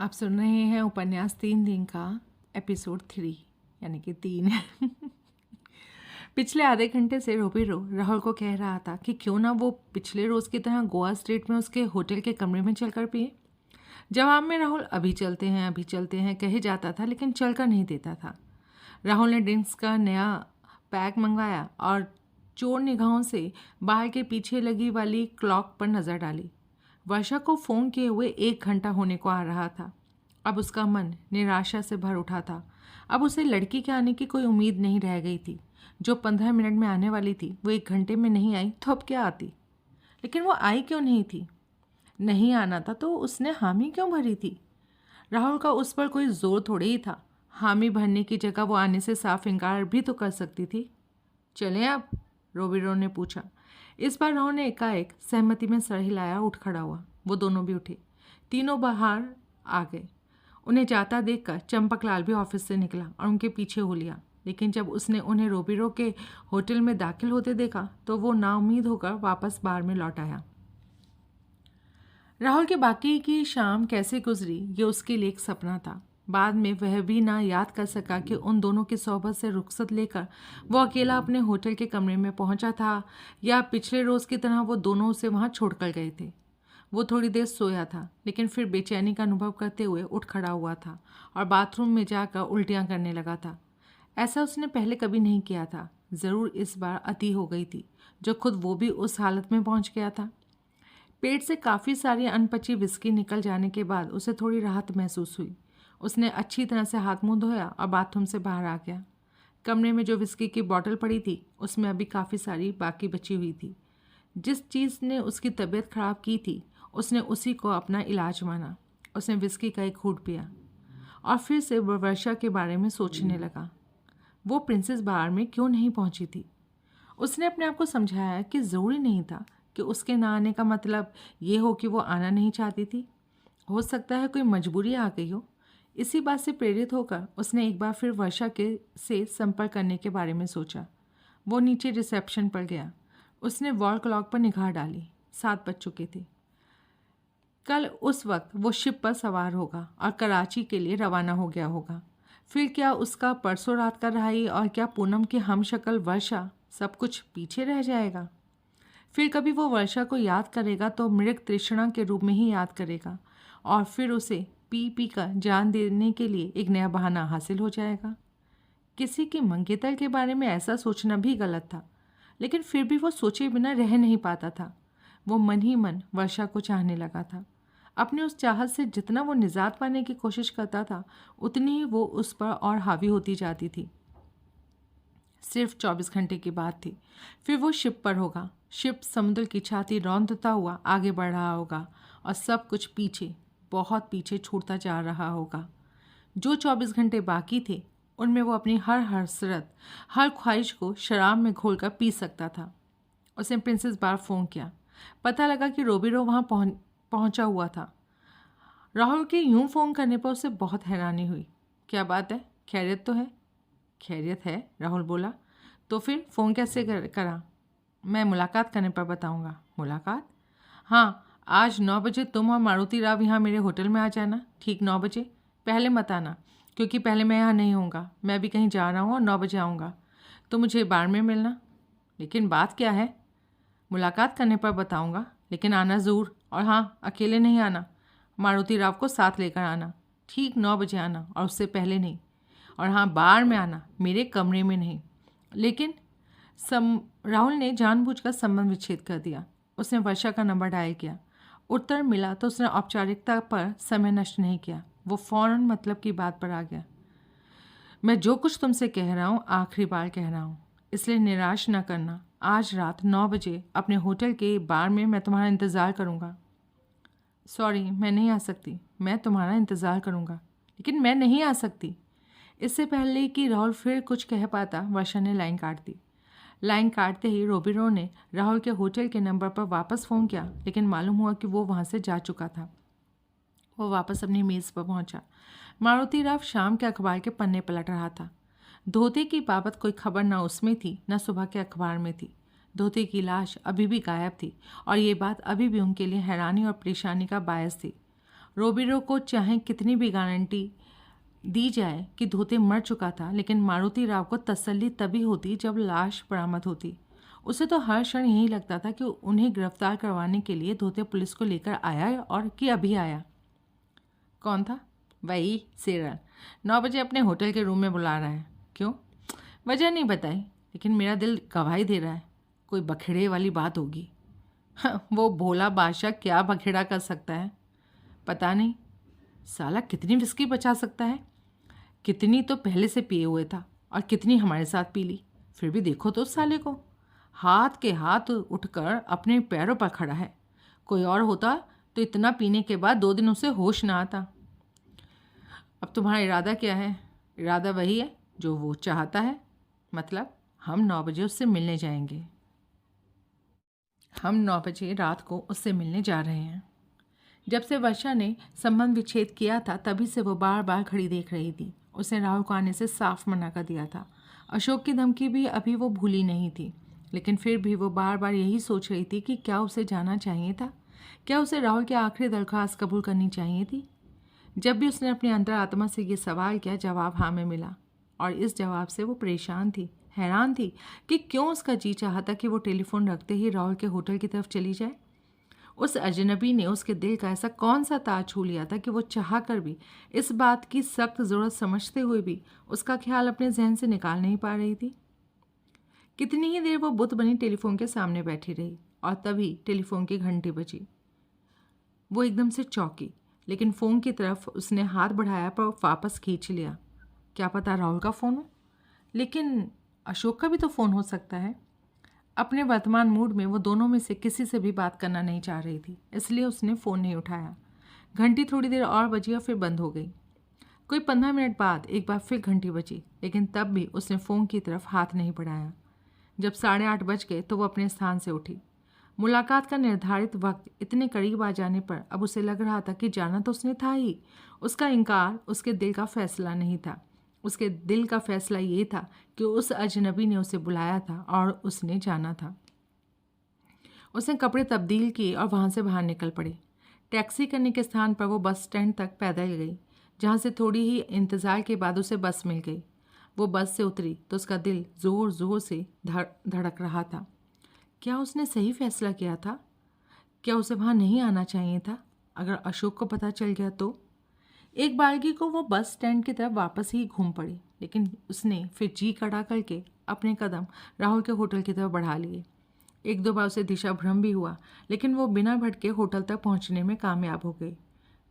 आप सुन रहे हैं उपन्यास 3 दिन का एपिसोड 3 यानी कि 3। पिछले आधे घंटे से रोबिरो राहुल को कह रहा था कि क्यों ना वो पिछले रोज़ की तरह गोवा स्ट्रीट में उसके होटल के कमरे में चलकर पिए। जवाब में राहुल अभी चलते हैं कहे जाता था, लेकिन चलकर नहीं देता था। राहुल ने ड्रिंक्स का नया पैक मंगवाया और चोर निगाहों से बाहर के पीछे लगी वाली क्लॉक पर नज़र डाली। वर्षा को फ़ोन किए हुए 1 घंटा होने को आ रहा था। अब उसका मन निराशा से भर उठा था। अब उसे लड़की के आने की कोई उम्मीद नहीं रह गई थी। जो 15 मिनट में आने वाली थी वो 1 घंटे में नहीं आई तो अब क्या आती। लेकिन वो आई क्यों नहीं थी? नहीं आना था तो उसने हामी क्यों भरी थी? राहुल का उस पर कोई जोर थोड़े ही था। हामी भरने की जगह वो आने से साफ इनकार भी तो कर सकती थी। चलें आप? रोबिरो ने पूछा। इस बार राहुल ने एकाएक सहमति में सर हिलाया, उठ खड़ा हुआ। वो दोनों भी उठे। तीनों बाहर आ गए। उन्हें जाता देखकर चंपकलाल भी ऑफिस से निकला और उनके पीछे हो लिया। लेकिन जब उसने उन्हें रोबिरो के होटल में दाखिल होते देखा तो वो नाउम्मीद होकर वापस बार में लौट आया। राहुल के बाकी की शाम कैसे गुजरी ये उसके लिए एक सपना था। बाद में वह भी ना याद कर सका कि उन दोनों की सोहबत से रुखसत लेकर वो अकेला अपने होटल के कमरे में पहुंचा था या पिछले रोज़ की तरह वो दोनों उसे वहां छोड़कर गए थे। वो थोड़ी देर सोया था, लेकिन फिर बेचैनी का अनुभव करते हुए उठ खड़ा हुआ था और बाथरूम में जाकर उल्टियां करने लगा था। ऐसा उसने पहले कभी नहीं किया था। ज़रूर इस बार अति हो गई थी, जो खुद वो भी उस हालत में पहुंच गया था। पेट से काफ़ी सारी अनपची विस्की निकल जाने के बाद उसे थोड़ी राहत महसूस हुई। उसने अच्छी तरह से हाथ मुंह धोया और बाथरूम से बाहर आ गया। कमरे में जो विस्की की बोतल पड़ी थी उसमें अभी काफ़ी सारी बाकी बची हुई थी। जिस चीज़ ने उसकी तबीयत ख़राब की थी उसने उसी को अपना इलाज माना। उसने विस्की का एक घूंट पिया और फिर से वो वर्षा के बारे में सोचने लगा। वो प्रिंसेस बार में क्यों नहीं पहुंची थी? उसने अपने आप को समझाया कि ज़रूरी नहीं था कि उसके ना आने का मतलब ये हो कि वो आना नहीं चाहती थी। हो सकता है कोई मजबूरी आ गई हो। इसी बात से प्रेरित होकर उसने एक बार फिर वर्षा के से संपर्क करने के बारे में सोचा। वो नीचे रिसेप्शन पर गया। उसने वॉल क्लॉक पर निगाह डाली। 7 बज चुके थे। कल उस वक्त वो शिप पर सवार होगा और कराची के लिए रवाना हो गया होगा। फिर क्या उसका परसों रात का रहाई और क्या पूनम की हमशक्ल वर्षा, सब कुछ पीछे रह जाएगा। फिर कभी वो वर्षा को याद करेगा तो मृग तृष्णा के रूप में ही याद करेगा और फिर उसे पी पी कर जान देने के लिए एक नया बहाना हासिल हो जाएगा। किसी की मंगेतर के बारे में ऐसा सोचना भी गलत था, लेकिन फिर भी वो सोचे बिना रह नहीं पाता था। वो मन ही मन वर्षा को चाहने लगा था। अपने उस चाहत से जितना वो निजात पाने की कोशिश करता था उतनी ही वो उस पर और हावी होती जाती थी। सिर्फ 24 घंटे की बात थी, फिर वो शिप पर होगा। शिप समुद्र की छाती रौंदता हुआ आगे बढ़ रहा होगा और सब कुछ पीछे, बहुत पीछे छूटता जा रहा होगा। जो 24 घंटे बाकी थे उनमें वो अपनी हर हसरत, हर ख्वाहिश को शराब में घोलकर पी सकता था। उसने प्रिंसेस बार फ़ोन किया। पता लगा कि रोबिरो वहाँ पहुँचा हुआ था। राहुल के यूं फ़ोन करने पर उसे बहुत हैरानी हुई। क्या बात है, खैरियत तो है? खैरियत है, राहुल बोला। तो फिर फ़ोन कैसे करा? मैं मुलाकात करने पर बताऊंगा। मुलाकात? हाँ, आज 9 बजे तुम और मारुति राव यहाँ मेरे होटल में आ जाना। ठीक 9 बजे। पहले मत आना, क्योंकि पहले मैं यहाँ नहीं होऊंगा। मैं भी कहीं जा रहा हूँ और 9 बजे आऊँगा। तो मुझे बार में मिलना। लेकिन बात क्या है? मुलाकात करने पर बताऊँगा, लेकिन आना ज़रूर। और हाँ, अकेले नहीं आना, मारुति राव को साथ लेकर आना। ठीक 9 बजे आना और उससे पहले नहीं। और हाँ, बार में आना, मेरे कमरे में नहीं। लेकिन राहुल ने जानबूझकर संबंध विच्छेद कर दिया। उसने वर्षा का नंबर डायल किया। उत्तर मिला तो उसने औपचारिकता पर समय नष्ट नहीं किया। वो फौरन मतलब की बात पर आ गया। मैं जो कुछ तुमसे कह रहा हूँ आखिरी बार कह रहा हूँ, इसलिए निराश न करना। आज रात 9 बजे अपने होटल के बार में मैं तुम्हारा इंतज़ार करूँगा। सॉरी, मैं नहीं आ सकती। मैं तुम्हारा इंतज़ार करूँगा, लेकिन मैं नहीं आ सकती। इससे पहले कि राहुल फिर कुछ कह पाता, वर्षा ने लाइन काट दी। लाइन काटते ही रोबिरो ने राहुल के होटल के नंबर पर वापस फ़ोन किया, लेकिन मालूम हुआ कि वो वहाँ से जा चुका था। वो वापस अपनी मेज़ पर पहुँचा। मारुति राव शाम के अखबार के पन्ने पलट रहा था। धोते की बाबत कोई खबर ना उसमें थी, न सुबह के अखबार में थी। धोते की लाश अभी भी गायब थी और ये बात अभी भी उनके लिए हैरानी और परेशानी का बायस थी। रोबिरो को चाहे कितनी भी गारंटी दी जाए कि धोते मर चुका था, लेकिन मारुति राव को तसल्ली तभी होती जब लाश बरामद होती। उसे तो हर क्षण यही लगता था कि उन्हें गिरफ्तार करवाने के लिए धोते पुलिस को लेकर आया और कि अभी आया। कौन था? वही सेरल 9 बजे अपने होटल के रूम में बुला रहा है। क्यों? वजह नहीं बताई, लेकिन मेरा दिल गवाही दे रहा है कोई बखेड़े वाली बात होगी। वो भोला बादशाह क्या बखेड़ा कर सकता है? पता नहीं। साला कितनी विस्की बचा सकता है? कितनी तो पहले से पिए हुए था और कितनी हमारे साथ पी ली। फिर भी देखो तो उस साले को, हाथ के हाथ उठकर अपने पैरों पर खड़ा है। कोई और होता तो इतना पीने के बाद 2 दिन उसे होश ना आता। अब तुम्हारा इरादा क्या है? इरादा वही है जो वो चाहता है, मतलब हम 9 बजे उससे मिलने जाएंगे। हम 9 बजे रात को उससे मिलने जा रहे हैं। जब से वर्षा ने संबंध विच्छेद किया था तभी से वो बार बार घड़ी देख रही थी। उसने राहुल को आने से साफ मना कर दिया था। अशोक की धमकी भी अभी वो भूली नहीं थी, लेकिन फिर भी वो बार बार यही सोच रही थी कि क्या उसे जाना चाहिए था, क्या उसे राहुल की आखिरी दरख्वास्त कबूल करनी चाहिए थी। जब भी उसने अपनी अंतरात्मा से ये सवाल किया, जवाब हाँ में मिला, और इस जवाब से वो परेशान थी, हैरान थी कि क्यों उसका जी चाहता कि वो टेलीफोन रखते ही राहुल के होटल की तरफ चली जाए। उस अजनबी ने उसके दिल का ऐसा कौन सा ताज छू लिया था कि वो चाह कर भी, इस बात की सख्त ज़रूरत समझते हुए भी, उसका ख्याल अपने जहन से निकाल नहीं पा रही थी। कितनी ही देर वो बुत बनी टेलीफोन के सामने बैठी रही और तभी टेलीफोन की घंटी बजी। वो एकदम से चौंकी, लेकिन फ़ोन की तरफ उसने हाथ बढ़ाया पर वापस खींच लिया। क्या पता राहुल का फ़ोन हो, लेकिन अशोक का भी तो फ़ोन हो सकता है। अपने वर्तमान मूड में वो दोनों में से किसी से भी बात करना नहीं चाह रही थी, इसलिए उसने फ़ोन नहीं उठाया। घंटी थोड़ी देर और बजी और फिर बंद हो गई। कोई 15 मिनट बाद एक बार फिर घंटी बजी, लेकिन तब भी उसने फ़ोन की तरफ हाथ नहीं बढ़ाया। जब 8:30 बज गए तो वो अपने स्थान से उठी। मुलाकात का निर्धारित वक्त इतने करीब आ जाने पर अब उसे लग रहा था कि जाना तो उसने था ही। उसका इनकार उसके दिल का फैसला नहीं था। उसके दिल का फैसला ये था कि उस अजनबी ने उसे बुलाया था और उसने जाना था। उसने कपड़े तब्दील किए और वहाँ से बाहर निकल पड़ी। टैक्सी करने के स्थान पर वो बस स्टैंड तक पैदल गई, जहाँ से थोड़ी ही इंतज़ार के बाद उसे बस मिल गई। वो बस से उतरी तो उसका दिल ज़ोर ज़ोर से धड़क रहा था। क्या उसने सही फैसला किया था? क्या उसे वहाँ नहीं आना चाहिए था? अगर अशोक को पता चल गया तो? एक बारगी को वो बस स्टैंड की तरफ वापस ही घूम पड़ी, लेकिन उसने फिर जी कड़ा करके अपने कदम राहुल के होटल की तरफ बढ़ा लिए। 1-2 बार उसे दिशा भ्रम भी हुआ, लेकिन वो बिना भटके होटल तक पहुंचने में कामयाब हो गई।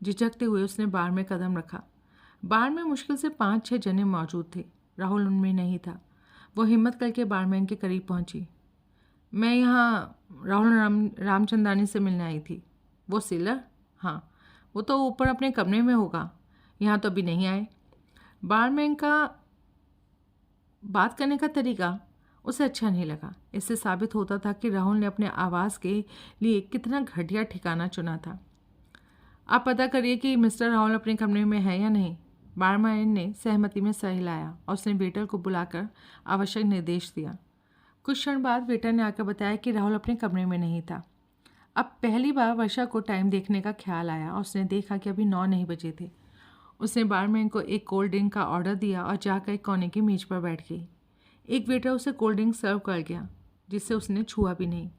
झिझकते हुए उसने बार में कदम रखा। बार में मुश्किल से 5-6 जने मौजूद थे। राहुल उनमें नहीं था। वो हिम्मत करके बारमैन के करीब पहुंची। मैं यहाँ राहुल रामचंदानी से मिलने आई थी। वो सेलर? हाँ, वो तो ऊपर अपने कमरे में होगा, यहाँ तो अभी नहीं आए। बारमैन का बात करने का तरीका उसे अच्छा नहीं लगा। इससे साबित होता था कि राहुल ने अपने आवास के लिए कितना घटिया ठिकाना चुना था। आप पता करिए कि मिस्टर राहुल अपने कमरे में है या नहीं। बारमैन ने सहमति में सर हिलाया और उसने वेटर को बुलाकर आवश्यक निर्देश दिया। कुछ क्षण बाद वेटर ने आकर बताया कि राहुल अपने कमरे में नहीं था। अब पहली बार वर्षा को टाइम देखने का ख्याल आया और उसने देखा कि अभी 9 नहीं बजे थे। उसने बारमैन को एक कोल्ड ड्रिंक का ऑर्डर दिया और जाकर एक कोने की मेज पर बैठ गई। एक वेटर उसे कोल्ड ड्रिंक सर्व कर गया, जिसे उसने छुआ भी नहीं।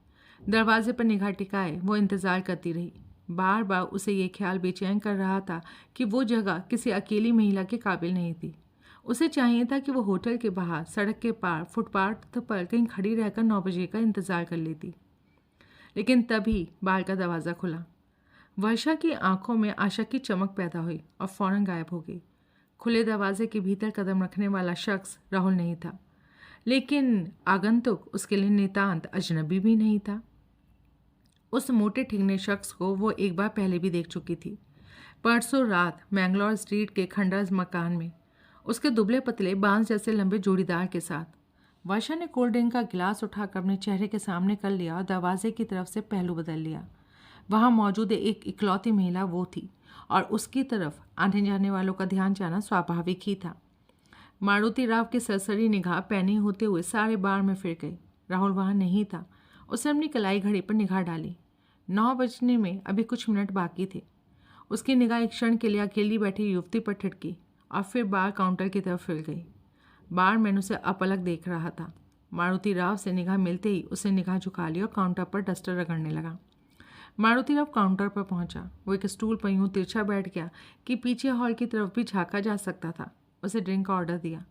दरवाजे पर निगाह टिकाए वो इंतज़ार करती रही। बार बार उसे ये ख्याल बेचैन कर रहा था कि वो जगह किसी अकेली महिला के काबिल नहीं थी। उसे चाहिए था कि वो होटल के बाहर, सड़क के पार, फुटपाथ पर कहीं खड़ी रहकर 9 बजे का इंतज़ार कर लेती। लेकिन तभी बाहर का दरवाज़ा खुला। वर्षा की आंखों में आशा की चमक पैदा हुई और फौरन गायब हो गई। खुले दरवाजे के भीतर कदम रखने वाला शख्स राहुल नहीं था, लेकिन आगंतुक उसके लिए नितांत अजनबी भी नहीं था। उस मोटे ठिगने शख्स को वो एक बार पहले भी देख चुकी थी, परसों रात मैंगलोर स्ट्रीट के खंडर मकान में, उसके दुबले पतले बांस जैसे लंबे जोड़ीदार के साथ। वर्षा ने कोल्ड ड्रिंक का गिलास उठाकर अपने चेहरे के सामने कर लिया और दरवाजे की तरफ से पहलू बदल लिया। वहाँ मौजूद एक इकलौती महिला वो थी और उसकी तरफ आने जाने वालों का ध्यान जाना स्वाभाविक ही था। मारुति राव की सरसरी निगाह पैनी होते हुए सारे बार में फिर गई। राहुल वहाँ नहीं था। उसने अपनी कलाई घड़ी पर निगाह डाली। 9 बजने में अभी कुछ मिनट बाकी थे। उसकी निगाह एक क्षण के लिए अकेली बैठी युवती पर ठिठकी और फिर बार काउंटर की तरफ फिर गई। बारमैन उसे अपलक देख रहा था। मारुति राव से निगाह मिलते ही उसने निगाह झुका ली और काउंटर पर डस्टर रगड़ने लगा। मारुति राव काउंटर पर पहुंचा। वो एक स्टूल पर यूं तिरछा बैठ गया कि पीछे हॉल की तरफ भी झांका जा सकता था। उसे ड्रिंक का ऑर्डर दिया।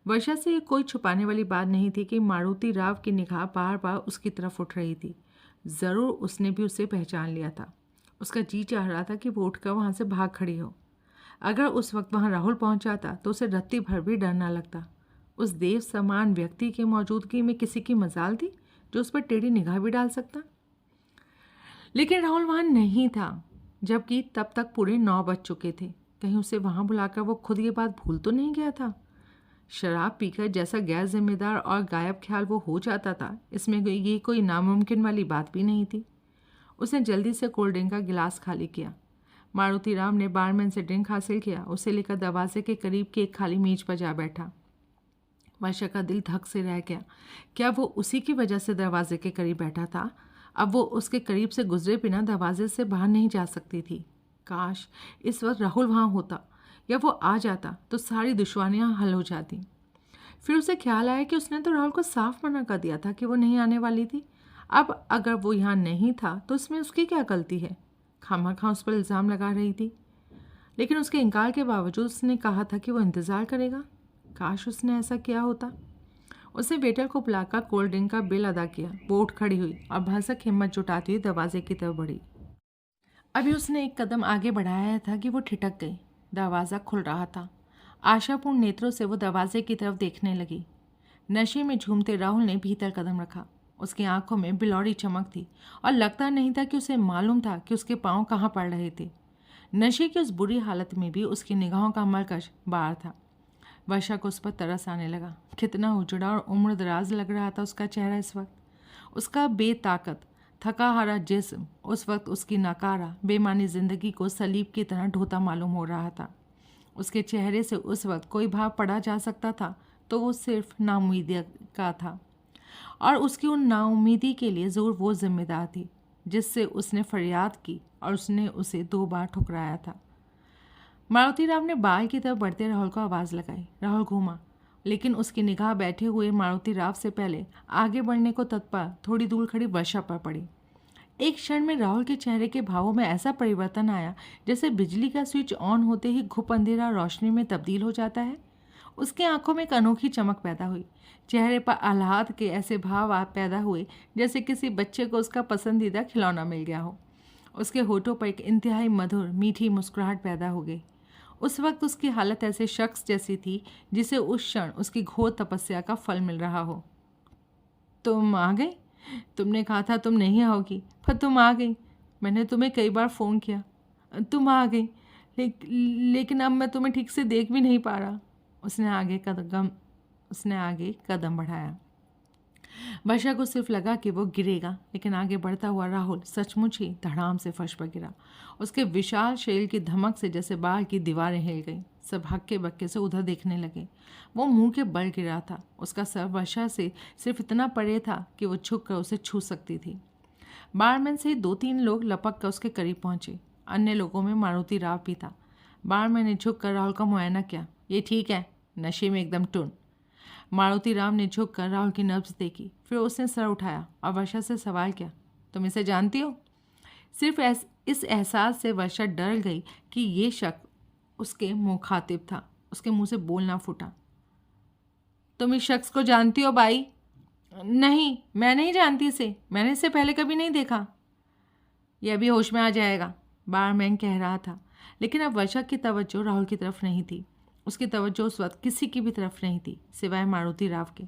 वर्षा से ये कोई छुपाने वाली बात नहीं थी कि मारुति राव की निगाह बार बार उसकी तरफ उठ रही थी। ज़रूर उसने भी उसे पहचान लिया था। उसका जी चाह रहा था कि वो उठकर वहाँ से भाग खड़ी हो। अगर उस वक्त वहाँ राहुल पहुँच जाता तो उसे रत्ती भर भी डर न लगता। उस देव समान व्यक्ति की मौजूदगी में किसी की मजाल थी जो उस पर टेढ़ी निगाह भी डाल सकता। लेकिन राहुल वहाँ नहीं था, जबकि तब तक पूरे 9 बज चुके थे। कहीं उसे वहाँ बुलाकर वो खुद ये बात भूल तो नहीं गया था। शराब पीकर जैसा गैर जिम्मेदार और गायब ख्याल वो हो जाता था, इसमें ये कोई नामुमकिन वाली बात भी नहीं थी। उसने जल्दी से कोल्ड ड्रिंक का गिलास खाली किया। मारुति राव ने बारमैन से ड्रिंक हासिल किया। उसे लेकर दरवाजे के करीब की एक खाली मेज पर जा बैठा। वर्षा का दिल धक से रह गया। क्या वो उसी की वजह से दरवाजे के करीब बैठा था? अब वो उसके करीब से गुजरे बिना दरवाजे से बाहर नहीं जा सकती थी। काश इस वक्त राहुल वहाँ होता या वो आ जाता तो सारी दुश्वारियाँ हल हो जाती। फिर उसे ख्याल आया कि उसने तो राहुल को साफ मना कर दिया था कि वो नहीं आने वाली थी। अब अगर वो यहाँ नहीं था तो इसमें उसकी क्या गलती है? खामखा उस पर इल्ज़ाम लगा रही थी। लेकिन उसके इनकार के बावजूद उसने कहा था कि वो इंतज़ार करेगा। काश उसने ऐसा किया होता। उसने वेटर को बुलाकर कोल्ड ड्रिंक का बिल अदा किया। वो उठ खड़ी हुई और भरसक हिम्मत जुटाती हुई दरवाजे की तरफ बढ़ी। अभी उसने एक कदम आगे बढ़ाया था कि वो ठिठक गई। दरवाज़ा खुल रहा था। आशापूर्ण नेत्रों से वो दरवाजे की तरफ देखने लगी। नशे में झूमते राहुल ने भीतर कदम रखा। उसकी आंखों में बिलौरी चमक थी और लगता नहीं था कि उसे मालूम था कि उसके पाँव कहाँ पड़ रहे थे। नशे की उस बुरी हालत में भी उसकी निगाहों का मरकज बाहर था। वर्षा को उस पर तरस आने लगा। कितना उजड़ा और उम्र दराज लग रहा था उसका चेहरा इस वक्त। उसका बेताकत थका हारा जिस्म उस वक्त उसकी नाकारा बेमानी ज़िंदगी को सलीब की तरह ढोता मालूम हो रहा था। उसके चेहरे से उस वक्त कोई भाव पढ़ा जा सकता था तो वो सिर्फ नाउमीदी का था, और उसकी उन नाउमीदी के लिए ज़रूर वो जिम्मेदार थी जिससे उसने फरियाद की और उसने उसे 2 बार ठुकराया था। मारुति राव ने बाल की तरफ बढ़ते राहुल को आवाज़ लगाई। राहुल घूमा, लेकिन उसकी निगाह बैठे हुए मारुति राव से पहले आगे बढ़ने को तत्पर थोड़ी दूर खड़ी वर्षा पर पड़ी। एक क्षण में राहुल के चेहरे के भावों में ऐसा परिवर्तन आया जैसे बिजली का स्विच ऑन होते ही घुप अंधेरा रोशनी में तब्दील हो जाता है। उसकी आंखों में एक अनोखी चमक पैदा हुई। चेहरे पर आह्लाद के ऐसे भाव पैदा हुए जैसे किसी बच्चे को उसका पसंदीदा खिलौना मिल गया हो। उसके होठों पर एक इंतहाई मधुर मीठी मुस्कुराहट पैदा हो गई। उस वक्त उसकी हालत ऐसे शख्स जैसी थी जिसे उस क्षण उसकी घोर तपस्या का फल मिल रहा हो। तुम आ गई? तुमने कहा था तुम नहीं आओगी, पर तुम आ गई। मैंने तुम्हें कई बार फ़ोन किया, तुम आ गई, लेकिन अब मैं तुम्हें ठीक से देख भी नहीं पा रहा। उसने आगे कदम बढ़ाया। वर्षा को सिर्फ लगा कि वो गिरेगा, लेकिन आगे बढ़ता हुआ राहुल सचमुच ही धड़ाम से फर्श पर गिरा। उसके विशाल शरीर की धमक से जैसे बाहर की दीवारें हिल गईं। सब हक्के बक्के से उधर देखने लगे। वो मुंह के बल गिरा था। उसका सर वर्षा से सिर्फ इतना परे था कि वो झुक कर उसे छू सकती थी। बारमैन से 2-3 लोग लपक कर उसके करीब पहुंचे। अन्य लोगों में मारुति राव भी था। बारमैन ने झुक कर राहुल का मुआयना किया। ये ठीक है, नशे में एकदम टुन। मारुति राव ने झुक कर राहुल की नब्ज देखी। फिर उसने सर उठाया और वर्षा से सवाल किया, तुम इसे जानती हो? सिर्फ इस एहसास से वर्षा डर गई कि ये शख्स उसके मुखातिब था। उसके मुंह से बोलना फूटा, तुम इस शख्स को जानती हो बाई? नहीं, मैं नहीं जानती इसे। मैंने इसे पहले कभी नहीं देखा। यह अभी होश में आ जाएगा, बारमैन कह रहा था। लेकिन अब वर्षा की तवज्जो राहुल की तरफ नहीं थी। उसकी तवज्जो उस वक्त किसी की भी तरफ नहीं थी सिवाय मारुति राव के।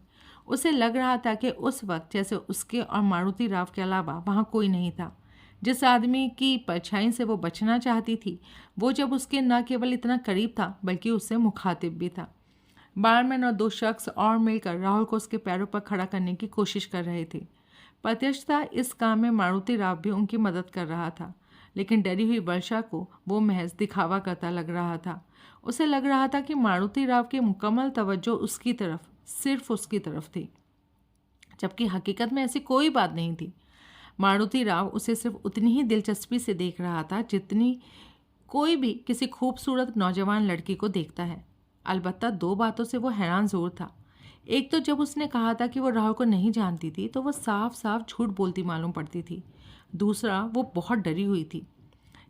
उसे लग रहा था कि उस वक्त जैसे उसके और मारुति राव के अलावा वहाँ कोई नहीं था। जिस आदमी की परछाई से वो बचना चाहती थी, वो जब उसके न केवल इतना करीब था बल्कि उससे मुखातिब भी था। बारमैन और 2 शख्स और मिलकर राहुल को उसके पैरों पर खड़ा करने की कोशिश कर रहे थे। प्रत्यक्षतः इस काम में मारुति राव भी उनकी मदद कर रहा था, लेकिन डरी हुई वर्षा को वो महज दिखावा करता लग रहा था। उसे लग रहा था कि मारुति राव की मुकम्मल तवज्जो उसकी तरफ, सिर्फ उसकी तरफ थी, जबकि हकीकत में ऐसी कोई बात नहीं थी। मारुति राव उसे सिर्फ उतनी ही दिलचस्पी से देख रहा था जितनी कोई भी किसी खूबसूरत नौजवान लड़की को देखता है। अलबत्ता 2 बातों से वो हैरान ज़रूर था। एक तो जब उसने कहा था कि वो राहुल को नहीं जानती थी तो वो साफ साफ झूठ बोलती मालूम पड़ती थी। दूसरा, वो बहुत डरी हुई थी।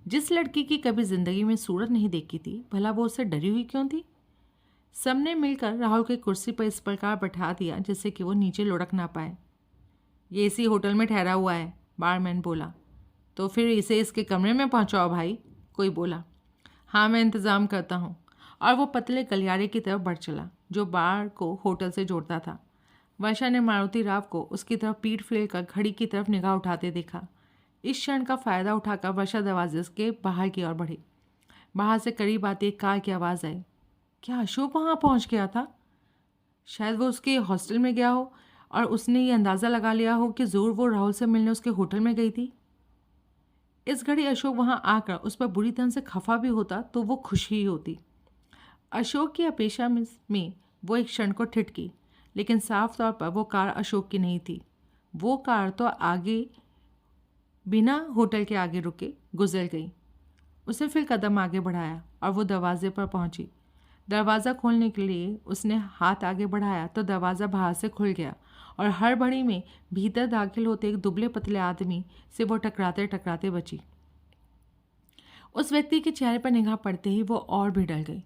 जिस लड़की की कभी ज़िंदगी में सूरत नहीं देखी थी, भला वो उससे डरी हुई क्यों थी? सबने मिलकर राहुल को कुर्सी पर इस प्रकार बैठा दिया जिससे कि वो नीचे लुढ़क ना पाए। ये इसी होटल में ठहरा हुआ है, बारमैन बोला। तो फिर इसे इसके कमरे में पहुंचाओ भाई, कोई बोला। हाँ, मैं इंतज़ाम करता हूँ। और वो पतले गलियारे की तरफ बढ़ चला जो बार को होटल से जोड़ता था। वर्षा ने मारुति राव को उसकी तरफ पीठ फेर कर घड़ी की तरफ निगाह उठाते देखा। इस क्षण का फ़ायदा उठाकर वर्षा दरवाजे के बाहर की ओर बढ़ी। बाहर से करीब आती एक कार की आवाज़ आई। क्या अशोक वहाँ पहुँच गया था? शायद वो उसके हॉस्टल में गया हो और उसने ये अंदाज़ा लगा लिया हो कि ज़रूर वो राहुल से मिलने उसके होटल में गई थी। इस घड़ी अशोक वहाँ आकर उस पर बुरी तरह से खफा भी होता तो वो खुश ही होती। अशोक की अपेक्षा में वो एक क्षण को ठिठकी, लेकिन साफ तौर पर वो कार अशोक की नहीं थी। वो कार तो आगे बिना होटल के आगे रुके गुजर गई। उसे फिर कदम आगे बढ़ाया और वो दरवाजे पर पहुंची। दरवाज़ा खोलने के लिए उसने हाथ आगे बढ़ाया तो दरवाज़ा बाहर से खुल गया और हड़बड़ी में भीतर दाखिल होते एक दुबले पतले आदमी से वो टकराते टकराते बची। उस व्यक्ति के चेहरे पर निगाह पड़ते ही वो और भी डर गई।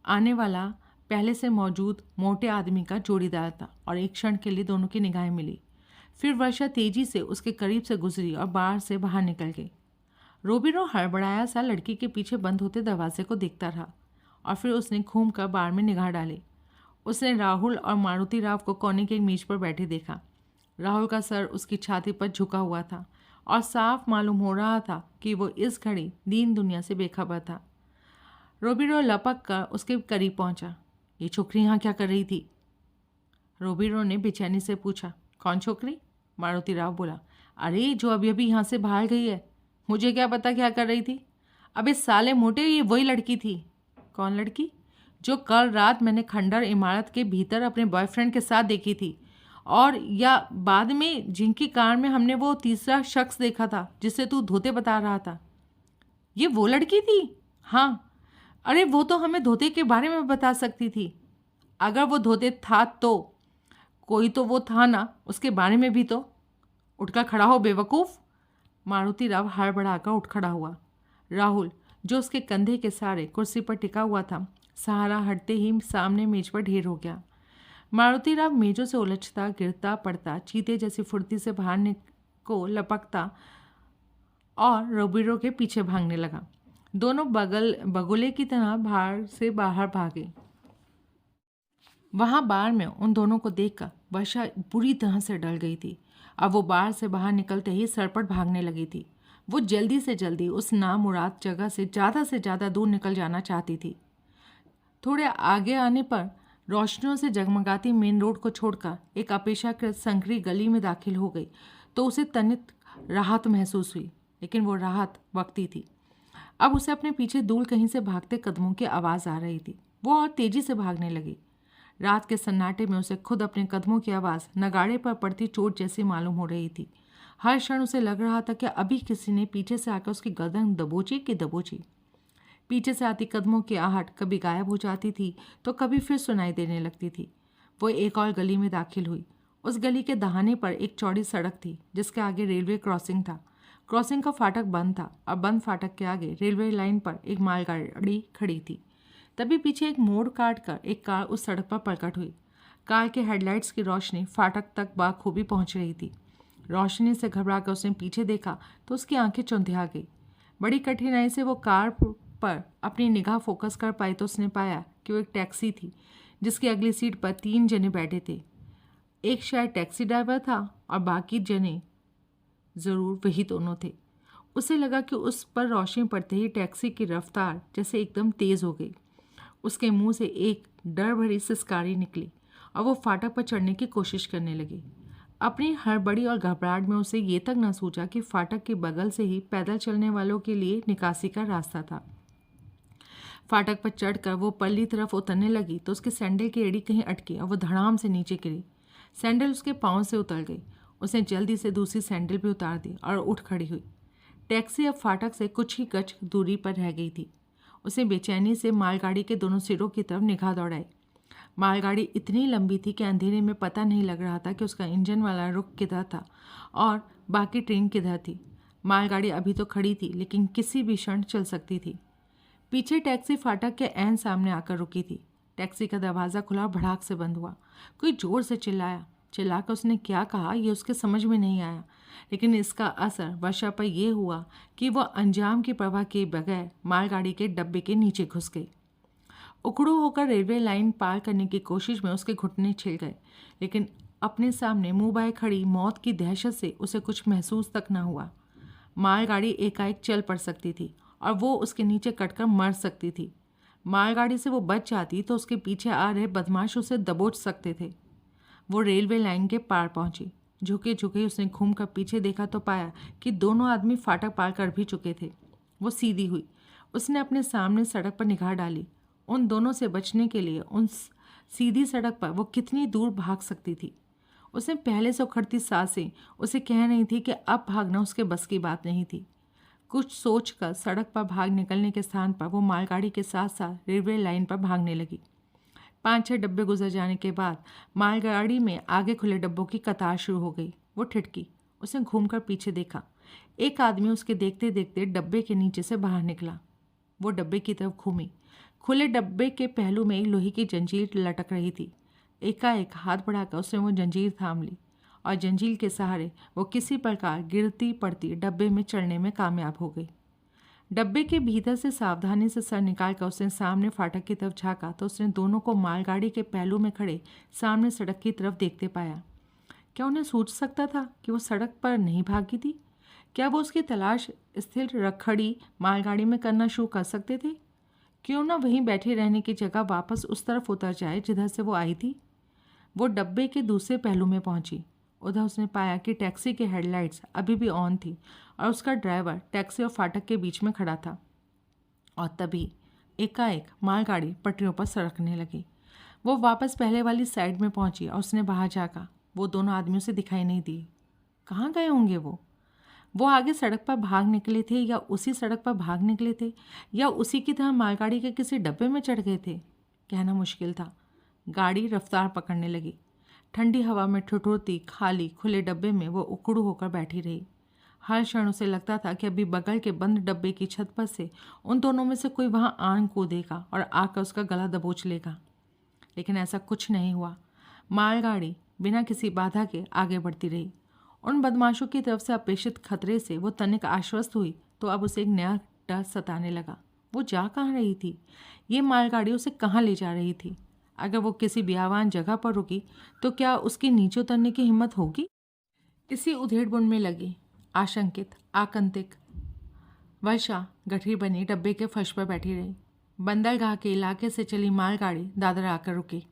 आने वाला पहले से मौजूद मोटे आदमी का जोड़ीदार था और एक क्षण के लिए दोनों की निगाहें मिली। फिर वर्षा तेजी से उसके करीब से गुजरी और बार से बाहर निकल गई। रोबिनो हड़बड़ाया सा लड़की के पीछे बंद होते दरवाजे को देखता रहा और फिर उसने घूम कर बार में निगाह डाली। उसने राहुल और मारुति राव को कोने के एक मेज पर बैठे देखा। राहुल का सर उसकी छाती पर झुका हुआ था और साफ मालूम हो रहा था कि वो इस घड़ी दीन दुनिया से बेखबर था। रोबिनो लपक कर उसके करीब पहुंचा। ये छोकरी यहाँ क्या कर रही थी? रोबिनो ने बेचैनी से पूछा। कौन छोकरी? मारुति राव बोला। अरे, जो अभी अभी यहाँ से बाहर गई है। मुझे क्या पता क्या कर रही थी? अबे साले मोटे, ये वही लड़की थी। कौन लड़की? जो कल रात मैंने खंडर इमारत के भीतर अपने बॉयफ्रेंड के साथ देखी थी, और या बाद में जिनकी कार में हमने वो तीसरा शख्स देखा था जिसे तू धोते बता रहा था। ये वो लड़की थी? हाँ। अरे, वो तो हमें धोते के बारे में बता सकती थी। अगर वो धोते था तो कोई तो वो था ना, उसके बारे में भी तो। उठकर खड़ा हो बेवकूफ़। मारुति राव हड़बड़ाकर उठ खड़ा हुआ। राहुल, जो उसके कंधे के सहारे कुर्सी पर टिका हुआ था, सहारा हटते ही सामने मेज पर ढेर हो गया। मारुति राव मेजों से उलझता गिरता पड़ता चीते जैसी फुर्ती से बाहर को लपकता और रोबिनो के पीछे भागने लगा। दोनों बगुले की तरह बाहर से बाहर भागे। वहाँ बार में उन दोनों को देखकर वर्षा बुरी तरह से डर गई थी। अब वो बार से बाहर निकलते ही सरपट भागने लगी थी। वो जल्दी से जल्दी उस नामुराद जगह से ज़्यादा दूर निकल जाना चाहती थी। थोड़े आगे आने पर रोशनियों से जगमगाती मेन रोड को छोड़कर एक अपेक्षाकृत संकरी गली में दाखिल हो गई तो उसे तनिक राहत महसूस हुई, लेकिन वो राहत वक्ती थी। अब उसे अपने पीछे दूर कहीं से भागते कदमों की आवाज़ आ रही थी। वो और तेज़ी से भागने लगी। रात के सन्नाटे में उसे खुद अपने कदमों की आवाज़ नगाड़े पर पड़ती चोट जैसी मालूम हो रही थी। हर क्षण उसे लग रहा था कि अभी किसी ने पीछे से आकर उसकी गर्दन दबोची कि दबोची। पीछे से आती कदमों की आहट कभी गायब हो जाती थी तो कभी फिर सुनाई देने लगती थी। वो एक और गली में दाखिल हुई। उस गली के दहाने पर एक चौड़ी सड़क थी जिसके आगे रेलवे क्रॉसिंग था। क्रॉसिंग का फाटक बंद था और बंद फाटक के आगे रेलवे लाइन पर एक मालगाड़ी खड़ी थी। तभी पीछे एक मोड़ काट कर एक कार उस सड़क पर प्रकट हुई। कार के हेडलाइट्स की रोशनी फाटक तक बाखूबी पहुंच रही थी। रोशनी से घबराकर उसने पीछे देखा तो उसकी आंखें चौंधिया गई। बड़ी कठिनाई से वो कार पर अपनी निगाह फोकस कर पाई तो उसने पाया कि वो एक टैक्सी थी जिसकी अगली सीट पर 3 जने बैठे थे। एक शायद टैक्सी ड्राइवर था और बाकी जने ज़रूर वही दोनों थे। उसे लगा कि उस पर रोशनी पड़ते ही टैक्सी की रफ्तार जैसे एकदम तेज़ हो गई। उसके मुंह से एक डर भरी सिसकारी निकली और वो फाटक पर चढ़ने की कोशिश करने लगी। अपनी हड़बड़ी और घबराहट में उसे ये तक न सूझा कि फाटक के बगल से ही पैदल चलने वालों के लिए निकासी का रास्ता था। फाटक पर चढ़कर वो पल्ली तरफ उतरने लगी तो उसके सैंडल की एड़ी कहीं अटकी और वो धड़ाम से नीचे गिरी। सैंडल उसके पाँव से उतर गई। उसने जल्दी से दूसरी सैंडल भी उतार दी और उठ खड़ी हुई। टैक्सी अब फाटक से कुछ ही गज दूरी पर रह गई थी। उसे बेचैनी से मालगाड़ी के दोनों सिरों की तरफ निगाह दौड़ाई। मालगाड़ी इतनी लंबी थी कि अंधेरे में पता नहीं लग रहा था कि उसका इंजन वाला रुख किधर था और बाकी ट्रेन किधर थी। मालगाड़ी अभी तो खड़ी थी, लेकिन किसी भी क्षण चल सकती थी। पीछे टैक्सी फाटक के ऐन सामने आकर रुकी थी। टैक्सी का दरवाज़ा खुला और भड़ाक से बंद हुआ। कोई जोर से चिल्लाकर उसने क्या कहा ये उसके समझ में नहीं आया, लेकिन इसका असर वर्षा पर यह हुआ कि वह अंजाम की परवाह किए बगैर मालगाड़ी के डब्बे के नीचे घुस गई। उखड़ू होकर रेलवे लाइन पार करने की कोशिश में उसके घुटने छिल गए, लेकिन अपने सामने मुंह बाए खड़ी मौत की दहशत से उसे कुछ महसूस तक न हुआ। मालगाड़ी एकाएक चल पड़ सकती थी और वो उसके नीचे कटकर मर सकती थी। मालगाड़ी से वो बच जाती तो उसके पीछे आ रहे बदमाश उसे दबोच सकते थे। वो रेलवे लाइन के पार पहुंची। झुके झुके उसने घूमकर पीछे देखा तो पाया कि दोनों आदमी फाटक पार कर भी चुके थे। वो सीधी हुई। उसने अपने सामने सड़क पर निगाह डाली। उन दोनों से बचने के लिए उन सीधी सड़क पर वो कितनी दूर भाग सकती थी। उसने पहले से उखड़ती सांसें उसे कह रही थी कि अब भागना उसके बस की बात नहीं थी। कुछ सोचकर सड़क पर भाग निकलने के स्थान पर वो मालगाड़ी के साथ साथ रेलवे लाइन पर भागने लगी। 5-6 डब्बे गुजर जाने के बाद मालगाड़ी में आगे खुले डब्बों की कतार शुरू हो गई। वो ठिठकी। उसने घूमकर पीछे देखा। एक आदमी उसके देखते देखते डब्बे के नीचे से बाहर निकला। वो डब्बे की तरफ घूमी। खुले डब्बे के पहलू में एक लोहे की जंजीर लटक रही थी। एकाएक हाथ बढ़ाकर उसने वो जंजीर थाम ली और जंजीर के सहारे वो किसी प्रकार गिरती पड़ती डब्बे में चढ़ने में कामयाब हो गई। डब्बे के भीतर से सावधानी से सर निकालकर उसने सामने फाटक की तरफ झाँका तो उसने दोनों को मालगाड़ी के पहलू में खड़े सामने सड़क की तरफ देखते पाया। क्या उन्हें सोच सकता था कि वो सड़क पर नहीं भागी थी? क्या वो उसकी तलाश स्थिर रखड़ी मालगाड़ी में करना शुरू कर सकते थे? क्यों ना वहीं बैठे रहने की जगह वापस उस तरफ उतर जाए जिधर से वो आई थी। वो डब्बे के दूसरे पहलू में पहुंची। उधर उसने पाया कि टैक्सी की हेडलाइट्स अभी भी ऑन थी और उसका ड्राइवर टैक्सी और फाटक के बीच में खड़ा था। और तभी एकाएक मालगाड़ी पटरियों पर सरकने लगी। वो वापस पहले वाली साइड में पहुंची और उसने बाहर झाँका। वो दोनों आदमियों से दिखाई नहीं दी। कहाँ गए होंगे वो आगे सड़क पर भाग निकले थे या उसी सड़क पर भाग निकले थे या उसी की तरह मालगाड़ी के किसी डब्बे में चढ़ गए थे? कहना मुश्किल था। गाड़ी रफ्तार पकड़ने लगी। ठंडी हवा में ठिठुरती खाली खुले डब्बे में वो उकड़ू होकर बैठी रही। हर क्षण उसे लगता था कि अभी बगल के बंद डब्बे की छत पर से उन दोनों में से कोई वहां आन कूदेगा और आकर उसका गला दबोच लेगा, लेकिन ऐसा कुछ नहीं हुआ। मालगाड़ी बिना किसी बाधा के आगे बढ़ती रही। उन बदमाशों की तरफ से अपेक्षित खतरे से वो तनिक आश्वस्त हुई तो अब उसे एक नया डर सताने लगा। वो जा कहाँ रही थी? ये मालगाड़ी उसे कहाँ ले जा रही थी? अगर वो किसी बियावान जगह पर रुकी तो क्या उसकी नीचे उतरने की हिम्मत होगी? इसी उधेड़बुन में लगी आशंकित आकंतिक वर्षा गठरी बनी डब्बे के फर्श पर बैठी रही। बंदरगाह के इलाके से चली मालगाड़ी दादरा आकर रुकी।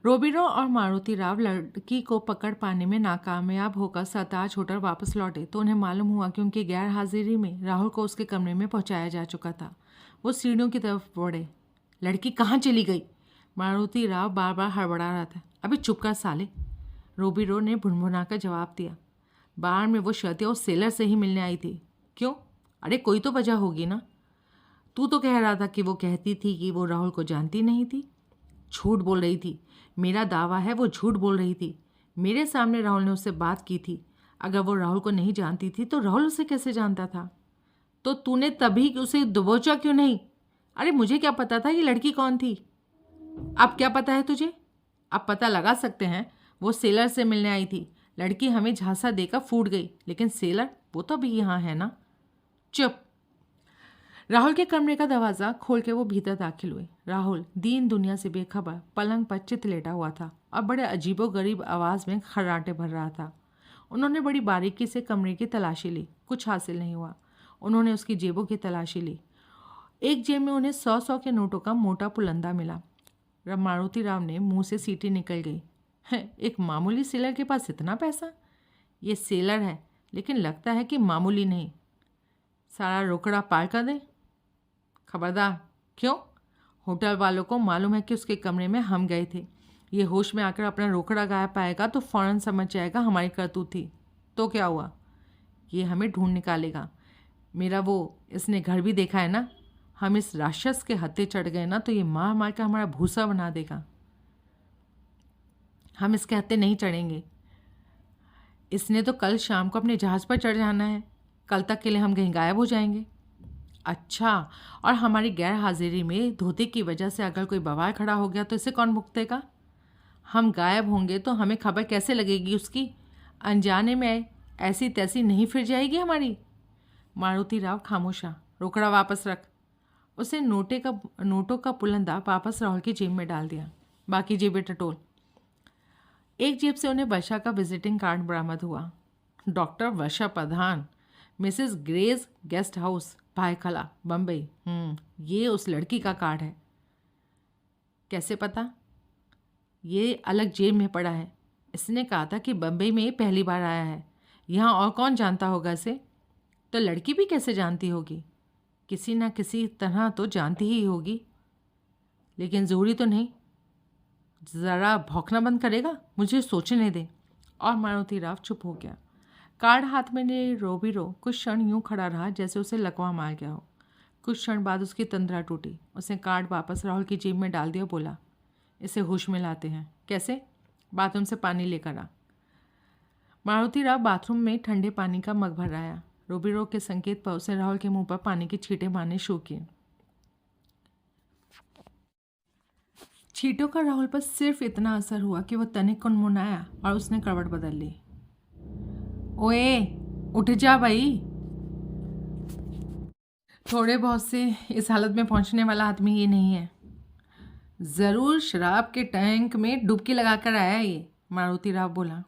रोबिनो और मारुति राव लड़की को पकड़ पाने में नाकामयाब होकर सरताज होटल वापस लौटे तो उन्हें मालूम हुआ कि उनकी गैर हाजिरी में राहुल को उसके कमरे में पहुंचाया जा चुका था। वो सीढ़ियों की तरफ बढ़े। लड़की कहाँ चली गई? मारुति राव बार बार हड़बड़ा रहा था। अभी चुप कर साले, रोबिनो ने भुनभुना कर जवाब दिया। बार में वो शर्तिया उस सेलर से ही मिलने आई थी। क्यों? अरे कोई तो वजह होगी ना। तू तो कह रहा था कि वो कहती थी कि वो राहुल को जानती नहीं थी। झूठ बोल रही थी। मेरा दावा है वो झूठ बोल रही थी। मेरे सामने राहुल ने उससे बात की थी। अगर वो राहुल को नहीं जानती थी तो राहुल उसे कैसे जानता था? तो तूने तभी उसे दबोचा क्यों नहीं? अरे मुझे क्या पता था ये लड़की कौन थी? अब क्या पता है तुझे? अब पता लगा सकते हैं। वो सेलर से मिलने आई थी। लड़की हमें झांसा देकर फूट गई, लेकिन सेलर वो तो अभी यहाँ है ना। चुप। राहुल के कमरे का दरवाज़ा खोल के वो भीतर दाखिल हुए। राहुल दीन दुनिया से बेखबर पलंग पर चित लेटा हुआ था और बड़े अजीबोगरीब आवाज़ में खर्राटे भर रहा था। उन्होंने बड़ी बारीकी से कमरे की तलाशी ली। कुछ हासिल नहीं हुआ। उन्होंने उसकी जेबों की तलाशी ली। एक जेब में उन्हें 100-100 के नोटों का मोटा पुलंदा मिला। मारुति राव ने मुंह से सीटी निकल गई। एक मामूली सेलर के पास इतना पैसा? ये सेलर है, लेकिन लगता है कि मामूली नहीं। सारा रोकड़ा पार कर दे। खबरदार। क्यों? होटल वालों को मालूम है कि उसके कमरे में हम गए थे। ये होश में आकर अपना रोकड़ा गायब पाएगा तो फौरन समझ जाएगा हमारी करतूत थी। तो क्या हुआ? ये हमें ढूंढ निकालेगा। मेरा वो इसने घर भी देखा है ना। हम इस राक्षस के हत्थे चढ़ गए ना तो ये मार मार कर हमारा भूसा बना देगा। हम इसके हत्थे नहीं चढ़ेंगे। इसने तो कल शाम को अपने जहाज़ पर चढ़ जाना है। कल तक के लिए हम कहीं गायब हो जाएंगे। अच्छा, और हमारी गैर हाजिरी में धोते की वजह से अगर कोई बवाल खड़ा हो गया तो इसे कौन भुगतेगा? हम गायब होंगे तो हमें खबर कैसे लगेगी उसकी? अनजाने में ऐसी तैसी नहीं फिर जाएगी हमारी। मारुति राव खामोशा। रोकड़ा वापस रख। उसे नोटों का पुलंदा वापस राहुल की जेब में डाल दिया। बाकी जेबें टटोल। एक जेब से उन्हें वर्षा का विजिटिंग कार्ड बरामद हुआ। Doctor Varsha Pradhan, Mrs Grace guest house, Byculla, Bombay. ये उस लड़की का कार्ड है। कैसे पता? ये अलग जेब में पड़ा है। इसने कहा था कि बम्बई में ये पहली बार आया है। यहाँ और कौन जानता होगा इसे? तो लड़की भी कैसे जानती होगी? किसी ना किसी तरह तो जानती ही होगी, लेकिन ज़रूरी तो नहीं। ज़रा भौंकना बंद करेगा? मुझे सोचने दे। और मारुति राव चुप हो गया। कार्ड हाथ में लिए रोबिरो कुछ क्षण यूं खड़ा रहा जैसे उसे लकवा मार गया हो। कुछ क्षण बाद उसकी तंद्रा टूटी। उसने कार्ड वापस राहुल की जेब में डाल दिया। बोला, इसे होश में लाते हैं। कैसे? बाथरूम से पानी लेकर आ। मारुति राव बाथरूम में ठंडे पानी का मग भर आया। रोबिरो के संकेत पर उसने राहुल के मुंह पर पानी की छींटे मारने शुरू किए। छींटों का राहुल पर सिर्फ इतना असर हुआ कि वह तनिक कुनमुनाया और उसने करवट बदल ली। ओए, उठ जा भाई। थोड़े बहुत से इस हालत में पहुंचने वाला आदमी ये नहीं है। ज़रूर शराब के टैंक में डुबकी लगा कर आया ये। मारुति राव बोला।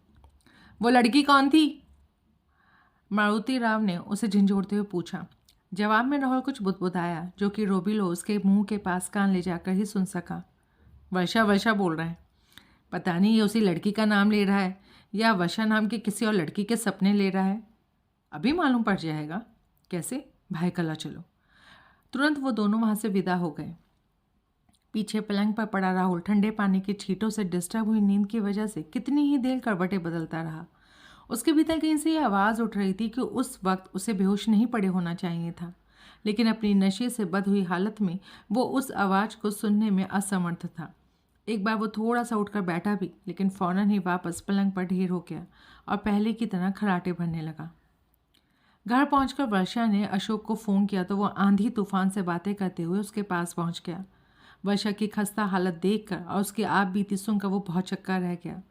वो लड़की कौन थी? मारुति राव ने उसे झंझोड़ते हुए पूछा। जवाब में राहुल कुछ बुदबुदाया जो कि रोबिलो उसके मुंह के पास कान ले जाकर ही सुन सका। वर्षा वर्षा बोल रहा है। पता नहीं ये उसी लड़की का नाम ले रहा है या वर्षा नाम की किसी और लड़की के सपने ले रहा है। अभी मालूम पड़ जाएगा। कैसे? भायखला चलो। तुरंत वो दोनों वहाँ से विदा हो गए। पीछे पलंग पर पड़ा राहुल ठंडे पानी की छींटों से डिस्टर्ब हुई नींद की वजह से कितनी ही देर करवटें बदलता रहा। उसके भीतर कहीं से ये आवाज़ उठ रही थी कि उस वक्त उसे बेहोश नहीं पड़े होना चाहिए था, लेकिन अपनी नशे से बद हुई हालत में वो उस आवाज़ को सुनने में असमर्थ था। एक बार वो थोड़ा सा उठकर बैठा भी, लेकिन फ़ौरन ही वापस पलंग पर ढेर हो गया और पहले की तरह खराटे भरने लगा। घर पहुंचकर वर्षा ने अशोक को फ़ोन किया तो वो आंधी तूफान से बातें करते हुए उसके पास पहुंच गया। वर्षा की खस्ता हालत देखकर और उसकी आप बीती सुनकर वो बहुत चक्का रह गया।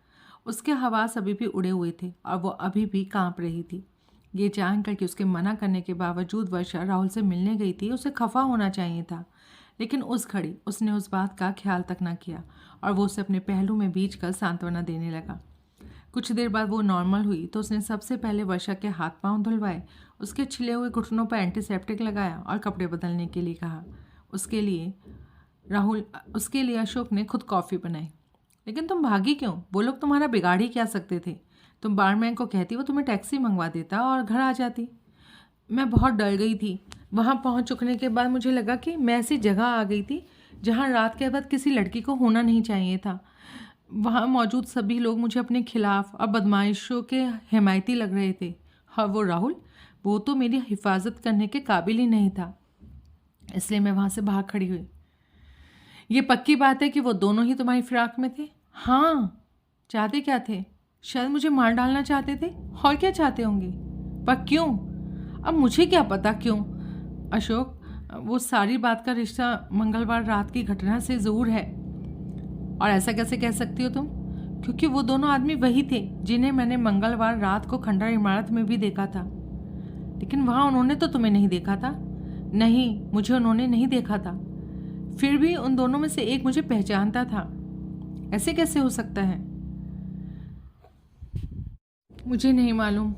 उसके हवास अभी भी उड़े हुए थे और वो अभी भी कांप रही थी। ये जानकर कि उसके मना करने के बावजूद वर्षा राहुल से मिलने गई थी, उसे खफा होना चाहिए था, लेकिन उस घड़ी उसने उस बात का ख्याल तक न किया और वो उसे अपने पहलू में बींच कर सांत्वना देने लगा। कुछ देर बाद वो नॉर्मल हुई तो उसने सबसे पहले वर्षा के हाथ पांव धुलवाए, उसके छिले हुए घुटनों पर एंटीसेप्टिक लगाया और कपड़े बदलने के लिए कहा। उसके लिए अशोक ने खुद कॉफ़ी बनाई। लेकिन तुम भागी क्यों? वो लोग तुम्हारा बिगाड़ ही क्या सकते थे? तुम बारमैन को कहती वो तुम्हें टैक्सी मंगवा देता और घर आ जाती। मैं बहुत डर गई थी। वहाँ पहुँच चुकने के बाद मुझे लगा कि मैं ऐसी जगह आ गई थी जहाँ रात के बाद किसी लड़की को होना नहीं चाहिए था। वहाँ मौजूद सभी लोग मुझे अपने खिलाफ और बदमाशों के हिमायती लग रहे थे। और वो राहुल, वो तो मेरी हिफाजत करने के काबिल ही नहीं था, इसलिए मैं वहाँ से भाग खड़ी हुई। ये पक्की बात है कि वो दोनों ही तुम्हारी फिराक में थे? हाँ। चाहते क्या थे? शायद मुझे मार डालना चाहते थे। और क्या चाहते होंगे? पर क्यों? अब मुझे क्या पता क्यों। अशोक, वो सारी बात का रिश्ता मंगलवार रात की घटना से ज़रूर है। और ऐसा कैसे कह सकती हो तुम? क्योंकि वो दोनों आदमी वही थे जिन्हें मैंने मंगलवार रात को खंडर इमारत में भी देखा था। लेकिन वहाँ उन्होंने तो तुम्हें नहीं देखा था। नहीं, मुझे उन्होंने नहीं देखा था। फिर भी उन दोनों में से एक मुझे पहचानता था। ऐसे कैसे हो सकता है? मुझे नहीं मालूम।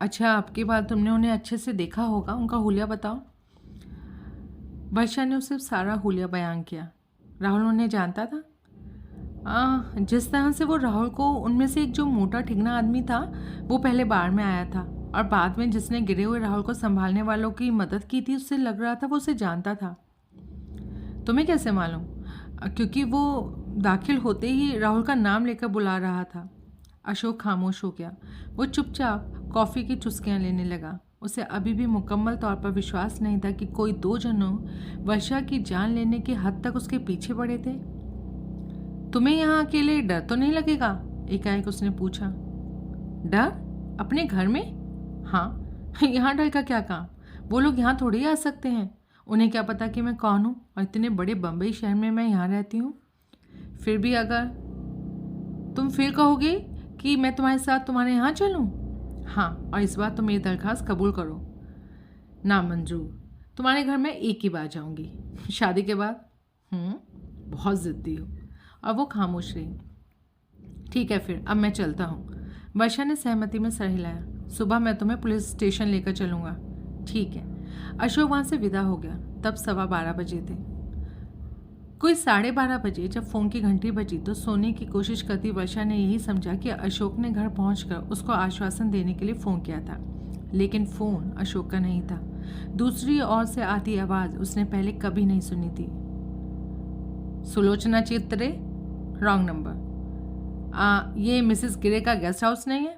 अच्छा, आपकी बात, तुमने उन्हें अच्छे से देखा होगा। उनका हुलिया बताओ। वर्षा ने उसे सारा हुलिया बयान किया। राहुल उन्हें जानता था? जिस तरह से वो राहुल को, उनमें से एक जो मोटा ठिगना आदमी था वो पहले बार में आया था और बाद में जिसने गिरे हुए राहुल को संभालने वालों की मदद की थी, उससे लग रहा था वो उसे जानता था। तुम्हें कैसे मालूम? क्योंकि वो दाखिल होते ही राहुल का नाम लेकर बुला रहा था। अशोक खामोश हो गया। वो चुपचाप कॉफ़ी की चुस्कियां लेने लगा। उसे अभी भी मुकम्मल तौर पर विश्वास नहीं था कि कोई दो जनों वर्षा की जान लेने की हद तक उसके पीछे पड़े थे। तुम्हें यहाँ अकेले डर तो नहीं लगेगा? एकाएक उसने पूछा। डर? अपने घर में? हाँ, यहाँ डर का क्या काम? वो लोग यहाँ थोड़ी आ सकते हैं। उन्हें क्या पता कि मैं कौन हूँ और इतने बड़े बम्बई शहर में मैं यहाँ रहती हूँ। फिर भी अगर तुम फिर कहोगे कि मैं तुम्हारे साथ तुम्हारे यहाँ चलूँ? हाँ, और इस बार तुम मेरी दरख्वास्त कबूल करो। ना मंजूर। तुम्हारे घर मैं एक ही बार जाऊँगी, शादी के बाद। बहुत ज़िद्दी हो। और वो खामोश रही। ठीक है फिर, अब मैं चलता हूँ। वर्षा ने सहमति में सर हिलाया। सुबह मैं तुम्हें पुलिस स्टेशन लेकर चलूँगा। ठीक है। अशोक वहाँ से विदा हो गया। तब 12:15 बजे थे। कोई 12:30 बजे जब फ़ोन की घंटी बजी तो सोने की कोशिश करती वर्षा ने यही समझा कि अशोक ने घर पहुंचकर उसको आश्वासन देने के लिए फ़ोन किया था, लेकिन फ़ोन अशोक का नहीं था। दूसरी ओर से आती आवाज़ उसने पहले कभी नहीं सुनी थी। सुलोचना चित्रे, रॉन्ग नंबर। ये मिसेस गिरे का गेस्ट हाउस नहीं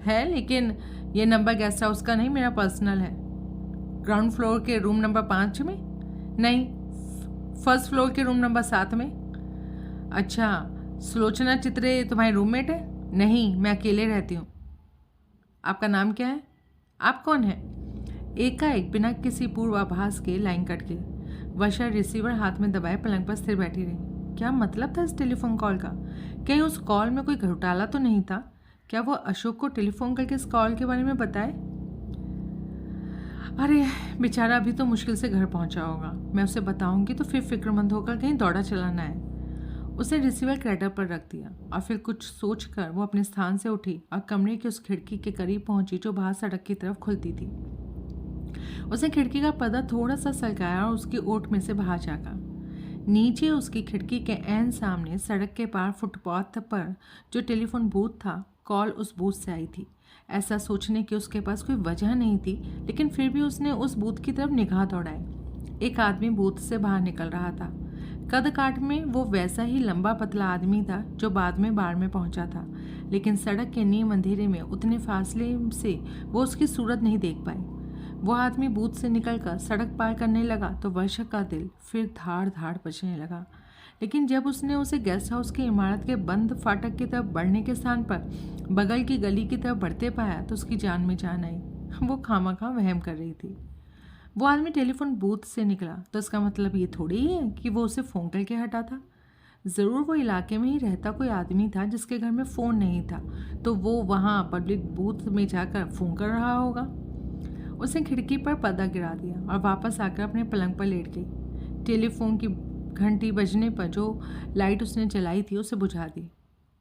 है, लेकिन ये नंबर गेस्ट हाउस का नहीं, मेरा पर्सनल है। ग्राउंड फ्लोर के रूम नंबर 5 में? नहीं, फर्स्ट फ्लोर के रूम नंबर 7 में। अच्छा, सुलोचना चित्रे तुम्हारी रूममेट है? नहीं, मैं अकेले रहती हूँ। आपका नाम क्या है? आप कौन हैं? एकाएक बिना किसी पूर्वाभास के लाइन कट गई। वर्षा रिसीवर हाथ में दबाए पलंग पर स्थिर बैठी रही। क्या मतलब था इस टेलीफोन कॉल का? कहीं उस कॉल में कोई घोटाला तो नहीं था? क्या वो अशोक को टेलीफोन करके इस कॉल के बारे में बताए? अरे बेचारा अभी तो मुश्किल से घर पहुंचा होगा। मैं उसे बताऊंगी तो फिर फिक्रमंद होकर कहीं दौड़ा चला ना है। उसने रिसीवर क्रेटर पर रख दिया और फिर कुछ सोचकर वो अपने स्थान से उठी और कमरे की उस खिड़की के करीब पहुंची जो बाहर सड़क की तरफ खुलती थी। उसने खिड़की का पर्दा थोड़ा सा सरकाया और उसकी ओट में से बाहर झाँका। नीचे उसकी खिड़की के ऐन सामने सड़क के पार फुटपाथ पर जो टेलीफोन बूथ था, कॉल उस बूथ से आई थी। ऐसा सोचने की उसके पास कोई वजह नहीं थी, लेकिन फिर भी उसने उस बूथ की तरफ निगाह दौड़ाई। एक आदमी बूथ से बाहर निकल रहा था। कद काठ में वो वैसा ही लंबा पतला आदमी था जो बाद में बाढ़ में पहुंचा था, लेकिन सड़क के नीम अंधेरे में उतने फासले से वो उसकी सूरत नहीं देख पाई। वो आदमी बूथ से निकलकर सड़क पार करने लगा तो वर्षा का दिल फिर धाड़ धाड़ बजने लगा। लेकिन जब उसने उसे गेस्ट हाउस की इमारत के बंद फाटक की तरफ बढ़ने के स्थान पर बगल की गली की तरफ बढ़ते पाया तो उसकी जान में जान आई। वो खामखा वहम कर रही थी। वो आदमी टेलीफोन बूथ से निकला तो इसका मतलब ये थोड़ी ही है कि वो उसे फ़ोन करके हटा था। ज़रूर वो इलाके में ही रहता कोई आदमी था जिसके घर में फ़ोन नहीं था, तो वो वहाँ पब्लिक बूथ में जाकर फ़ोन कर रहा होगा। उसने खिड़की पर पर्दा गिरा दिया और वापस आकर अपने पलंग पर लेट गई। टेलीफोन की घंटी बजने पर जो लाइट उसने जलाई थी उसे बुझा दी।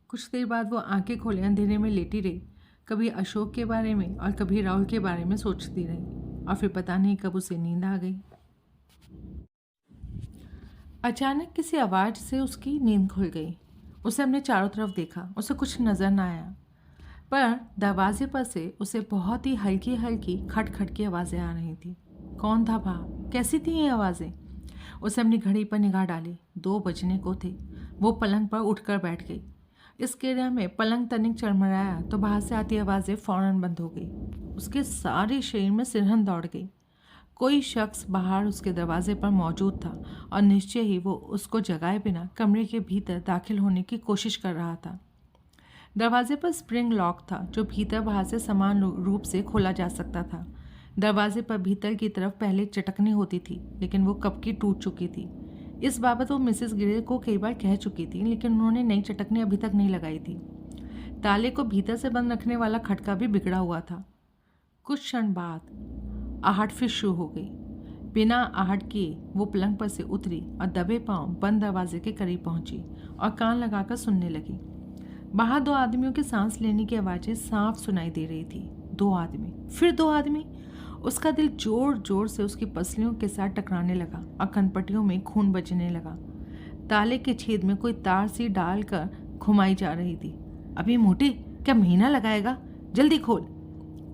कुछ देर बाद वो आंखें खोले अंधेरे में लेटी रही, कभी अशोक के बारे में और कभी राहुल के बारे में सोचती रही, और फिर पता नहीं कब उसे नींद आ गई। अचानक किसी आवाज़ से उसकी नींद खुल गई। उसे अपने चारों तरफ देखा, उसे कुछ नज़र न आया, पर दरवाजे पर से उसे बहुत ही हल्की हल्की खटखट की आवाज़ें आ रही थी। कौन था बाहर? कैसी थी ये आवाज़ें? उसे अपनी घड़ी पर निगाह डाली। 2 बजने को थे। वो पलंग पर उठकर बैठ गई। इस क्रिया में पलंग तनिक चरमराया तो बाहर से आती आवाज़ें फौरन बंद हो गई। उसके सारे शरीर में सिरहन दौड़ गई। कोई शख्स बाहर उसके दरवाजे पर मौजूद था और निश्चय ही वो उसको जगाए बिना कमरे के भीतर दाखिल होने की कोशिश कर रहा था। दरवाजे पर स्प्रिंग लॉक था जो भीतर बाहर से समान रूप से खोला जा सकता था। दरवाजे पर भीतर की तरफ पहले चटकनी होती थी, लेकिन वो कब की टूट चुकी थी। इस बाबत वो मिसेस गिरे को कई बार कह चुकी थी, लेकिन उन्होंने नई चटकनी अभी तक नहीं लगाई थी। ताले को भीतर से बंद रखने वाला खटका भी बिगड़ा हुआ था। कुछ क्षण बाद आहट फिर शुरू हो गई। बिना आहट किए वो पलंग पर से उतरी और दबे पांव बंद दरवाजे के करीब पहुंची और कान लगाकर सुनने लगी। बाहर 2 आदमियों के सांस लेने की आवाज़ें साफ सुनाई दे रही थी। 2 आदमी, फिर 2 आदमी। उसका दिल जोर जोर से उसकी पसलियों के साथ टकराने लगा और कनपटियों में खून बजने लगा। ताले के छेद में कोई तार सी डालकर घुमाई जा रही थी। अभी मोटी, क्या महीना लगाएगा? जल्दी खोल।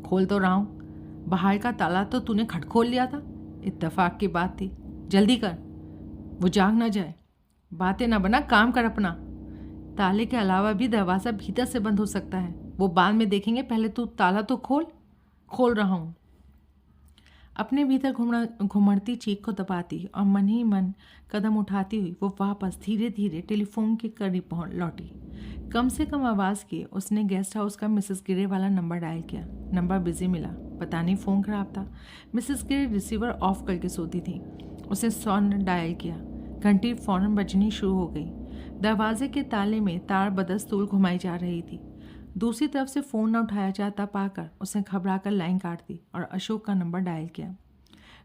खोल तो रहा हूँ। बाहर का ताला तो तूने खट खोल लिया था। इत्तेफाक की बात थी। जल्दी कर, वो जाग ना जाए। बातें ना बना, काम कर अपना। ताले के अलावा भी दरवाज़ा भीतर से बंद हो सकता है। वो बाद में देखेंगे, पहले तू ताला तो खोल। खोल रहा हूँ। अपने भीतर घुमड़ती चीख को दबाती और मन ही मन कदम उठाती हुई वो वापस धीरे धीरे टेलीफोन के करीब पहुंच लौटी। कम से कम आवाज़ किए उसने गेस्ट हाउस का मिसेस गिरे वाला नंबर डायल किया। नंबर बिजी मिला। पता नहीं फ़ोन खराब था। मिसेस गिरे रिसीवर ऑफ करके सोती थी। उसने 100 डायल किया। घंटी फ़ौरन बजनी शुरू हो गई। दरवाजे के ताले में तार बदस्तूर घुमाई जा रही थी। दूसरी तरफ से फ़ोन न उठाया जाता पाकर उसने घबराकर लाइन काट दी और अशोक का नंबर डायल किया।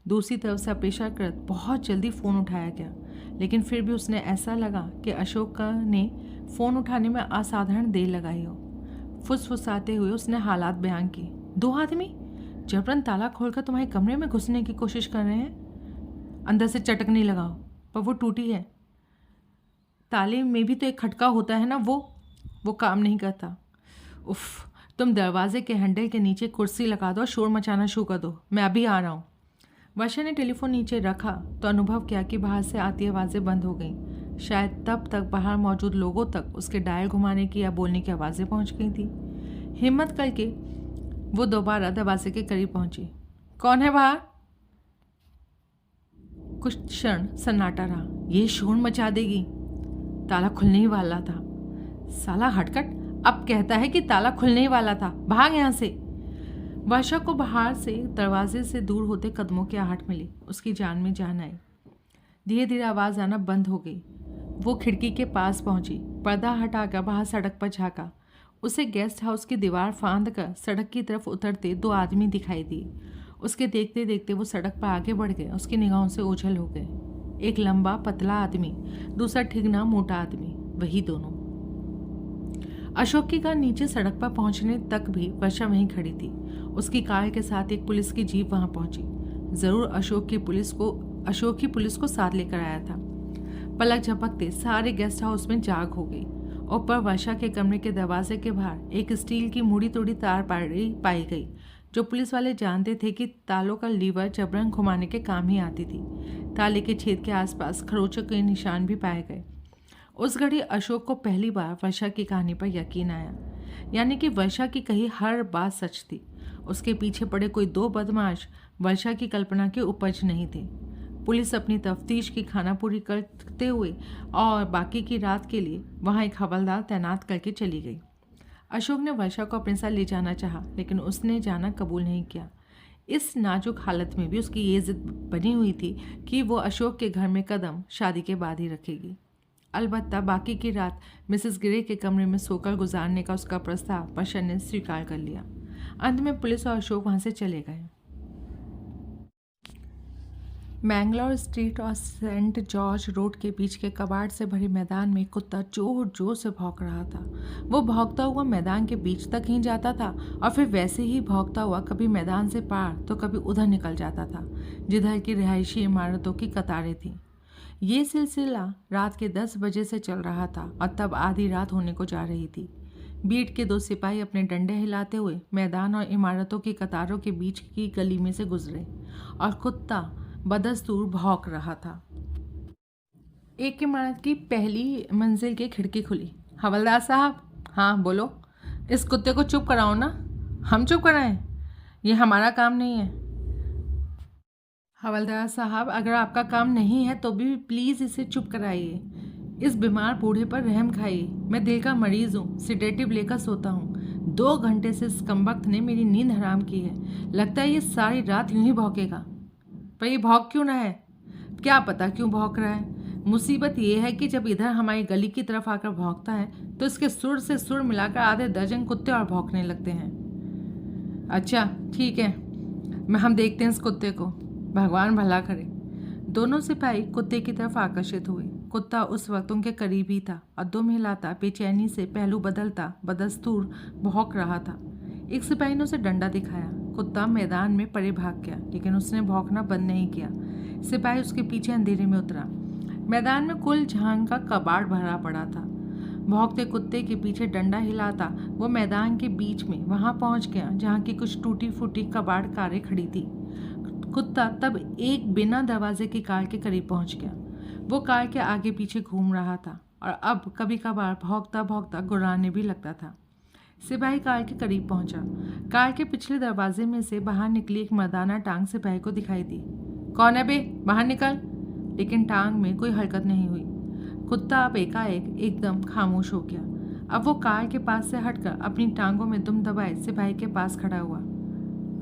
दूसरी तरफ से अपेक्षाकृत बहुत जल्दी फ़ोन उठाया गया, लेकिन फिर भी उसने ऐसा लगा कि अशोक ने फ़ोन उठाने में असाधारण देर लगाई हो। फुसफुसाते हुए उसने हालात बयान किए। 2 आदमी जबरन ताला खोलकर तुम्हारे कमरे में घुसने की कोशिश कर रहे हैं। अंदर से चटकनी लगाओ, पर वो टूटी है। ताले में भी तो एक खटका होता है ना, वो काम नहीं करता। उफ, तुम दरवाजे के हैंडल के नीचे कुर्सी लगा दो, शोर मचाना शुरू कर दो। मैं अभी आ रहा हूँ। वर्षा ने टेलीफोन नीचे रखा तो अनुभव किया कि बाहर से आती आवाज़ें बंद हो गईं। शायद तब तक बाहर मौजूद लोगों तक उसके डायल घुमाने की या बोलने की आवाज़ें पहुँच गई थी। हिम्मत करके वो दोबारा दरवाजे के करीब पहुँची। कौन है बाहर? कुछ क्षण सन्नाटा रहा। ये शोर मचा देगी। ताला खुलने ही वाला था। साला हटकट, अब कहता है कि ताला खुलने ही वाला था। भाग यहाँ से। वर्षा को बाहर से दरवाजे से दूर होते कदमों की आहट मिली। उसकी जान में जान आई। धीरे धीरे आवाज़ आना बंद हो गई। वो खिड़की के पास पहुंची। पर्दा हटाकर बाहर सड़क पर झाँका। उसे गेस्ट हाउस की दीवार फांद कर सड़क की तरफ उतरते 2 आदमी दिखाई दिए। उसके देखते देखते वो सड़क पर आगे बढ़ गए। उसकी निगाहों से ओझल हो गए। एक लंबा पतला आदमी, दूसरा ठिगना मोटा आदमी, वही दोनों। अशोक की कार नीचे सड़क पर पहुंचने तक भी वर्षा वहीं खड़ी थी। उसकी कार के साथ एक पुलिस की जीप वहां पहुंची। जरूर अशोक की पुलिस को साथ लेकर आया था। पलक झपकते सारे गेस्ट हाउस में जाग हो गई। ऊपर वर्षा के कमरे के दरवाजे के बाहर एक स्टील की मुड़ी तोड़ी तार पाई गई, जो पुलिस वाले जानते थे कि तालों का लीवर जबरन घुमाने के काम ही आती थी। ताले के छेद के आसपास खरोंचों के निशान भी पाए गए। उस घड़ी अशोक को पहली बार वर्षा की कहानी पर यकीन आया, यानी कि वर्षा की कही हर बात सच थी। उसके पीछे पड़े कोई 2 बदमाश वर्षा की कल्पना के उपज नहीं थे। पुलिस अपनी तफ्तीश की खाना पूरी करते हुए और बाकी की रात के लिए वहां एक हवलदार तैनात करके चली गई। अशोक ने वर्षा को अपने साथ ले जाना चाहा, लेकिन उसने जाना कबूल नहीं किया। इस नाजुक हालत में भी उसकी ये जिद बनी हुई थी कि वो अशोक के घर में कदम शादी के बाद ही रखेगी। अलबत्ता बाकी की रात मिसेस गिरे के कमरे में सोकर गुजारने का उसका प्रस्ताव वर्षा ने स्वीकार कर लिया। अंत में पुलिस और अशोक वहां से चले गए। मैंगलोर स्ट्रीट और सेंट जॉर्ज रोड के बीच के कबाड़ से भरे मैदान में कुत्ता जोर जोर से भौंक रहा था। वो भौंकता हुआ मैदान के बीच तक ही जाता था और फिर वैसे ही भौंकता हुआ कभी मैदान से पार तो कभी उधर निकल जाता था, जिधर की रिहायशी इमारतों की कतारें थीं। ये सिलसिला रात के 10 बजे से चल रहा था और तब आधी रात होने को जा रही थी। बीट के 2 सिपाही अपने डंडे हिलाते हुए मैदान और इमारतों की कतारों के बीच की गली में से गुजरे और कुत्ता बदस्तूर भौंक रहा था। एक इमारत की पहली मंजिल की खिड़की खुली। हवलदार साहब। हाँ बोलो। इस कुत्ते को चुप कराओ ना। हम चुप कराएं? ये हमारा काम नहीं है। हवलदार साहब, अगर आपका काम नहीं है तो भी प्लीज़ इसे चुप कराइए। इस बीमार बूढ़े पर रहम खाइए। मैं दिल का मरीज़ हूँ, सिडेटिव लेकर सोता हूँ। 2 घंटे से इस कमबख्त ने मेरी नींद हराम की है। लगता है ये सारी रात यूं ही भौंकेगा। पर ये भौंक क्यों ना है? क्या पता क्यों भौंक रहा है। मुसीबत ये है कि जब इधर हमारी गली की तरफ आकर भौंकता है तो इसके सुर से सुर मिलाकर आधे दर्जन कुत्ते और भौंकने लगते हैं। अच्छा ठीक है, हम देखते हैं इस कुत्ते को, भगवान भला करे। दोनों सिपाही कुत्ते की तरफ आकर्षित हुए। कुत्ता उस वक्त उनके करीब ही था और दुम हिलाता, बेचैनी से पहलू बदलता, बदस्तूर भौंक रहा था। एक सिपाही ने उसे डंडा दिखाया। कुत्ता मैदान में परे भाग गया, लेकिन उसने भौंकना बंद नहीं किया। सिपाही उसके पीछे अंधेरे में उतरा। मैदान में कुल झांग का कबाड़ भरा पड़ा था। भौंकते कुत्ते के पीछे डंडा हिलाता वो मैदान के बीच में वहां पहुंच गया जहां की कुछ टूटी फूटी कबाड़ कारें खड़ी थी। कुत्ता तब एक बिना दरवाजे की कार के करीब पहुंच गया। वो कार के आगे पीछे घूम रहा था और अब कभी कभार भौंकता भौंकता गुर्राने भी लगता था। सिपाही कार के करीब पहुंचा। कार के पिछले दरवाजे में से बाहर निकली एक मर्दाना टांग सिपाही को दिखाई दी। कौन है बे, बाहर निकल। लेकिन टांग में कोई हरकत नहीं हुई। कुत्ता अब एकाएक एकदम खामोश हो गया। अब वो कार के पास से हटकर अपनी टांगों में दुम दबाए सिपाही के पास खड़ा हुआ।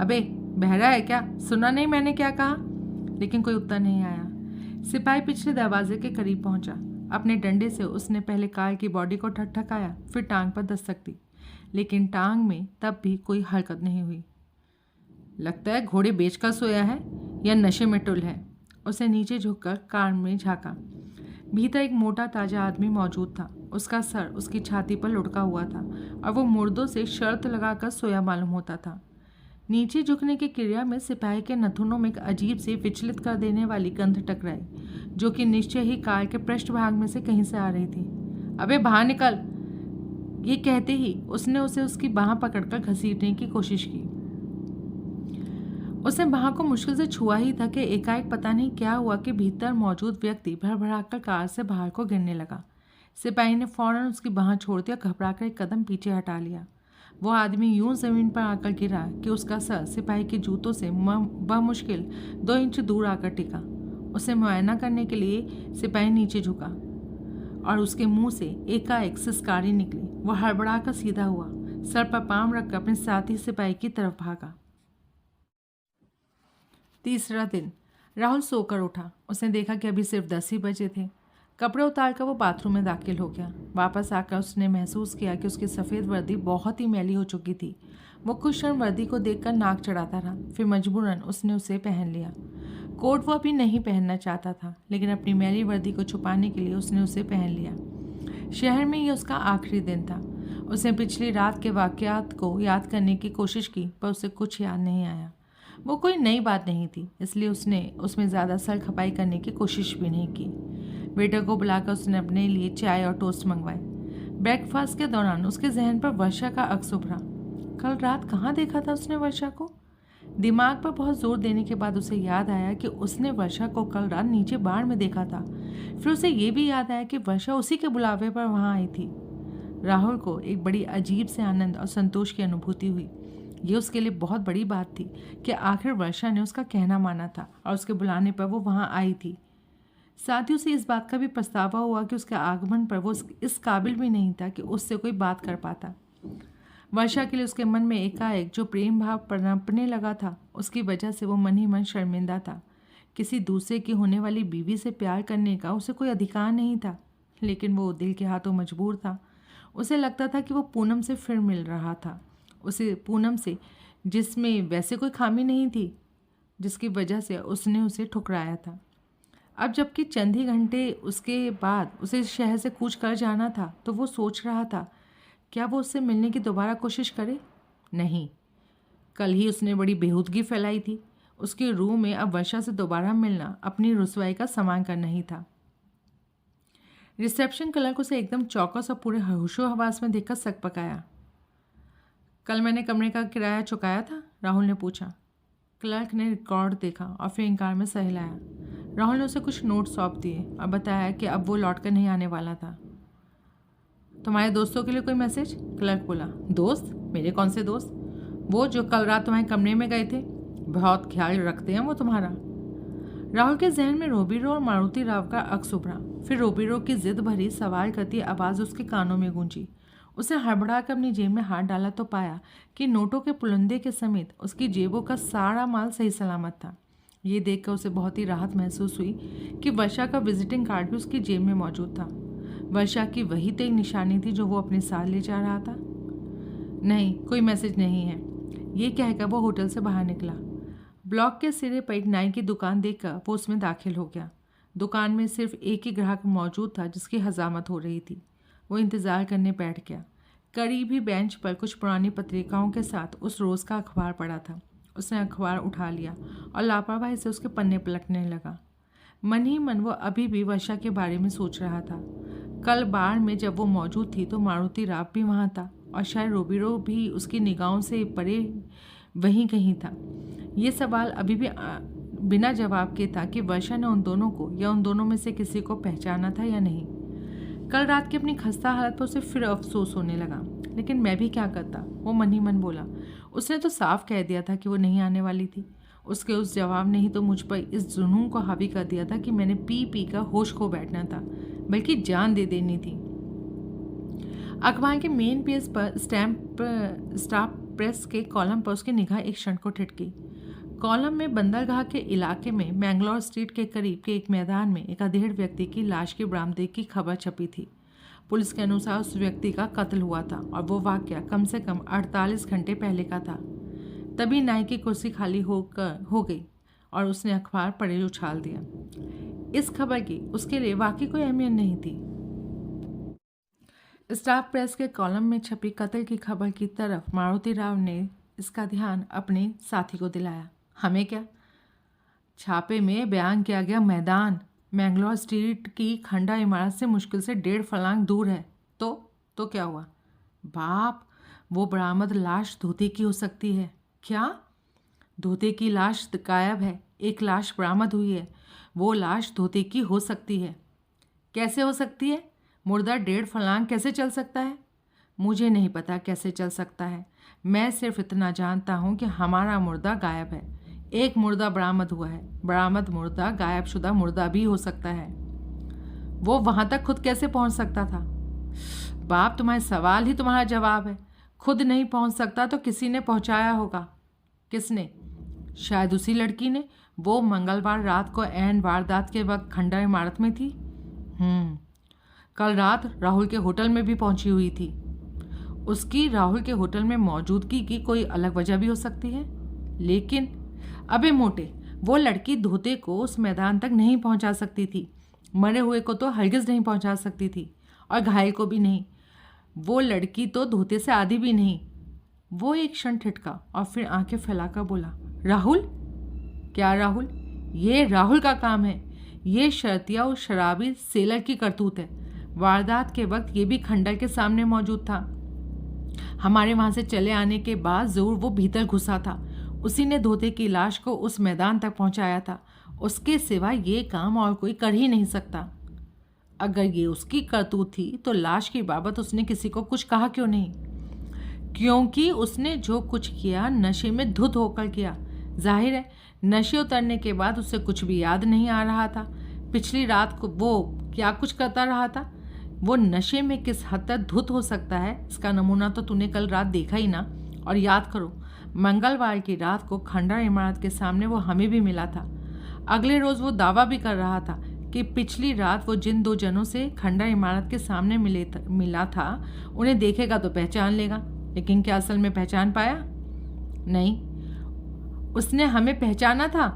अबे बहरा है क्या, सुना नहीं मैंने क्या कहा? लेकिन कोई उत्तर नहीं आया। सिपाही पिछले दरवाजे के करीब पहुंचा। अपने डंडे से उसने पहले कार की बॉडी को ठकठकाया, फिर टांग पर दस्तक दी, लेकिन टांग में तब भी कोई हरकत नहीं हुई। लगता है घोड़े बेचकर सोया है या नशे में टुल है। उसे नीचे झुककर कार में झांका। भीतर एक मोटा ताजा आदमी मौजूद था। उसका सर उसकी छाती पर लुढ़का हुआ था और वो मुर्दों से शर्त लगाकर सोया मालूम होता था। नीचे झुकने की क्रिया में सिपाही के नथुनों में एक अजीब सी विचलित कर देने वाली गंध टकराई, जो कि निश्चय ही कार के पृष्ठभाग में से कहीं से आ रही थी। अबे बाहर निकल। ये कहते ही उसने उसे उसकी बाह पकड़कर घसीटने की कोशिश की। उसने बाह को मुश्किल से छुआ ही था कि एकाएक पता नहीं क्या हुआ कि भीतर मौजूद व्यक्ति भड़बड़ाकर कार से बाहर को गिरने लगा। सिपाही ने फौरन उसकी बाह छोड़ दिया, घबराकर एक कदम पीछे हटा लिया। वो आदमी यूं जमीन पर आकर गिरा कि उसका सर सिपाही के जूतों से बमुश्किल 2 इंच दूर आकर टिका। उसे मुआयना करने के लिए सिपाही नीचे झुका और उसके मुंह से एकाएक सिसकारी निकली। वह हड़बड़ाकर सीधा हुआ, सर पर पाम रखकर अपने साथी सिपाही की तरफ भागा। तीसरा दिन। राहुल सोकर उठा। उसने देखा कि अभी सिर्फ 10 ही बजे थे। कपड़े उतारकर वो बाथरूम में दाखिल हो गया। वापस आकर उसने महसूस किया कि उसकी सफ़ेद वर्दी बहुत ही मैली हो चुकी थी। वो कुछ क्षण वर्दी को देखकर नाक चढ़ाता रहा, फिर मजबूरन उसने उसे पहन लिया। कोट वो अभी नहीं पहनना चाहता था, लेकिन अपनी मैली वर्दी को छुपाने के लिए उसने उसे पहन लिया। शहर में ये उसका आखिरी दिन था। उसने पिछली रात के वाक़यात को याद करने की कोशिश की, पर उसे कुछ याद नहीं आया। वो कोई नई बात नहीं थी, इसलिए उसने उसमें ज़्यादा सर खपाई करने की कोशिश भी नहीं की। वेटर को बुलाकर उसने अपने लिए चाय और टोस्ट मंगवाए। ब्रेकफास्ट के दौरान उसके जहन पर वर्षा का अक्स उभरा। कल रात कहाँ देखा था उसने वर्षा को? दिमाग पर बहुत जोर देने के बाद उसे याद आया कि उसने वर्षा को कल रात नीचे बार में देखा था। फिर उसे ये भी याद आया कि वर्षा उसी के बुलावे पर वहाँ आई थी। राहुल को एक बड़ी अजीब से आनंद और संतोष की अनुभूति हुई। ये उसके लिए बहुत बड़ी बात थी कि आखिर वर्षा ने उसका कहना माना था और उसके बुलाने पर वो वहाँ आई थी। साथ ही उसे इस बात का भी पछतावा हुआ कि उसके आगमन पर वो इस काबिल भी नहीं था कि उससे कोई बात कर पाता। वर्षा के लिए उसके मन में एकाएक जो प्रेम भाव पनपने लगा था, उसकी वजह से वो मन ही मन शर्मिंदा था। किसी दूसरे की होने वाली बीवी से प्यार करने का उसे कोई अधिकार नहीं था, लेकिन वो दिल के हाथों मजबूर था। उसे लगता था कि वो पूनम से फिर मिल रहा था, उसे पूनम से जिसमें वैसे कोई खामी नहीं थी, जिसकी वजह से उसने उसे ठुकराया था। अब जबकि चंद ही घंटे उसके बाद उसे शहर से कूच कर जाना था, तो वो सोच रहा था, क्या वो उससे मिलने की दोबारा कोशिश करे? नहीं, कल ही उसने बड़ी बेहूदगी फैलाई थी। उसके रूह में अब वर्षा से दोबारा मिलना अपनी रुसवाई का सामान करना ही था। रिसेप्शन क्लर्क उसे एकदम चौकस और पूरे होशो हवास में देखकर सक पकाया। कल मैंने कमरे का किराया चुकाया था? राहुल ने पूछा। क्लर्क ने रिकॉर्ड देखा और फिर इनकार में सह हिलाया। राहुल ने उसे कुछ नोट सौंप दिए और बताया कि अब वो लौटकर नहीं आने वाला था। तुम्हारे दोस्तों के लिए कोई मैसेज? क्लर्क बोला। दोस्त? मेरे कौन से दोस्त? वो जो कल रात तुम्हारे कमरे में गए थे। बहुत ख्याल रखते हैं वो तुम्हारा। राहुल के जहन में रोबीरो और मारुति राव का अक्स उभरा। फिर रोबीरो की जिद भरी सवाल करती आवाज़ उसके कानों में गूंजी। उसने हड़बड़ा कर अपनी जेब में हाथ डाला तो पाया कि नोटों के पुलंदे के समेत उसकी जेबों का सारा माल सही सलामत था। ये देखकर उसे बहुत ही राहत महसूस हुई कि वर्षा का विजिटिंग कार्ड भी उसकी जेब में मौजूद था। वर्षा की वही तो एक निशानी थी जो वो अपने साथ ले जा रहा था। नहीं, कोई मैसेज नहीं है, ये कहकर वो होटल से बाहर निकला। ब्लॉक के सिरे पर एक नाई की दुकान देखकर वो उसमें दाखिल हो गया। दुकान में सिर्फ एक ही ग्राहक मौजूद था जिसकी हजामत हो रही थी। वो इंतज़ार करने बैठ गया। करीब ही बेंच पर कुछ पुरानी पत्रिकाओं के साथ उस रोज़ का अखबार पड़ा था। उसने अखबार उठा लिया और लापरवाही से उसके पन्ने पलटने लगा। मन ही मन वो अभी भी वर्षा के बारे में सोच रहा था। कल बार में जब वो मौजूद थी तो मारुति राव भी वहाँ था और शायद रोबीरो भी उसकी निगाहों से परे वहीं कहीं था। ये सवाल अभी भी बिना जवाब के था कि वर्षा ने उन दोनों को या उन दोनों में से किसी को पहचाना था या नहीं। कल रात की अपनी खस्ता हालत पर उसे फिर अफसोस होने लगा। लेकिन मैं भी क्या करता, वो मन ही मन बोला। उसने तो साफ कह दिया था कि वो नहीं आने वाली थी। उसके उस जवाब ने ही तो मुझ पर इस जुनून को हावी कर दिया था कि मैंने पी पी कर होश खो बैठना था, बल्कि जान दे देनी थी। अखबार के मेन पेज पर स्टाफ प्रेस के कॉलम पर उसकी निगाह एक क्षण को ठिठकी। कॉलम में बंदरगाह के इलाके में मैंगलोर स्ट्रीट के करीब के एक मैदान में एक अधेड़ व्यक्ति की लाश की बरामदगी की खबर छपी थी। पुलिस के अनुसार उस व्यक्ति का कत्ल हुआ था और वो वाकया कम से कम 48 घंटे पहले का था। तभी नाई की कुर्सी खाली हो गई और उसने अखबार पढ़े उछाल दिया। इस खबर की उसके लिए वाकई कोई अहमियत नहीं थी। स्टाफ प्रेस के कॉलम में छपी कत्ल की खबर की तरफ मारुति राव ने इसका ध्यान अपने साथी को दिलाया। हमें क्या? छापे में बयान किया गया मैदान मैंगलोर स्ट्रीट की खंडा इमारत से मुश्किल से 1.5 फर्लांग दूर है। तो क्या हुआ? बाप, वो बरामद लाश धोते की हो सकती है। क्या? धोते की लाश गायब है, एक लाश बरामद हुई है। वो लाश धोते की हो सकती है। कैसे हो सकती है? मुर्दा 1.5 फर्लांग कैसे चल सकता है? मुझे नहीं पता कैसे चल सकता है। मैं सिर्फ इतना जानता हूँ कि हमारा मुर्दा गायब है। एक मुर्दा बरामद हुआ है। बरामद मुर्दा गायबशुदा मुर्दा भी हो सकता है। वो वहाँ तक खुद कैसे पहुँच सकता था? बाप, तुम्हारे सवाल ही तुम्हारा जवाब है। खुद नहीं पहुँच सकता तो किसी ने पहुँचाया होगा। किसने? शायद उसी लड़की ने। वो मंगलवार रात को ऐन वारदात के वक्त खंडा इमारत में थी। कल रात राहुल के होटल में भी पहुंची हुई थी। उसकी राहुल के होटल में मौजूदगी की कोई अलग वजह भी हो सकती है। लेकिन अबे मोटे, वो लड़की धोते को उस मैदान तक नहीं पहुंचा सकती थी। मरे हुए को तो हरगिज नहीं पहुंचा सकती थी, और घायल को भी नहीं। वो लड़की तो धोते से आधी भी नहीं। वो एक क्षण ठिठका और फिर आंखें फैलाकर बोला, राहुल? क्या राहुल? ये राहुल का काम है। ये शर्तिया और शराबी सेलर की करतूत है। वारदात के वक्त ये भी खंडर के सामने मौजूद था। हमारे वहां से चले आने के बाद जरूर वो भीतर घुसा था। उसी ने धोते की लाश को उस मैदान तक पहुंचाया था। उसके सिवा ये काम और कोई कर ही नहीं सकता। अगर ये उसकी करतूत थी तो लाश की बाबत उसने किसी को कुछ कहा क्यों नहीं? क्योंकि उसने जो कुछ किया नशे में धुत होकर किया। जाहिर है नशे उतरने के बाद उसे कुछ भी याद नहीं आ रहा था। पिछली रात को वो क्या कुछ करता रहा था। वो नशे में किस हद तक धुत हो सकता है, इसका नमूना तो तूने कल रात देखा ही ना। और याद करो, मंगलवार की रात को खंडर इमारत के सामने वो हमें भी मिला था। अगले रोज़ वो दावा भी कर रहा था कि पिछली रात वो जिन 2 जनों से खंडर इमारत के सामने मिला था उन्हें देखेगा तो पहचान लेगा। लेकिन क्या असल में पहचान पाया? नहीं। उसने हमें पहचाना था?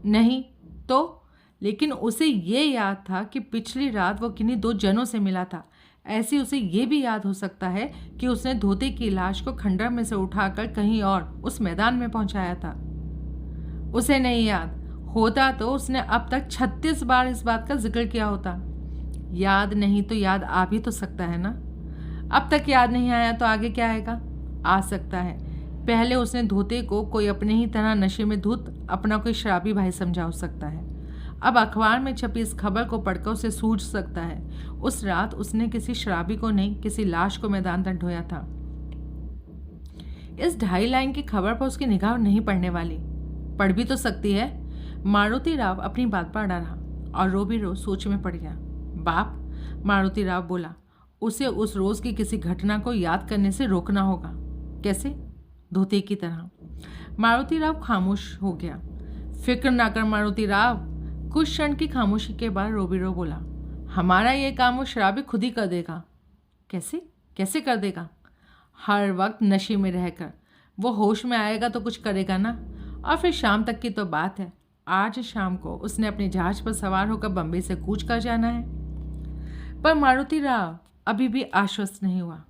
नहीं। तो लेकिन उसे ये याद था कि पिछली रात वो किन्हीं 2 जनों से मिला था। ऐसे उसे ये भी याद हो सकता है कि उसने धोते की लाश को खंडर में से उठाकर कहीं और उस मैदान में पहुंचाया था। उसे नहीं याद होता तो उसने अब तक 36 बार इस बात का जिक्र किया होता। याद नहीं तो याद आ भी तो सकता है ना। अब तक याद नहीं आया तो आगे क्या आएगा? आ सकता है पहले उसने धोते को कोई अपने ही तरह नशे में धुत अपना कोई शराबी भाई समझा हो सकता है। अब अखबार में छपी इस खबर को पढ़कर उसे सूझ सकता है उस रात उसने किसी शराबी को नहीं, किसी लाश को मैदान तक ढोया था। इस 2.5 लाइन की खबर पर उसकी निगाह नहीं पड़ने वाली। पढ़ भी तो सकती है। मारुति राव अपनी बात पर अड़ा रहा और रो भी रो सोच में पड़ गया। बाप, मारुति राव बोला, उसे उस रोज की किसी घटना को याद करने से रोकना होगा। कैसे? धोते की तरह। मारुति राव खामोश हो गया। फिक्र ना कर मारुति राव। कुछ क्षण की खामोशी के बाद रोबिरो बोला, हमारा ये काम वो शराबी खुद ही कर देगा। कैसे? कैसे कर देगा? हर वक्त नशे में रहकर। वो होश में आएगा तो कुछ करेगा ना। और फिर शाम तक की तो बात है। आज शाम को उसने अपने जहाज पर सवार होकर बम्बई से कूच कर जाना है। पर मारुति राव अभी भी आश्वस्त नहीं हुआ।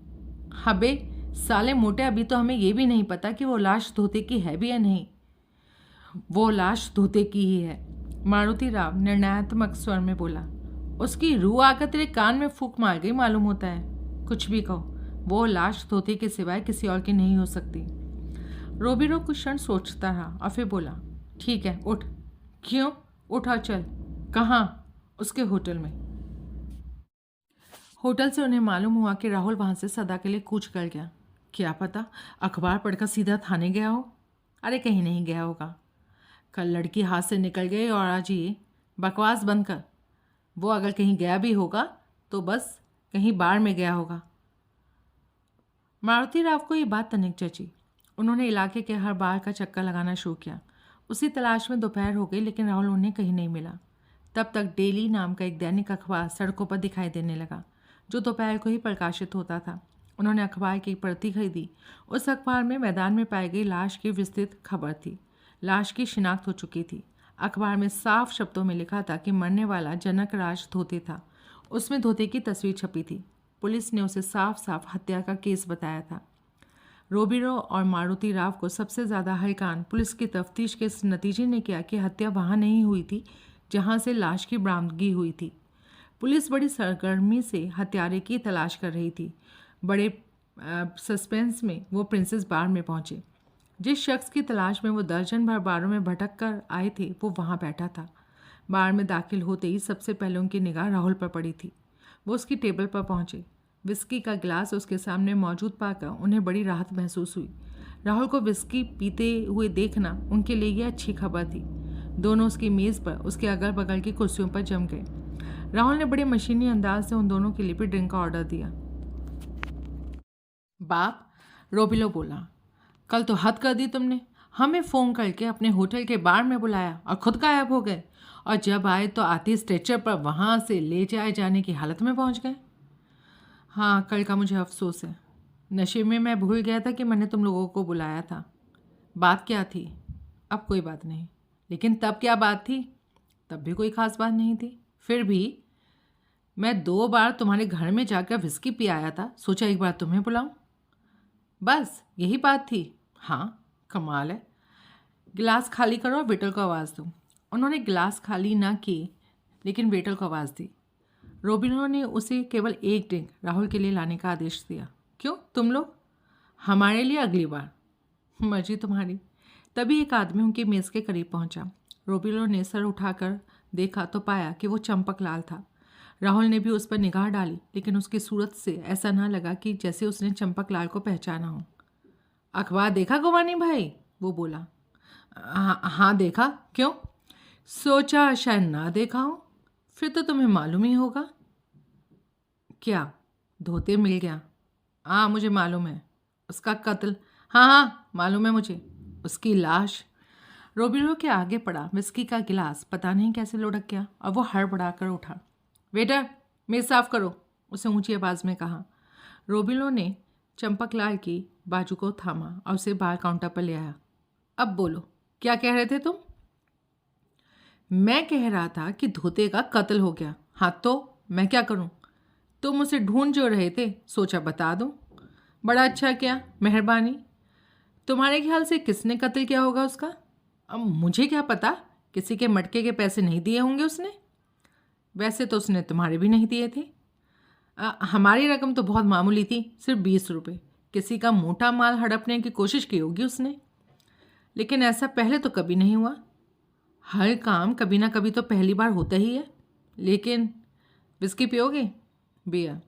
हबे साले मोटे, अभी तो हमें यह भी नहीं पता कि वो लाश धोते की है भी या नहीं। वो लाश धोते की ही है, मारुति राव निर्णयात्मक स्वर में बोला। उसकी रूह आकर तेरे कान में फूंक मार गई मालूम होता है। कुछ भी कहो, वो लाश धोते के सिवाय किसी और की नहीं हो सकती। रोबिरो कुछ क्षण सोचता रहा और फिर बोला, ठीक है उठ। क्यों? उठा चल। कहाँ? उसके होटल में। होटल से उन्हें मालूम हुआ कि राहुल वहाँ से सदा के लिए कूच कर गया। क्या पता अखबार पढ़कर सीधा थाने गया हो। अरे कहीं नहीं गया होगा। कल लड़की हाथ से निकल गई और आज ये बकवास बंद कर। वो अगर कहीं गया भी होगा तो बस कहीं बाहर में गया होगा। मारुति राव को ये बात तनिक जची। उन्होंने इलाके के हर बार का चक्कर लगाना शुरू किया। उसी तलाश में दोपहर हो गई, लेकिन राहुल उन्हें कहीं नहीं मिला। तब तक डेली नाम का एक दैनिक अखबार सड़कों पर दिखाई देने लगा, जो दोपहर को ही प्रकाशित होता था। उन्होंने अखबार की एक प्रति खरीदी। उस अखबार में मैदान में पाई गई लाश की विस्तृत खबर थी। लाश की शिनाख्त हो चुकी थी। अखबार में साफ शब्दों में लिखा था कि मरने वाला जनक राज धोते था। उसमें धोते की तस्वीर छपी थी। पुलिस ने उसे साफ साफ हत्या का केस बताया था। रोबिरो और मारुति राव को सबसे ज़्यादा हयकान पुलिस की तफ्तीश के इस नतीजे ने किया कि हत्या वहाँ नहीं हुई थी जहाँ से लाश की बरामदगी हुई थी। पुलिस बड़ी सरगर्मी से हत्यारे की तलाश कर रही थी। बड़े सस्पेंस में वो प्रिंसेस बार में पहुंचे। जिस शख्स की तलाश में वो दर्जन भर बारों में भटक कर आए थे वो वहाँ बैठा था। बार में दाखिल होते ही सबसे पहले उनकी निगाह राहुल पर पड़ी थी। वो उसकी टेबल पर पहुंचे। विस्की का गिलास उसके सामने मौजूद पाकर उन्हें बड़ी राहत महसूस हुई। राहुल को विस्की पीते हुए देखना उनके लिए ये अच्छी खबर थी। दोनों उसकी मेज़ पर उसके अगल बगल की कुर्सियों पर जम गए। राहुल ने बड़े मशीनी अंदाज से उन दोनों के लिए भी ड्रिंक का ऑर्डर दिया। बाप, रोबिलो बोला, कल तो हद कर दी तुमने। हमें फ़ोन करके अपने होटल के बार में बुलाया और खुद गायब हो गए, और जब आए तो आते स्ट्रेचर पर वहाँ से ले जाए जाने की हालत में पहुँच गए। हाँ, कल का मुझे अफसोस है। नशे में मैं भूल गया था कि मैंने तुम लोगों को बुलाया था। बात क्या थी? अब कोई बात नहीं। लेकिन तब क्या बात थी? तब भी कोई ख़ास बात नहीं थी। फिर भी मैं 2 बार तुम्हारे घर में जाकर विस्की पी आया था, सोचा एक बार तुम्हें बुलाऊं। बस यही बात थी। हाँ, कमाल है। गिलास खाली करो और वेटर को आवाज़ दो। उन्होंने गिलास खाली ना किए, लेकिन वेटर को आवाज़ दी। रोबिनो ने उसे केवल एक ड्रिंक राहुल के लिए लाने का आदेश दिया। क्यों, तुम लोग? हमारे लिए अगली बार। मर्जी तुम्हारी। तभी एक आदमी उनकी मेज़ के करीब पहुंचा। रोबिनो ने सर उठाकर देखा तो पाया कि वो चंपक लाल था। राहुल ने भी उस पर निगाह डाली, लेकिन उसकी सूरत से ऐसा ना लगा कि जैसे उसने चंपक लाल को पहचाना हो। अखबार देखा गोवानी भाई? वो बोला। हाँ देखा। क्यों? सोचा शायद ना देखा हो। फिर तो तुम्हें मालूम ही होगा। क्या? धोते मिल गया? हाँ, मुझे मालूम है। उसका कत्ल? हाँ, मालूम है मुझे। उसकी लाश? रोबिनो के आगे पड़ा विस्की का गिलास पता नहीं कैसे लुढ़क गया और वो हड़बड़ा कर उठा। वेटर, मेज़ साफ करो, उसे ऊंची आवाज़ में कहा। रोबिनो ने चंपकलाल की बाजू को थामा और उसे बाहर काउंटर पर ले आया। अब बोलो, क्या कह रहे थे तुम? मैं कह रहा था कि धोते का कत्ल हो गया। हाँ तो मैं क्या करूं? तुम उसे ढूंढ जो रहे थे, सोचा बता दूं। बड़ा अच्छा किया, मेहरबानी। तुम्हारे ख्याल से किसने कत्ल किया होगा उसका? अब मुझे क्या पता, किसी के मटके के पैसे नहीं दिए होंगे उसने। वैसे तो उसने तुम्हारे भी नहीं दिए थे। हमारी रकम तो बहुत मामूली थी, सिर्फ 20 रुपये। किसी का मोटा माल हड़पने की कोशिश की होगी उसने, लेकिन ऐसा पहले तो कभी नहीं हुआ। हर काम कभी ना कभी तो पहली बार होता ही है। लेकिन विस्की पियोगे? बियर।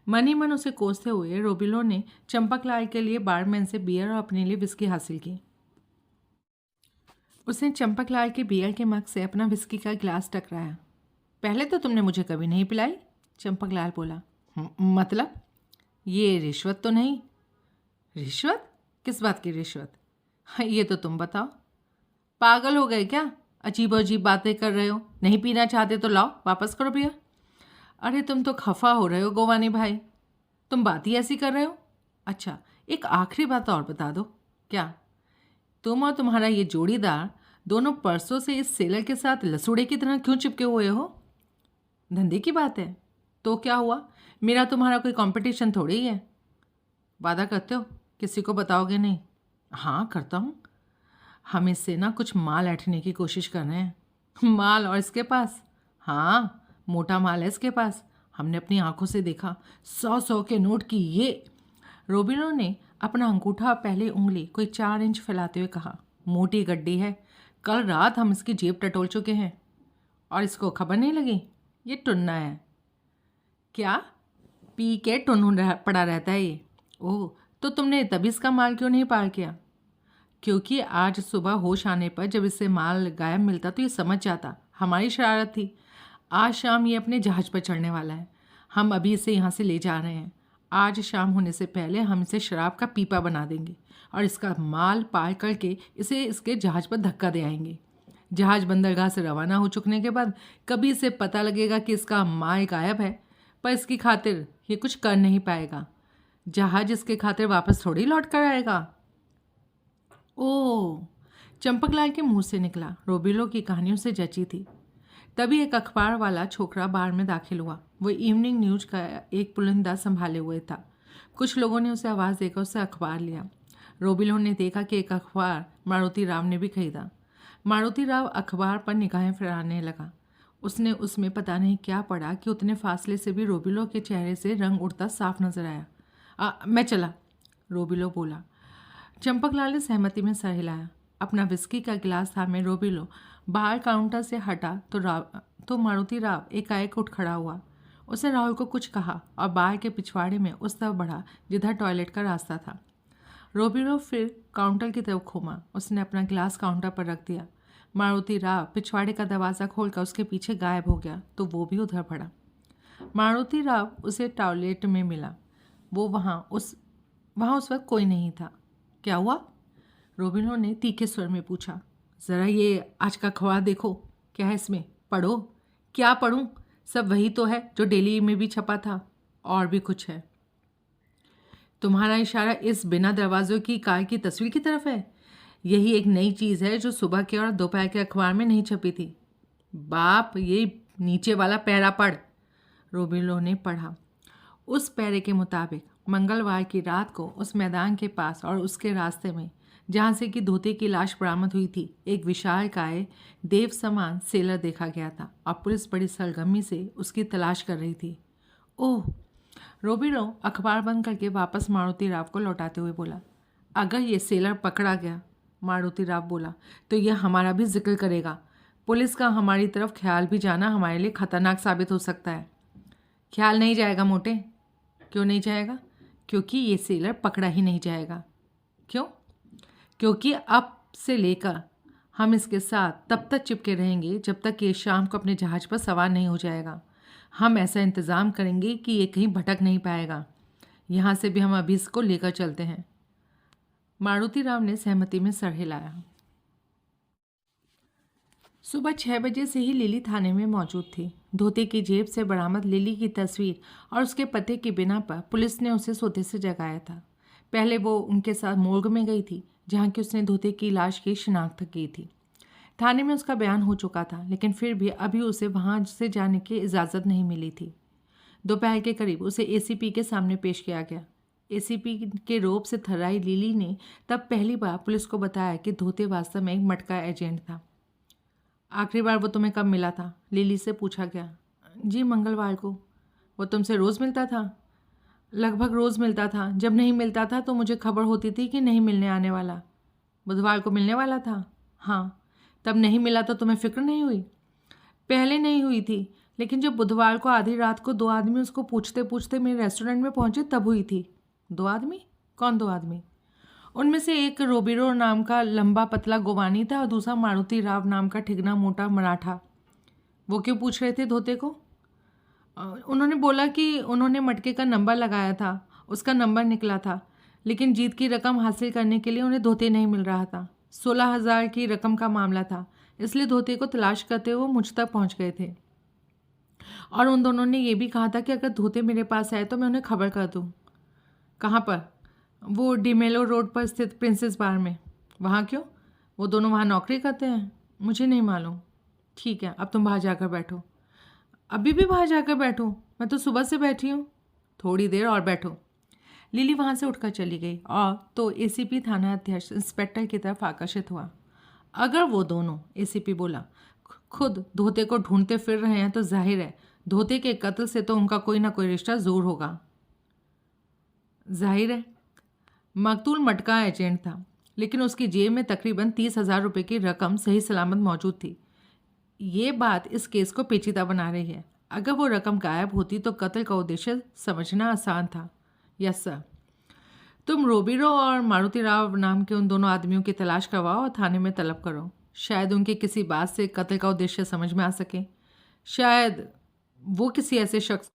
मन ही मन उसे कोसते हुए रोबिलो ने चंपकलाल के लिए बारमैन से बियर और अपने लिए विस्की हासिल की। उसने चंपकलाल के बियर के मग से अपना विस्की का गिलास टकराया। पहले तो तुमने मुझे कभी नहीं पिलाई, चंपकलाल बोला। मतलब? ये रिश्वत तो नहीं? रिश्वत? किस बात की रिश्वत? ये तो तुम बताओ। पागल हो गए क्या? अजीब अजीब बातें कर रहे हो। नहीं पीना चाहते तो लाओ, वापस करो बियर। अरे तुम तो खफा हो रहे हो गोवानी भाई, तुम बात ही ऐसी कर रहे हो। अच्छा, एक आखिरी बात और बता दो। क्या? तुम और तुम्हारा ये जोड़ीदार दोनों परसों से इस सेलर के साथ लसूड़े की तरह क्यों चिपके हुए हो? धंधे की बात है तो क्या हुआ? मेरा तुम्हारा कोई कंपटीशन थोड़ी ही है। वादा करते हो किसी को बताओगे नहीं? हाँ करता हूँ। हम इससे ना कुछ माल ऐंठने की कोशिश कर रहे हैं। माल? और इसके पास? हाँ, मोटा माल है इसके पास। हमने अपनी आंखों से देखा। 100-100 के नोट की ये। रोबिनो ने अपना अंगूठा पहले उंगली कोई 4 इंच फैलाते हुए कहा। मोटी गड्डी है। कल रात हम इसकी जेब टटोल चुके हैं और इसको खबर नहीं लगी। ये टुन्ना है। क्या? पी के पड़ा रहता है ये। ओह, तो तुमने तभी इसका माल क्यों नहीं पार किया? क्योंकि आज सुबह होश आने पर जब इससे माल गायब मिलता तो ये समझ जाता हमारी शरारत थी। आज शाम ये अपने जहाज पर चढ़ने वाला है। हम अभी इसे यहाँ से ले जा रहे हैं। आज शाम होने से पहले हम इसे शराब का पीपा बना देंगे और इसका माल पार करके इसे इसके जहाज पर धक्का दे आएंगे। जहाज बंदरगाह से रवाना हो चुकने के बाद कभी इसे पता लगेगा कि इसका माल गायब है, पर इसकी खातिर ये कुछ कर नहीं पाएगा। जहाज इसके खातिर वापस थोड़ी लौट कर आएगा। ओह, चंपकलाल के मुंह से निकला। रोबिलो की कहानियों से जची थी। तभी एक अखबार वाला छोकरा बार में दाखिल हुआ। वो इवनिंग न्यूज का एक पुलिंदा संभाले हुए था। कुछ लोगों ने उसे आवाज़ देकर उससे अखबार लिया। रोबिलो ने देखा कि एक अखबार मारुति राव ने भी खरीदा। मारुति राव अखबार पर निगाहें फिराने लगा। उसने उसमें पता नहीं क्या पढ़ा कि उतने फासले से भी रोबिलो के चेहरे से रंग उड़ता साफ नजर आया। मैं चला, रोबिलो बोला। चंपकलाल ने सहमति में सर हिलाया। अपना विस्की का गिलास थामे रोबिलो बाहर काउंटर से हटा तो मारुति राव एकाएक उठ खड़ा हुआ। उसने राहुल को कुछ कहा और बाहर के पिछवाड़े में उस तरफ बढ़ा जिधर टॉयलेट का रास्ता था। रोबिलो फिर काउंटर की तरफ घूमा। उसने अपना गिलास काउंटर पर रख दिया। मारुति राव पिछवाड़े का दरवाज़ा खोलकर उसके पीछे गायब हो गया तो वो भी उधर बढ़ा। मारुति राव उसे टॉयलेट में मिला। वो वहाँ उस वक्त कोई नहीं था। क्या हुआ? रोबिलो ने तीखे स्वर में पूछा। ज़रा ये आज का अखबार देखो, क्या है इसमें, पढ़ो। क्या पढ़ूं? सब वही तो है जो डेली में भी छपा था, और भी कुछ है। तुम्हारा इशारा इस बिना दरवाज़ों की कार की तस्वीर की तरफ है। यही एक नई चीज़ है जो सुबह के और दोपहर के अखबार में नहीं छपी थी। बाप, ये नीचे वाला पैरा पढ़। रोबिलो ने पढ़ा। उस पैरे के मुताबिक मंगलवार की रात को उस मैदान के पास और उसके रास्ते में जहाँ से कि धोते की लाश बरामद हुई थी, एक विशालकाय देव समान सेलर देखा गया था और पुलिस बड़ी सरगर्मी से उसकी तलाश कर रही थी। ओह, रोबिलो अखबार बंद करके वापस मारुति राव को लौटाते हुए बोला। अगर ये सेलर पकड़ा गया, मारुति राव बोला, तो यह हमारा भी जिक्र करेगा। पुलिस का हमारी तरफ ख्याल भी जाना हमारे लिए खतरनाक साबित हो सकता है। ख्याल नहीं जाएगा मोटे। क्यों नहीं जाएगा? क्योंकि ये सेलर पकड़ा ही नहीं जाएगा। क्यों? क्योंकि अब से लेकर हम इसके साथ तब तक चिपके रहेंगे जब तक ये शाम को अपने जहाज पर सवार नहीं हो जाएगा। हम ऐसा इंतज़ाम करेंगे कि ये कहीं भटक नहीं पाएगा। यहाँ से भी हम अभी इसको लेकर चलते हैं। मारुति राव ने सहमति में सर हिलाया। सुबह 6 बजे से ही लिली थाने में मौजूद थी। धोती की जेब से बरामद लिली की तस्वीर और उसके पते की बिना पर पुलिस ने उसे सोते से जगाया था। पहले वो उनके साथ मोर्ग में गई थी जहाँ की उसने धोती की लाश की शिनाख्त की थी। थाने में उसका बयान हो चुका था, लेकिन फिर भी अभी उसे वहाँ से जाने की इजाज़त नहीं मिली थी। दोपहर के करीब उसे एसीपी के सामने पेश किया गया। एसीपी के रोब से थर्राई लिली ने तब पहली बार पुलिस को बताया कि धोते वास्तव में एक मटका एजेंट था। आखिरी बार वो तुम्हें कब मिला था? लिली से पूछा गया। जी, मंगलवार को। वो तुमसे रोज़ मिलता था? लगभग रोज़ मिलता था। जब नहीं मिलता था तो मुझे खबर होती थी कि नहीं मिलने आने वाला। बुधवार को मिलने वाला था? हाँ। तब नहीं मिला तो तुम्हें फिक्र नहीं हुई? पहले नहीं हुई थी, लेकिन जब बुधवार को आधी रात को 2 आदमी उसको पूछते पूछते मेरे रेस्टोरेंट में पहुंचे तब हुई थी। 2 आदमी? कौन 2 आदमी? उनमें से एक रोबिरो नाम का लंबा पतला गोवानी था और दूसरा मारुति राव नाम का ठिगना मोटा मराठा। वो क्यों पूछ रहे थे धोते को? उन्होंने बोला कि उन्होंने मटके का नंबर लगाया था, उसका नंबर निकला था, लेकिन जीत की रकम हासिल करने के लिए उन्हें धोते नहीं मिल रहा था। 16,000 की रकम का मामला था, इसलिए धोते को तलाश करते हुए मुझ तक पहुंच गए थे। और उन दोनों ने यह भी कहा था कि अगर धोते मेरे पास आए तो मैं उन्हें खबर कर दूँ। कहाँ पर? वो डिमेलो रोड पर स्थित प्रिंसेस बार में। वहाँ क्यों? वो दोनों वहाँ नौकरी करते हैं? मुझे नहीं मालूम। ठीक है, अब तुम बाहर जाकर बैठो। अभी भी बाहर जाकर बैठो? मैं तो सुबह से बैठी हूँ। थोड़ी देर और बैठो। लिली वहाँ से उठकर चली गई और तो एसीपी थाना अध्यक्ष इंस्पेक्टर की तरफ आकर्षित हुआ। अगर वो दोनों, एसीपी बोला, खुद धोते को ढूंढते फिर रहे हैं तो जाहिर है धोते के कत्ल से तो उनका कोई ना कोई रिश्ता जरूर होगा। जाहिर है मकतूल मटका एजेंट था, लेकिन उसकी जेब में तकरीबन 30,000 रुपये की रकम सही सलामत मौजूद थी। ये बात इस केस को पेचीदा बना रही है। अगर वो रकम गायब होती तो कत्ल का उद्देश्य समझना आसान था। Yes sir. तुम रोबीरो और मारुति राव नाम के उन दोनों आदमियों की तलाश करवाओ और थाने में तलब करो। शायद उनकी किसी बात से कत्ल का उद्देश्य समझ में आ सके। शायद वो किसी ऐसे शख्स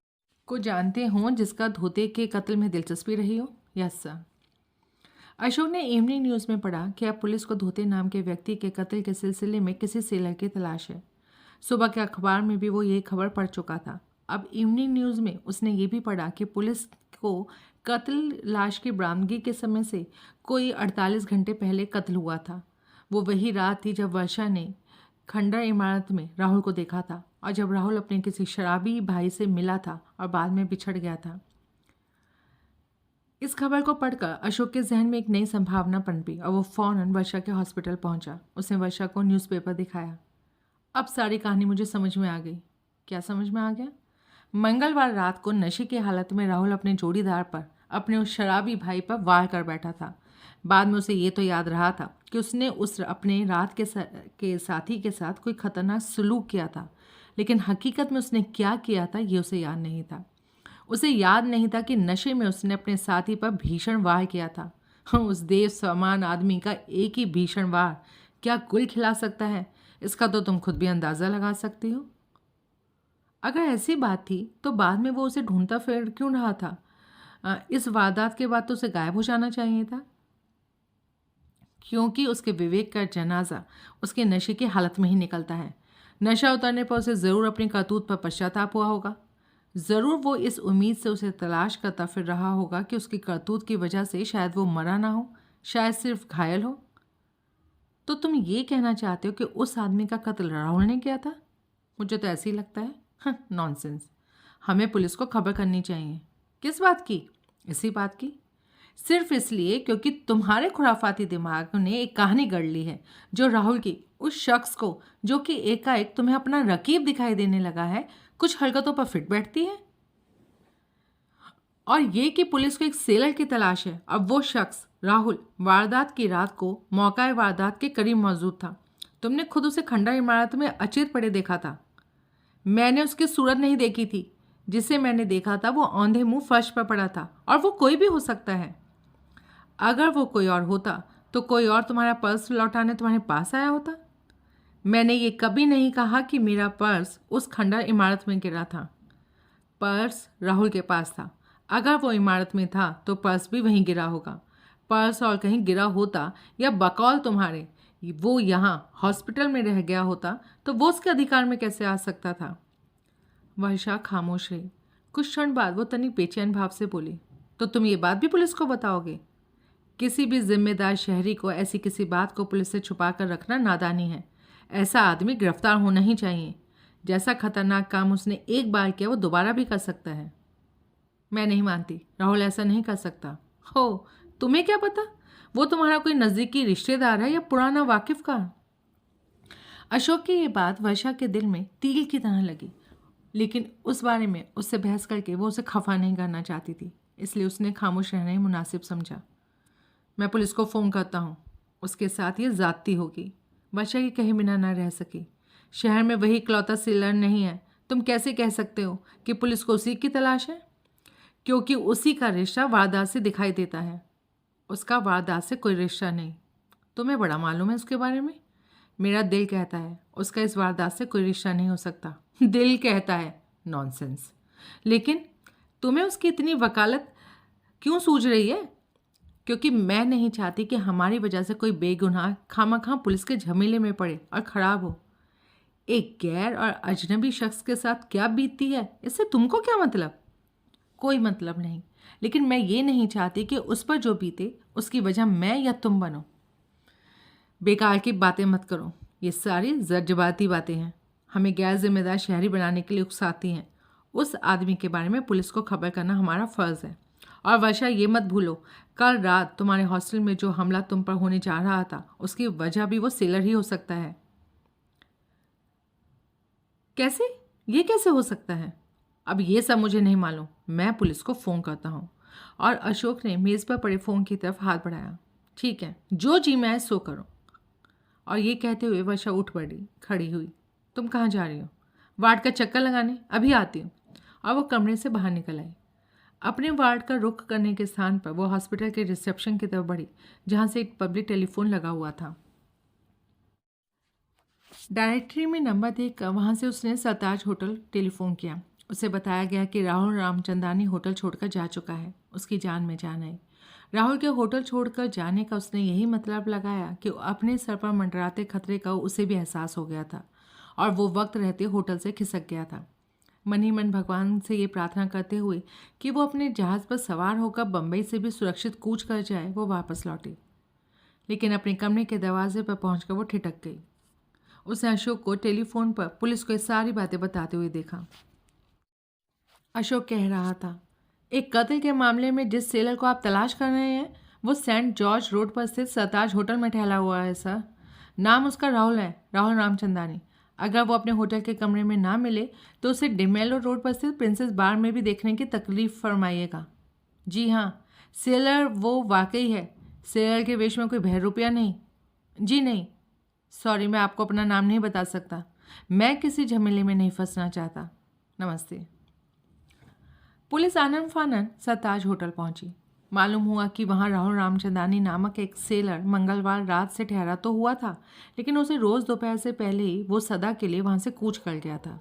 को जानते हों जिसका धोते के कत्ल में दिलचस्पी रही हो। Yes sir. अशोक ने इवनिंग न्यूज़ में पढ़ा कि अब पुलिस को धोते नाम के व्यक्ति के कत्ल के सिलसिले में किसी सेलर की तलाश है। सुबह के अखबार में भी वो ये खबर पढ़ चुका था। अब इवनिंग न्यूज़ में उसने ये भी पढ़ा कि पुलिस को कत्ल लाश की बरामदगी के समय से कोई 48 घंटे पहले कत्ल हुआ था। वो वही रात थी जब वर्षा ने खंडर इमारत में राहुल को देखा था और जब राहुल अपने किसी शराबी भाई से मिला था और बाद में बिछड़ गया था। इस खबर को पढ़कर अशोक के जहन में एक नई संभावना पनपी और वो फौरन वर्षा के हॉस्पिटल पहुंचा। उसने वर्षा को न्यूज़पेपर दिखाया। अब सारी कहानी मुझे समझ में आ गई। क्या समझ में आ गया? मंगलवार रात को नशे की हालत में राहुल अपने जोड़ीदार पर, अपने उस शराबी भाई पर वार कर बैठा था। बाद में उसे ये तो याद रहा था कि उसने उस अपने रात के साथी के साथ कोई खतरनाक सलूक किया था, लेकिन हकीकत में उसने क्या किया था ये उसे याद नहीं था। उसे याद नहीं था कि नशे में उसने अपने साथी पर भीषण वार किया था। उस देव समान आदमी का एक ही भीषण वार क्या गुल खिला सकता है, इसका तो तुम खुद भी अंदाज़ा लगा सकती हो। अगर ऐसी बात थी तो बाद में वो उसे ढूंढता फिर क्यों रहा था? इस वारदात के बाद तो उसे गायब हो जाना चाहिए था, क्योंकि उसके विवेक का जनाजा उसके नशे की हालत में ही निकलता है। नशा उतरने पर उसे ज़रूर अपनी करतूत पर पश्चाताप हुआ होगा। ज़रूर वो इस उम्मीद से उसे तलाश करता फिर रहा होगा कि उसकी करतूत की वजह से शायद वो मरा ना हो, शायद सिर्फ घायल हो। तो तुम ये कहना चाहते हो कि उस आदमी का कत्ल राहुल ने किया था? मुझे तो ऐसे ही लगता है। नॉनसेंस। हमें पुलिस को खबर करनी चाहिए। किस बात की? इसी बात की। सिर्फ इसलिए क्योंकि तुम्हारे खुराफाती दिमाग ने एक कहानी गढ़ ली है जो राहुल की, उस शख्स को जो कि एकाएक तुम्हें अपना रकीब दिखाई देने लगा है, कुछ हरकतों पर फिट बैठती है। और ये कि पुलिस को एक सेलर की तलाश है। अब वो शख्स राहुल वारदात की रात को मौका वारदात के करीब मौजूद था। तुमने खुद उसे खंडर इमारत में अचेत पड़े देखा था। मैंने उसकी सूरत नहीं देखी थी। जिसे मैंने देखा था वो औंधे मुंह फर्श पर पड़ा था, और वो कोई भी हो सकता है। अगर वो कोई और होता तो कोई और तुम्हारा पर्स लौटाने तुम्हारे पास आया होता। मैंने ये कभी नहीं कहा कि मेरा पर्स उस खंडर इमारत में गिरा था। पर्स राहुल के पास था। अगर वो इमारत में था तो पर्स भी वहीं गिरा होगा। पर्स और कहीं गिरा होता या बकौल तुम्हारे वो यहाँ हॉस्पिटल में रह गया होता तो वो उसके अधिकार में कैसे आ सकता था? वर्षा खामोश रही। कुछ क्षण बाद वो तनिक बेचैन भाव से बोली, तो तुम ये बात भी पुलिस को बताओगे? किसी भी जिम्मेदार शहरी को ऐसी किसी बात को पुलिस से छुपा कर रखना नादानी है। ऐसा आदमी गिरफ्तार होना ही चाहिए। जैसा खतरनाक काम उसने एक बार किया वो दोबारा भी कर सकता है। मैं नहीं मानती, राहुल ऐसा नहीं कर सकता। हो, तुम्हें क्या पता? वो तुम्हारा कोई नज़दीकी रिश्तेदार है या पुराना वाकिफ का? अशोक की ये बात वर्षा के दिल में तीर की तरह लगी, लेकिन उस बारे में उससे बहस करके वो उसे खफा नहीं करना चाहती थी, इसलिए उसने खामोश रहना ही मुनासिब समझा। मैं पुलिस को फ़ोन करता हूँ, उसके साथ ये ज़्यादती होगी। वर्षा की कहीं बिना ना रह सकी। शहर में वही इकलौता सेलर नहीं है। तुम कैसे कह सकते हो कि पुलिस को उसी की तलाश है? क्योंकि उसी का रिश्ता वारदात से दिखाई देता है। उसका वारदात से कोई रिश्ता नहीं। तुम्हें बड़ा मालूम है उसके बारे में। मेरा दिल कहता है उसका इस वारदात से कोई रिश्ता नहीं हो सकता। दिल कहता है? नॉनसेंस। लेकिन तुम्हें उसकी इतनी वकालत क्यों सूझ रही है? क्योंकि मैं नहीं चाहती कि हमारी वजह से कोई बेगुनाह खामखा पुलिस के झमेले में पड़े और ख़राब हो। एक गैर और अजनबी शख्स के साथ क्या बीतती है, इससे तुमको क्या मतलब? कोई मतलब नहीं, लेकिन मैं ये नहीं चाहती कि उस पर जो बीते उसकी वजह मैं या तुम बनो। बेकार की बातें मत करो। ये सारी जज्बाती बातें हैं। हमें गैर जिम्मेदार शहरी बनाने के लिए उकसाती हैं। उस आदमी के बारे में पुलिस को खबर करना हमारा फ़र्ज़ है। और वर्षा, ये मत भूलो, कल रात तुम्हारे हॉस्टल में जो हमला तुम पर होने जा रहा था उसकी वजह भी वो सेलर ही हो सकता है। कैसे? ये कैसे हो सकता है? अब ये सब मुझे नहीं मालूम। मैं पुलिस को फ़ोन करता हूँ। और अशोक ने मेज़ पर पड़े फ़ोन की तरफ हाथ बढ़ाया। ठीक है, जो जी मैं सो करो। और ये कहते हुए वर्षा उठ पड़ी, खड़ी हुई। तुम कहाँ जा रही हो? वार्ड का चक्कर लगाने, अभी आती हूँ। और वो कमरे से बाहर निकल आई। अपने वार्ड का रुख करने के स्थान पर वो हॉस्पिटल के रिसेप्शन की तरफ बढ़ी, जहाँ से एक पब्लिक टेलीफोन लगा हुआ था। डायरेक्टरी में नंबर देखकर वहाँ से उसने सरताज होटल टेलीफोन किया। उसे बताया गया कि राहुल रामचंदानी होटल छोड़कर जा चुका है। उसकी जान में जान आई। राहुल के होटल छोड़कर जाने का उसने यही मतलब लगाया कि अपने सर पर मंडराते खतरे का उसे भी एहसास हो गया था और वो वक्त रहते होटल से खिसक गया था। मन ही मन भगवान से ये प्रार्थना करते हुए कि वो अपने जहाज़ पर सवार होकर बम्बई से भी सुरक्षित कूच कर जाए, वो वापस लौटी। लेकिन अपने कमरे के दरवाजे पर पहुंचकर वो ठिठक गई। उसने अशोक को टेलीफोन पर पुलिस को ये सारी बातें बताते हुए देखा। अशोक कह रहा था, एक कत्ल के मामले में जिस सेलर को आप तलाश कर रहे हैं वो सेंट जॉर्ज रोड पर स्थित सरताज होटल में ठहरा हुआ है सर। नाम उसका राहुल है, राहुल रामचंदानी। अगर वो अपने होटल के कमरे में ना मिले तो उसे डिमेलो रोड पर स्थित प्रिंसेस बार में भी देखने की तकलीफ फरमाइएगा। जी हाँ, सेलर वो वाकई है। सेलर के वेश में कोई बहरूपिया नहीं। जी नहीं, सॉरी, मैं आपको अपना नाम नहीं बता सकता। मैं किसी झमेले में नहीं फंसना चाहता। नमस्ते। पुलिस आनन फानन सरताज होटल पहुंची। मालूम हुआ कि वहां राहुल रामचंदानी नामक एक सेलर मंगलवार रात से ठहरा तो हुआ था, लेकिन उसे रोज़ दोपहर से पहले ही वो सदा के लिए वहां से कूच कर गया था।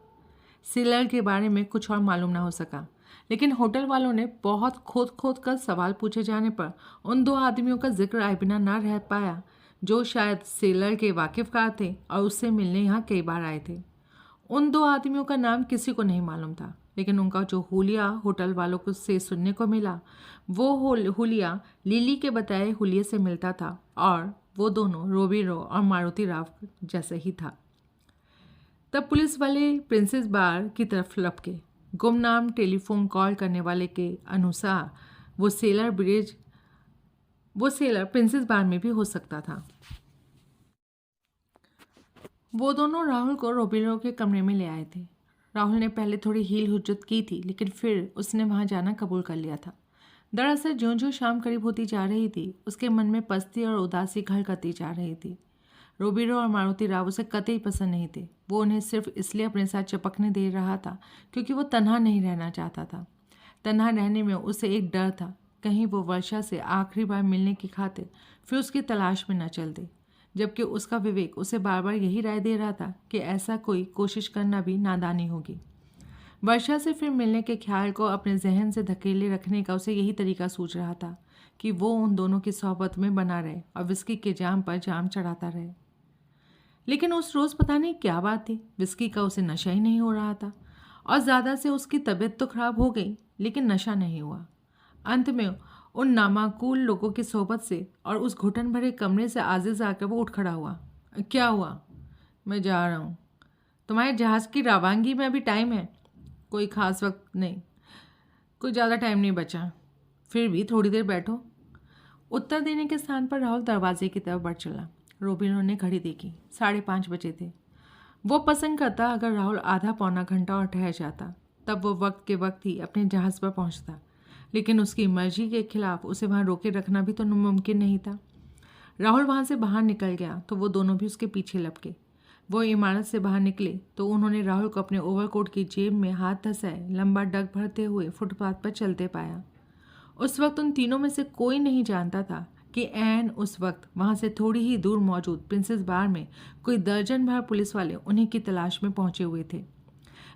सेलर के बारे में कुछ और मालूम ना हो सका, लेकिन होटल वालों ने बहुत खोद कर सवाल पूछे जाने पर उन दो आदमियों का जिक्र आए बिना ना रह पाया, जो शायद सेलर के वाकिफकार थे और उससे मिलने यहाँ कई बार आए थे। उन दो आदमियों का नाम किसी को नहीं मालूम था, लेकिन उनका जो हुलिया होटल वालों को से सुनने को मिला वो हुलिया लिली के बताए हुलिये से मिलता था, और वो दोनों रोबीरो और मारुति राव जैसे ही था। तब पुलिस वाले प्रिंसेस बार की तरफ लपके। गुमनाम टेलीफोन कॉल करने वाले के अनुसार वो सेलर प्रिंसेस बार में भी हो सकता था। वो दोनों राहुल को रोबीरो के कमरे में ले आए थे। राहुल ने पहले थोड़ी हील हुज्जत की थी, लेकिन फिर उसने वहां जाना कबूल कर लिया था। दरअसल ज्यों ज्यों शाम करीब होती जा रही थी, उसके मन में पस्ती और उदासी घर करती जा रही थी। रोबीरो और मारुति राव उसे कतई पसंद नहीं थे। वो उन्हें सिर्फ इसलिए अपने साथ चिपकने दे रहा था क्योंकि वो तन्हा नहीं रहना चाहता था। तन्हा रहने में उसे एक डर था, कहीं वो वर्षा से आखिरी बार मिलने की खातिर फिर उसकी तलाश में न चल दे, जबकि उसका विवेक उसे बार बार यही राय दे रहा था कि ऐसा कोई कोशिश करना भी नादानी होगी। वर्षा से फिर मिलने के ख्याल को अपने जहन से धकेले रखने का उसे यही तरीका सूझ रहा था कि वो उन दोनों की सोहबत में बना रहे और विस्की के जाम पर जाम चढ़ाता रहे। लेकिन उस रोज़ पता नहीं क्या बात थी, विस्की का उसे नशा ही नहीं हो रहा था, और ज़्यादा से उसकी तबीयत तो खराब हो गई, लेकिन नशा नहीं हुआ। अंत में उन नामाकूल लोगों की सोहबत से और उस घुटन भरे कमरे से आजिज़ आकर वो उठ खड़ा हुआ। क्या हुआ? मैं जा रहा हूँ। तुम्हारे जहाज़ की रवानगी में अभी टाइम है? कोई ख़ास वक्त नहीं, कोई ज़्यादा टाइम नहीं बचा। फिर भी थोड़ी देर बैठो। उत्तर देने के स्थान पर राहुल दरवाजे की तरफ बढ़ चला। रोबिनो ने घड़ी देखी, 5:30 बजे थे। वो पसंद करता अगर राहुल आधा पौना घंटा और ठहर जाता, तब वो वक्त के वक्त ही अपने जहाज़ पर पहुंचता, लेकिन उसकी मर्जी के खिलाफ उसे वहां रोके रखना भी तो मुमकिन नहीं था। राहुल वहां से बाहर निकल गया तो वो दोनों भी उसके पीछे लपके। वो इमारत से बाहर निकले तो उन्होंने राहुल को अपने ओवरकोट की जेब में हाथ धंसाए लंबा डग भरते हुए फुटपाथ पर चलते पाया। उस वक्त उन तीनों में से कोई नहीं जानता था कि ऐन उस वक्त वहां से थोड़ी ही दूर मौजूद प्रिंसेस बार में कोई दर्जन भर पुलिस वाले उन्हीं की तलाश में पहुंचे हुए थे।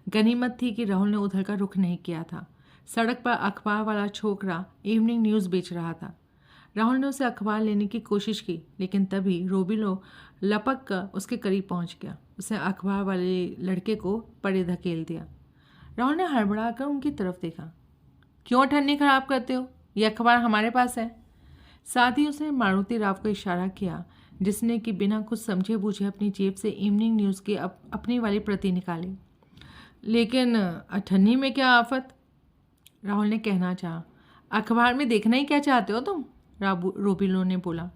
गनीमत थी कि राहुल ने उधर का रुख नहीं किया था। सड़क पर अखबार वाला छोकरा इवनिंग न्यूज़ बेच रहा था। राहुल ने उसे अखबार लेने की कोशिश की, लेकिन तभी रोबिलो लपक कर उसके करीब पहुंच गया। उसने अखबार वाले लड़के को परे धकेल दिया। राहुल ने हड़बड़ा कर उनकी तरफ देखा। क्यों ठन्नी खराब करते हो? ये अखबार हमारे पास है। साथ ही उसने मारुति राव को इशारा किया, जिसने कि बिना कुछ समझे बूझे अपनी जेब से इवनिंग न्यूज़ की अपनी वाली प्रति निकाली। लेकिन अठन्नी में क्या आफत? राहुल ने कहना चाहा। अखबार में देखना ही क्या चाहते हो तुम? रोबिलो ने बोला।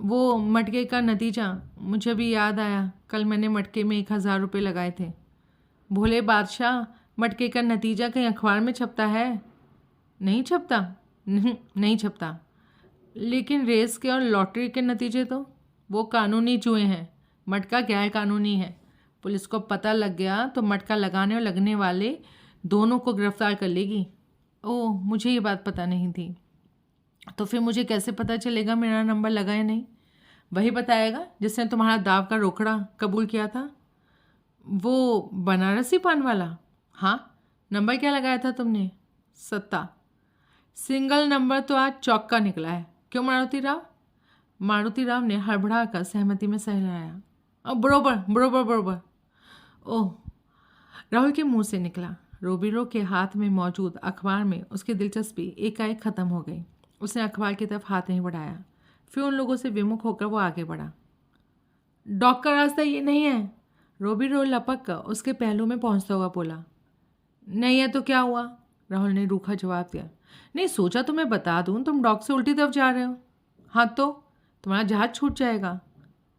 वो मटके का नतीजा मुझे भी याद आया। कल मैंने मटके में 1000 रुपये लगाए थे। भोले बादशाह, मटके का नतीजा कहीं अखबार में छपता है? नहीं छपता। नहीं छपता। लेकिन रेस के और लॉटरी के नतीजे तो वो कानूनी जुए हैं। मटका गैर कानूनी है। पुलिस को पता लग गया तो मटका लगाने और लगने वाले दोनों को गिरफ्तार कर लेगी। ओह, मुझे ये बात पता नहीं थी। तो फिर मुझे कैसे पता चलेगा मेरा नंबर लगा या नहीं? वही बताएगा जिसने तुम्हारा दाव का रोकड़ा कबूल किया था, वो बनारसी पान वाला। हाँ, नंबर क्या लगाया था तुमने? 7। सिंगल नंबर तो आज चौका निकला है। क्यों मारुति राव? मारुति राव ने हड़बड़ा कर सहमति में सहलाया। अब बरोबर बरोबर बरोबर। ओह, राहुल के मुंह से निकला। रोबिरो के हाथ में मौजूद अखबार में उसकी दिलचस्पी एकाएक खत्म हो गई। उसने अखबार की तरफ हाथ नहीं बढ़ाया। फिर उन लोगों से विमुख होकर वो आगे बढ़ा। डॉग का रास्ता ये नहीं है। रोबिरो लपक कर उसके पहलू में पहुंचता हुआ बोला। नहीं है तो क्या हुआ? राहुल ने रूखा जवाब दिया। नहीं, सोचा तुम्हें बता दूं, तुम डॉग से उल्टी तरफ जा रहे हो। हाँ तो तुम्हारा जहाज छूट जाएगा।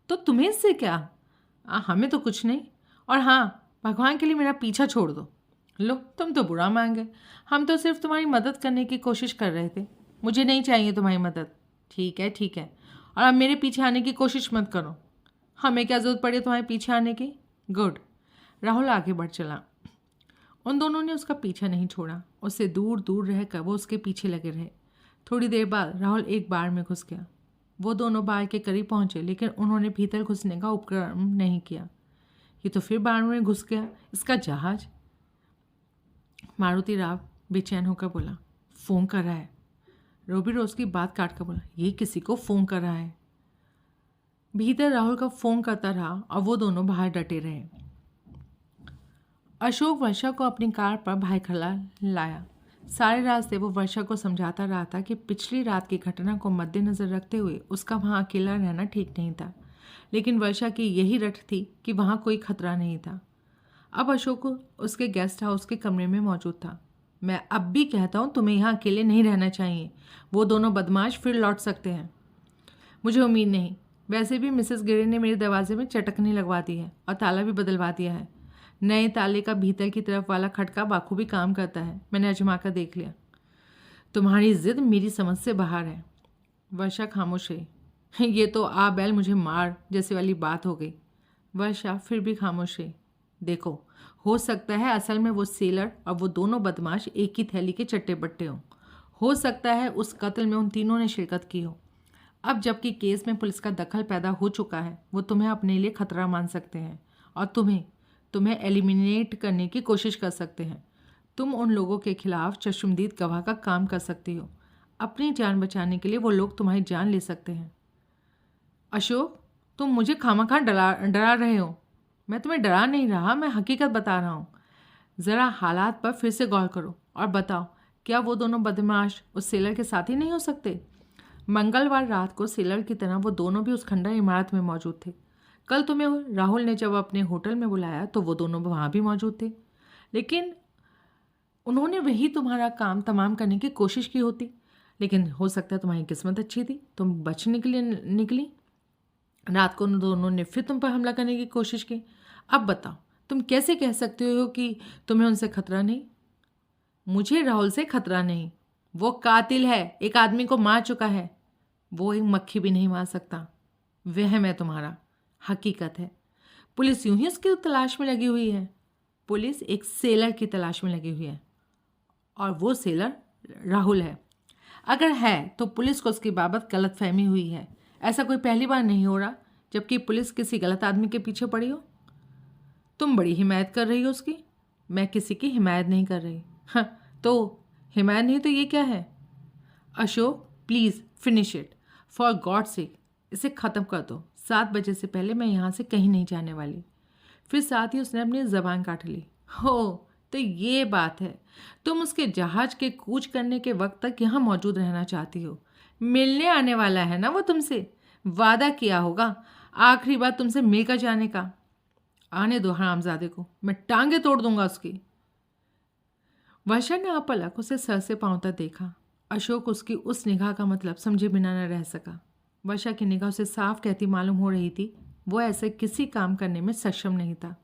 तो तुम्हें इससे क्या? हमें तो कुछ नहीं। और हाँ, भगवान के लिए मेरा पीछा छोड़ दो। लो, तुम तो बुरा मांगे। हम तो सिर्फ तुम्हारी मदद करने की कोशिश कर रहे थे। मुझे नहीं चाहिए तुम्हारी मदद। ठीक है ठीक है, और अब मेरे पीछे आने की कोशिश मत करो। हमें क्या ज़रूरत पड़ी तुम्हारे पीछे आने की? गुड। राहुल आगे बढ़ चला। उन दोनों ने उसका पीछा नहीं छोड़ा। उससे दूर दूर रहकर वो उसके पीछे लगे रहे। थोड़ी देर बाद राहुल एक बार में घुस गया। वो दोनों बार के करीब पहुंचे, लेकिन उन्होंने भीतर घुसने का उपक्रम नहीं किया। ये तो फिर बार में घुस गया, इसका जहाज। मारुति राव बेचैन होकर बोला। फ़ोन कर रहा है। रोबिरो उसकी बात काट कर बोला। ये किसी को फ़ोन कर रहा है। भीतर राहुल का फ़ोन करता रहा और वो दोनों बाहर डटे रहे। अशोक वर्षा को अपनी कार पर भाईखला लाया। सारे रास्ते वो वर्षा को समझाता रहा था कि पिछली रात की घटना को मद्देनज़र रखते हुए उसका वहाँ अकेला रहना ठीक नहीं था। लेकिन वर्षा की यही रट थी कि वहाँ कोई खतरा नहीं था। अब अशोक उसके गेस्ट हाउस के कमरे में मौजूद था। मैं अब भी कहता हूँ, तुम्हें यहाँ अकेले नहीं रहना चाहिए। वो दोनों बदमाश फिर लौट सकते हैं। मुझे उम्मीद नहीं। वैसे भी मिसेस गिरे ने मेरे दरवाजे में चटकनी लगवा दी है और ताला भी बदलवा दिया है। नए ताले का भीतर की तरफ वाला खटका बाखूबी काम करता है। मैंने आजमा कर देख लिया। तुम्हारी जिद मेरी समझ से बाहर है। वर्षा खामोश रही। ये तो आ बैल मुझे मार जैसी वाली बात हो गई। वर्षा फिर भी खामोश रही। देखो, हो सकता है असल में वो सेलर और वो दोनों बदमाश एक ही थैली के चट्टे बट्टे हों। हो सकता है उस कत्ल में उन तीनों ने शिरकत की हो। अब जबकि केस में पुलिस का दखल पैदा हो चुका है, वो तुम्हें अपने लिए खतरा मान सकते हैं और तुम्हें एलिमिनेट करने की कोशिश कर सकते हैं। तुम उन लोगों के खिलाफ चश्मदीद गवाह का काम कर सकती हो। अपनी जान बचाने के लिए वो लोग तुम्हारी जान ले सकते हैं। अशोक, तुम मुझे खामखा डरा रहे हो। मैं तुम्हें डरा नहीं रहा, मैं हकीकत बता रहा हूँ। ज़रा हालात पर फिर से गौर करो और बताओ, क्या वो दोनों बदमाश उस सेलर के साथी नहीं हो सकते? मंगलवार रात को सेलर की तरह वो दोनों भी उस खंडर इमारत में मौजूद थे। कल तुम्हें राहुल ने जब अपने होटल में बुलाया तो वो दोनों वहाँ भी मौजूद थे, लेकिन उन्होंने वही तुम्हारा काम तमाम करने की कोशिश की होती। लेकिन हो सकता है तुम्हारी किस्मत अच्छी थी, तुम बच निकली। रात को उन दोनों ने फिर तुम पर हमला करने की कोशिश की। अब बताओ, तुम कैसे कह सकते हो कि तुम्हें उनसे खतरा नहीं? मुझे राहुल से खतरा नहीं। वो कातिल है, एक आदमी को मार चुका है। वो एक मक्खी भी नहीं मार सकता। वहम है तुम्हारा, हकीकत है। पुलिस यूं ही उसकी तलाश में लगी हुई है। पुलिस एक सेलर की तलाश में लगी हुई है और वो सेलर राहुल है। अगर है तो पुलिस को उसकी बाबत गलतफहमी हुई है। ऐसा कोई पहली बार नहीं हो रहा जबकि पुलिस किसी गलत आदमी के पीछे पड़ी हो। तुम बड़ी हिमायत कर रही हो उसकी। मैं किसी की हिमायत नहीं कर रही। हाँ, तो हिमायत नहीं तो ये क्या है? Ashok, please finish it for God sake. इसे ख़त्म कर दो। 7 बजे से पहले मैं यहाँ से कहीं नहीं जाने वाली। फिर साथ ही उसने अपनी ज़बान काट ली। हो, तो ये बात है। तुम उसके जहाज के कूच करने के वक्त तक यहाँ मौजूद रहना चाहती हो। मिलने आने वाला है ना वो तुमसे। वादा किया होगा आखिरी बार तुमसे मिलकर जाने का। आने दो हरामजादे को, मैं टांगे तोड़ दूंगा उसकी। वर्षा ने अपलक उसे सर से पांव तक देखा। अशोक उसकी उस निगाह का मतलब समझे बिना न रह सका। वर्षा की निगाह उसे साफ कहती मालूम हो रही थी वो ऐसे किसी काम करने में सक्षम नहीं था।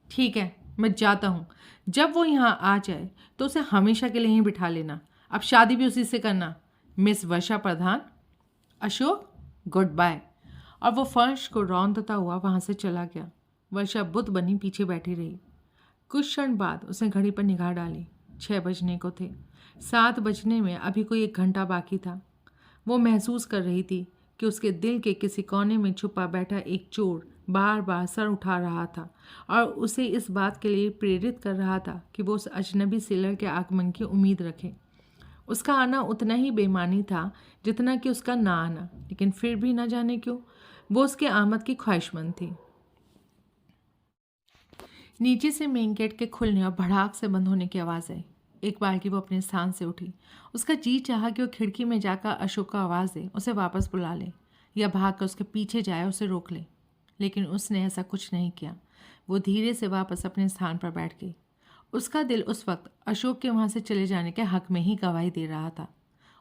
ठीक है, मैं जाता हूँ। जब वो यहाँ आ जाए तो उसे हमेशा के लिए यहीं बिठा लेना। अब शादी भी उसी से करना, miss Varsha Pradhan. Ashok, goodbye. और वो फर्श को रौंदता हुआ वहाँ से चला गया। वर्षा बुत बनी पीछे बैठी रही। कुछ क्षण बाद उसने घड़ी पर निगाह डाली। 6 बजने को थे। 7 बजने में अभी कोई 1 घंटा बाकी था। वो महसूस कर रही थी कि उसके दिल के किसी कोने में छुपा बैठा एक चोर बार बार सर उठा रहा था और उसे इस बात के लिए प्रेरित कर रहा था कि वो उस अजनबी सेलर के आगमन की उम्मीद रखे। उसका आना उतना ही बेमानी था जितना कि उसका ना आना, लेकिन फिर भी न जाने क्यों वो उसके आमद की ख्वाहिशमंद थी। नीचे से मेन गेट के खुलने और भड़ाक से बंद होने की आवाज़ आई। एक बार की वो अपने स्थान से उठी। उसका जी चाहा कि वो खिड़की में जाकर अशोक को आवाज़ दे, उसे वापस बुला ले या भाग कर उसके पीछे जाए, उसे रोक ले, लेकिन उसने ऐसा कुछ नहीं किया। वो धीरे से वापस अपने स्थान पर बैठ गई। उसका दिल उस वक्त अशोक के वहाँ से चले जाने के हक में ही गवाही दे रहा था।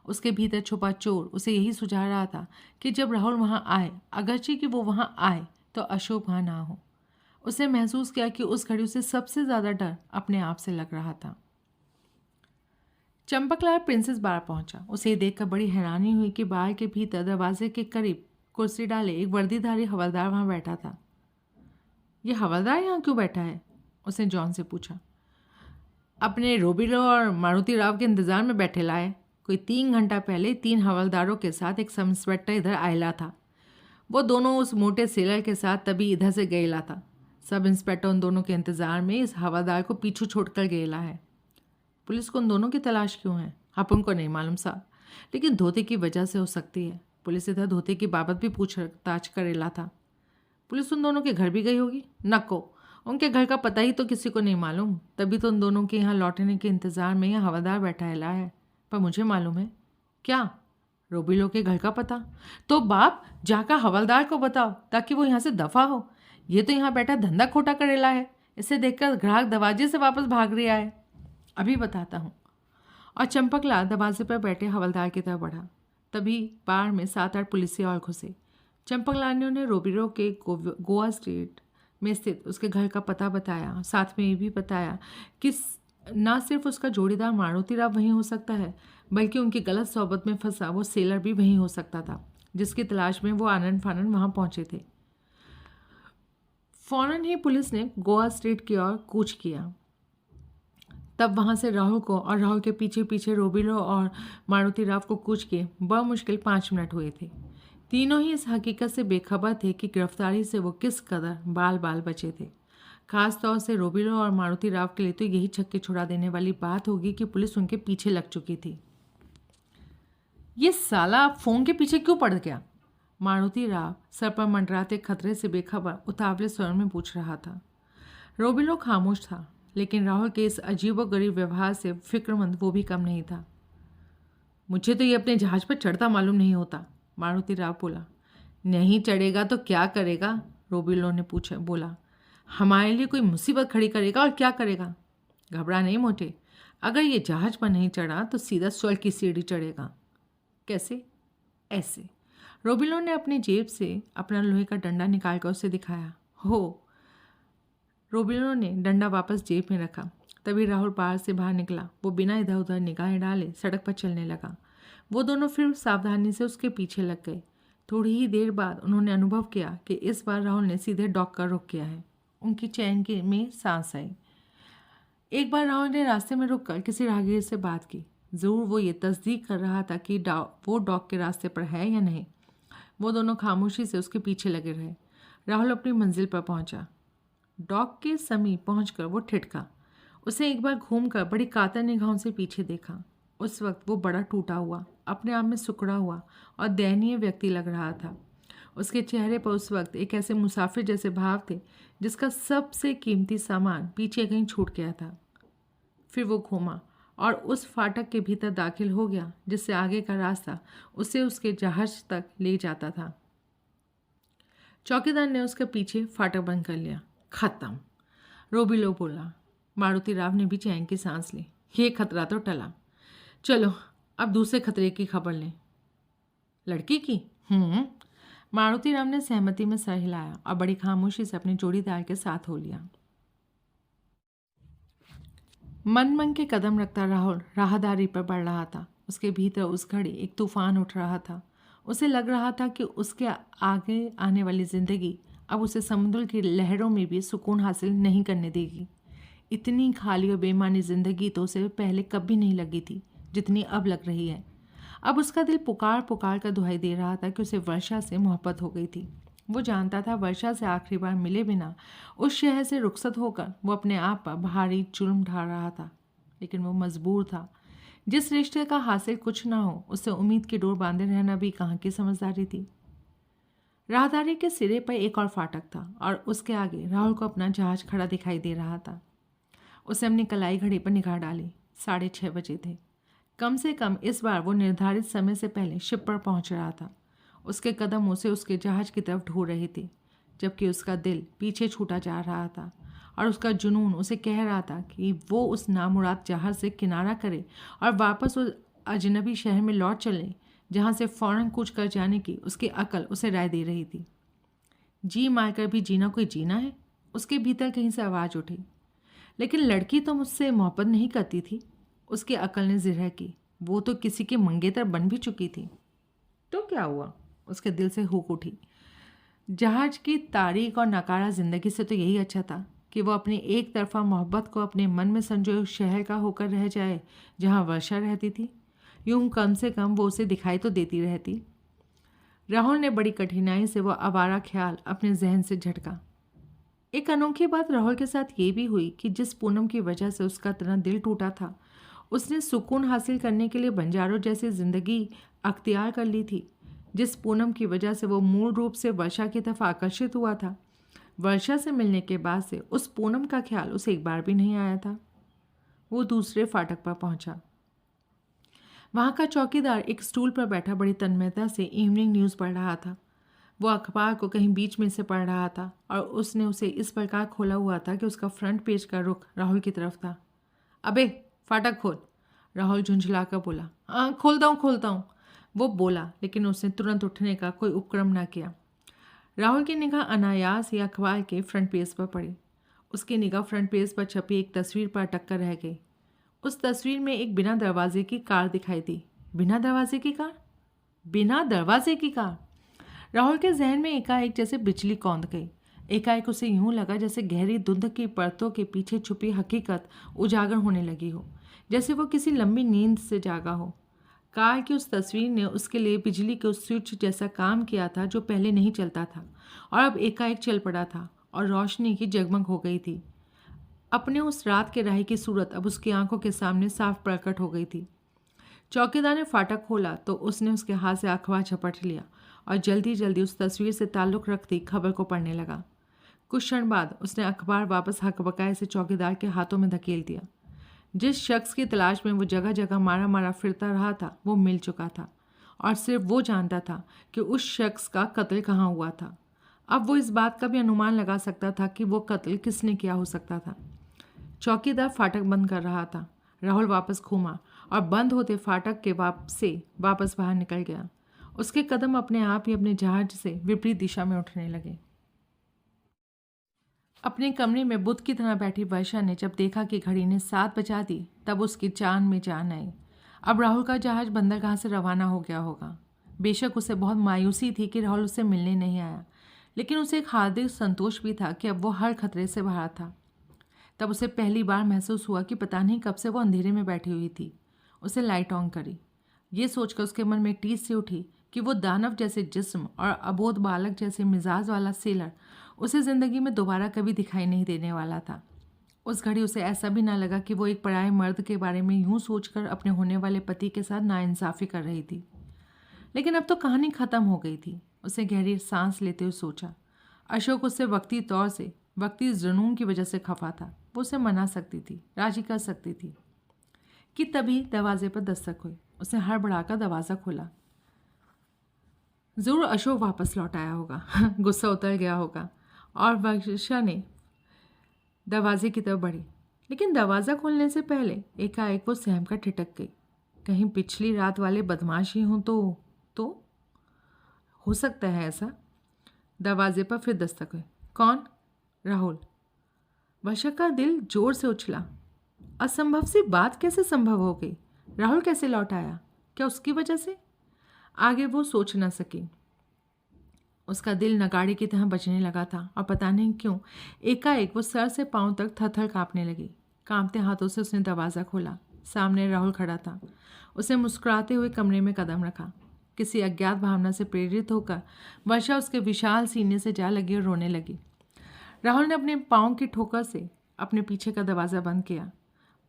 उसके भीतर छुपा चोर उसे यही सुझा रहा था कि जब राहुल वहाँ आए, अगरचे कि वो वहाँ आए, तो अशोक वहाँ ना हो। उसने महसूस किया कि उस घड़ी उसे सबसे ज़्यादा डर अपने आप से लग रहा था। चंपकलाल प्रिंसेस बार पहुंचा। उसे ये देखकर बड़ी हैरानी हुई कि बार के भीतर दरवाजे के करीब कुर्सी डाले एक वर्दीधारी हवलदार वहाँ बैठा था। ये हवलदार यहाँ क्यों बैठा है? उसने जॉन से पूछा। अपने रोबिलो और मारुति राव के इंतज़ार में बैठे लाए। कोई 3 घंटा पहले 3 हवलदारों के साथ एक सब इंस्पेक्टर इधर आयला था। वो दोनों उस मोटे सेलर के साथ तभी इधर से गएला था। सब इंस्पेक्टर उन दोनों के इंतज़ार में इस हवलदार को पीछू छोड़कर गएला है। पुलिस को उन दोनों की तलाश क्यों है? अपन को नहीं मालूम साहब, लेकिन धोते की वजह से हो सकती है। पुलिस इधर धोते की बाबत भी पूछताछ करेला था। पुलिस उन दोनों के घर भी गई होगी? नको, उनके घर का पता ही तो किसी को नहीं मालूम, तभी तो उन दोनों के यहाँ लौटने के इंतज़ार में यह हवलदार बैठा है। पर मुझे मालूम है। क्या? रोबिलो के घर का पता? तो बाप जाकर हवलदार को बताओ ताकि वो यहाँ से दफ़ा हो। ये तो यहाँ बैठा धंधा खोटा करेला है। इसे देखकर ग्राहक दरवाजे से वापस भाग रहा है। अभी बताता हूँ। और चंपकलाल दरवाजे पर बैठे हवलदार की तरफ बढ़ा। तभी बार में 7-8 पुलिसिया और घुसे। चंपकलाल ने उन्हें रोबिलो के गोवा स्ट्रीट में स्थित उसके घर का पता बताया। साथ में ये भी बताया कि न सिर्फ उसका जोड़ीदार मारुति राव वहीं हो सकता है, बल्कि उनकी गलत सोबत में फंसा वो सेलर भी वहीं हो सकता था, जिसकी तलाश में वो आनन फानन वहाँ पहुँचे थे। फौरन ही पुलिस ने गोवा स्ट्रीट की ओर कूच किया। तब वहाँ से राहुल को और राहुल के पीछे पीछे रोबिलो और मारुति राव को कूच के बमुश्किल 5 मिनट हुए थे। तीनों ही इस हकीकत से बेखबर थे कि गिरफ्तारी से वो किस कदर बाल बाल बचे थे। खास तौर से रोबिलो और मारुति राव के लिए तो यही छक्के छुड़ा देने वाली बात होगी कि पुलिस उनके पीछे लग चुकी थी। ये साला फ़ोन के पीछे क्यों पड़ गया? मारुति राव सर पर मंडराते खतरे से बेखबर उतावले स्वर में पूछ रहा था। रोबिलो खामोश था, लेकिन राहुल के इस अजीबोगरीब व्यवहार से फिक्रमंद वो भी कम नहीं था। मुझे तो ये अपने जहाज पर चढ़ता मालूम नहीं होता, मारुति राव बोला। नहीं चढ़ेगा तो क्या करेगा? रोबिलो ने बोला। हमारे लिए कोई मुसीबत खड़ी करेगा और क्या करेगा? घबरा नहीं मोटे, अगर ये जहाज पर नहीं चढ़ा तो सीधा स्वर्ग की सीढ़ी चढ़ेगा। कैसे? ऐसे। रोबिलो ने अपनी जेब से अपना लोहे का डंडा निकालकर उसे दिखाया। हो। रोबिलो ने डंडा वापस जेब में रखा। तभी राहुल बाहर से बाहर निकला। वो बिना इधर उधर निगाहें डाले सड़क पर चलने लगा। वो दोनों फिर सावधानी से उसके पीछे लग गए। थोड़ी ही देर बाद उन्होंने अनुभव किया कि इस बार राहुल ने सीधे डॉक का रुख किया है। उनकी चैन में सांस आई। एक बार राहुल ने रास्ते में रुककर किसी राहगीर से बात की। ज़रूर वो ये तस्दीक कर रहा था कि वो डॉक के रास्ते पर है या नहीं। वो दोनों खामोशी से उसके पीछे लगे रहे। राहुल अपनी मंजिल पर पहुंचा। डॉक के समीप पहुंचकर वो ठिठका। उसे एक बार घूमकर बड़ी कातर निगाहों से पीछे देखा। उस वक्त वो बड़ा टूटा हुआ, अपने आप में सुकड़ा हुआ और दयनीय व्यक्ति लग रहा था। उसके चेहरे पर उस वक्त एक ऐसे मुसाफिर जैसे भाव थे जिसका सबसे कीमती सामान पीछे कहीं छूट गया था। फिर वो घूमा और उस फाटक के भीतर दाखिल हो गया जिससे आगे का रास्ता उसे उसके जहाज तक ले जाता था। चौकीदार ने उसके पीछे फाटक बंद कर लिया। खत्म, रोबिलो बोला। मारुति राव ने भी चैन की सांस ली। ये खतरा तो टला। चलो अब दूसरे खतरे की खबर लें। लड़की की? मारुति राव ने सहमति में सर हिलाया और बड़ी खामोशी से अपने जोड़ीदार के साथ हो लिया। मन के कदम रखता राहुल राहदारी पर बढ़ रहा था। उसके भीतर उस घड़ी एक तूफान उठ रहा था। उसे लग रहा था कि उसके आगे आने वाली जिंदगी अब उसे समुद्र की लहरों में भी सुकून हासिल नहीं करने देगी। इतनी खाली और बेमानी जिंदगी तो उसे पहले कभी नहीं लगी थी जितनी अब लग रही है। अब उसका दिल पुकार पुकार कर दुहाई दे रहा था कि उसे वर्षा से मोहब्बत हो गई थी। वो जानता था वर्षा से आखिरी बार मिले बिना उस शहर से रुखसत होकर वो अपने आप पर भारी जुल्म ढा रहा था, लेकिन वो मजबूर था। जिस रिश्ते का हासिल कुछ ना हो उससे उम्मीद की डोर बांधे रहना भी कहाँ की समझदारी थी। राहदारी के सिरे पर एक और फाटक था और उसके आगे राहुल को अपना जहाज खड़ा दिखाई दे रहा था। उसे अपनी कलाई घड़ी पर निगाह डाली। 6:30 बजे थे। कम से कम इस बार वो निर्धारित समय से पहले शिप पर पहुंच रहा था। उसके कदम उसे उसके जहाज की तरफ ढो रहे थे, जबकि उसका दिल पीछे छूटा जा रहा था और उसका जुनून उसे कह रहा था कि वो उस नामुराद जहाज से किनारा करे और वापस उस अजनबी शहर में लौट चले जहाँ से फ़ौरन कूच कर जाने की उसकी अकल उसे राय दे रही थी। जी मारकर भी जीना कोई जीना है, उसके भीतर कहीं से आवाज़ उठी। लेकिन लड़की तो मुझसे मोहब्बत नहीं करती थी, उसकी अकल ने जिरह की। वो तो किसी की मंगेतर बन भी चुकी थी। तो क्या हुआ? उसके दिल से हुक उठी। जहाज की तारीख और नकारा ज़िंदगी से तो यही अच्छा था कि वो अपनी एक तरफा मोहब्बत को अपने मन में संजोए उस शहर का होकर रह जाए जहाँ वर्षा रहती थी। यूं कम से कम वो उसे दिखाई तो देती रहती। राहुल ने बड़ी कठिनाई से वो आवारा ख्याल अपने जहन से झटका। एक अनोखी बात राहुल के साथ ये भी हुई कि जिस पूनम की वजह से उसका इतना दिल टूटा था, उसने सुकून हासिल करने के लिए बंजारों जैसी ज़िंदगी अख्तियार कर ली थी। जिस पूनम की वजह से वो मूल रूप से वर्षा की तरफ आकर्षित हुआ था, वर्षा से मिलने के बाद से उस पूनम का ख्याल उसे एक बार भी नहीं आया था। वो दूसरे फाटक पर पहुंचा। वहाँ का चौकीदार एक स्टूल पर बैठा बड़ी तन्मयता से इवनिंग न्यूज़ पढ़ रहा था। वो अखबार को कहीं बीच में से पढ़ रहा था और उसने उसे इस प्रकार खोला हुआ था कि उसका फ्रंट पेज का रुख राहुल की तरफ था। अबे फाटक खोल, राहुल झुंझलाकर बोला। हाँ खोलता हूँ, वो बोला, लेकिन उसने तुरंत उठने का कोई उपक्रम न किया। राहुल की निगाह अनायास ही अखबार के फ्रंट पेज पर पड़ी। उसकी निगाह फ्रंट पेज पर छपी एक तस्वीर पर अटक कर रह गई। उस तस्वीर में एक बिना दरवाजे की कार दिखाई दी। बिना दरवाजे की कार? बिना दरवाजे की कार? राहुल के जहन में एकाएक जैसे बिजली कौंध गई। एकाएक उसे यूं लगा जैसे गहरी धुंध की परतों के पीछे छुपी हकीकत उजागर होने लगी हो, जैसे वो किसी लंबी नींद से जागा हो। कार की उस तस्वीर ने उसके लिए बिजली के उस स्विच जैसा काम किया था जो पहले नहीं चलता था और अब एकाएक चल पड़ा था और रोशनी की जगमग हो गई थी। अपने उस रात के राही की सूरत अब उसकी आंखों के सामने साफ प्रकट हो गई थी। चौकीदार ने फाटक खोला तो उसने उसके हाथ से अखबार झपट लिया और जल्दी जल्दी उस तस्वीर से ताल्लुक़ रखती खबर को पढ़ने लगा। कुछ क्षण बाद उसने अखबार वापस हकबकाए से चौकीदार के हाथों में धकेल दिया। जिस शख्स की तलाश में वो जगह जगह मारा मारा फिरता रहा था वो मिल चुका था और सिर्फ वो जानता था कि उस शख्स का कत्ल कहाँ हुआ था। अब वो इस बात का भी अनुमान लगा सकता था कि वो कत्ल किसने किया हो सकता था। चौकीदार फाटक बंद कर रहा था। राहुल वापस घूमा और बंद होते फाटक के वापस बाहर निकल गया। उसके कदम अपने आप ही अपने जहाज से विपरीत दिशा में उठने लगे। अपने कमरे में बुद्ध की तरह बैठी वर्षा ने जब देखा कि घड़ी ने 7 बजा दी, तब उसकी जान में जान आई। अब राहुल का जहाज बंदरगाह से रवाना हो गया होगा। बेशक उसे बहुत मायूसी थी कि राहुल उसे मिलने नहीं आया, लेकिन उसे एक हार्दिक संतोष भी था कि अब वो हर खतरे से बाहर था। तब उसे पहली बार महसूस हुआ कि पता नहीं कब से वो अंधेरे में बैठी हुई थी। उसे लाइट ऑन करी। ये सोचकर उसके मन में एक टीस सी उठी कि वो दानव जैसे जिस्म और अबोध बालक जैसे मिजाज वाला सेलर उसे ज़िंदगी में दोबारा कभी दिखाई नहीं देने वाला था। उस घड़ी उसे ऐसा भी ना लगा कि वो एक पराये मर्द के बारे में यूं सोचकर अपने होने वाले पति के साथ नाइंसाफ़ी कर रही थी। लेकिन अब तो कहानी ख़त्म हो गई थी। उसे गहरी सांस लेते हुए सोचा, अशोक उससे वक्ती जुनून की वजह से खफा था। वो उसे मना सकती थी, राजी कर सकती थी कि तभी दरवाजे पर दस्तक हुई। उसने हड़बड़ाकर दरवाज़ा खोला। ज़रूर अशोक वापस लौट आया होगा। गुस्सा उतर गया होगा और वर्षा ने दरवाजे की तरफ बढ़ी। लेकिन दरवाज़ा खोलने से पहले एकाएक वो सहम कर ठिठक गई। कहीं पिछली रात वाले बदमाश ही हों तो हो सकता है ऐसा। दरवाजे पर फिर दस्तक हुई। कौन? राहुल। वर्षा का दिल जोर से उछला। असंभव सी बात कैसे संभव हो गई? राहुल कैसे लौट आया? क्या उसकी वजह से? आगे वो सोच न सकी। उसका दिल नगाड़े की तरह बजने लगा था और पता नहीं क्यों एकाएक वो सर से पांव तक थर-थर कांपने लगी। कांपते हाथों से उसने दरवाज़ा खोला। सामने राहुल खड़ा था। उसने मुस्कुराते हुए कमरे में कदम रखा। किसी अज्ञात भावना से प्रेरित होकर वर्षा उसके विशाल सीने से जा लगी और रोने लगी। राहुल ने अपने पाँव की ठोकर से अपने पीछे का दरवाज़ा बंद किया।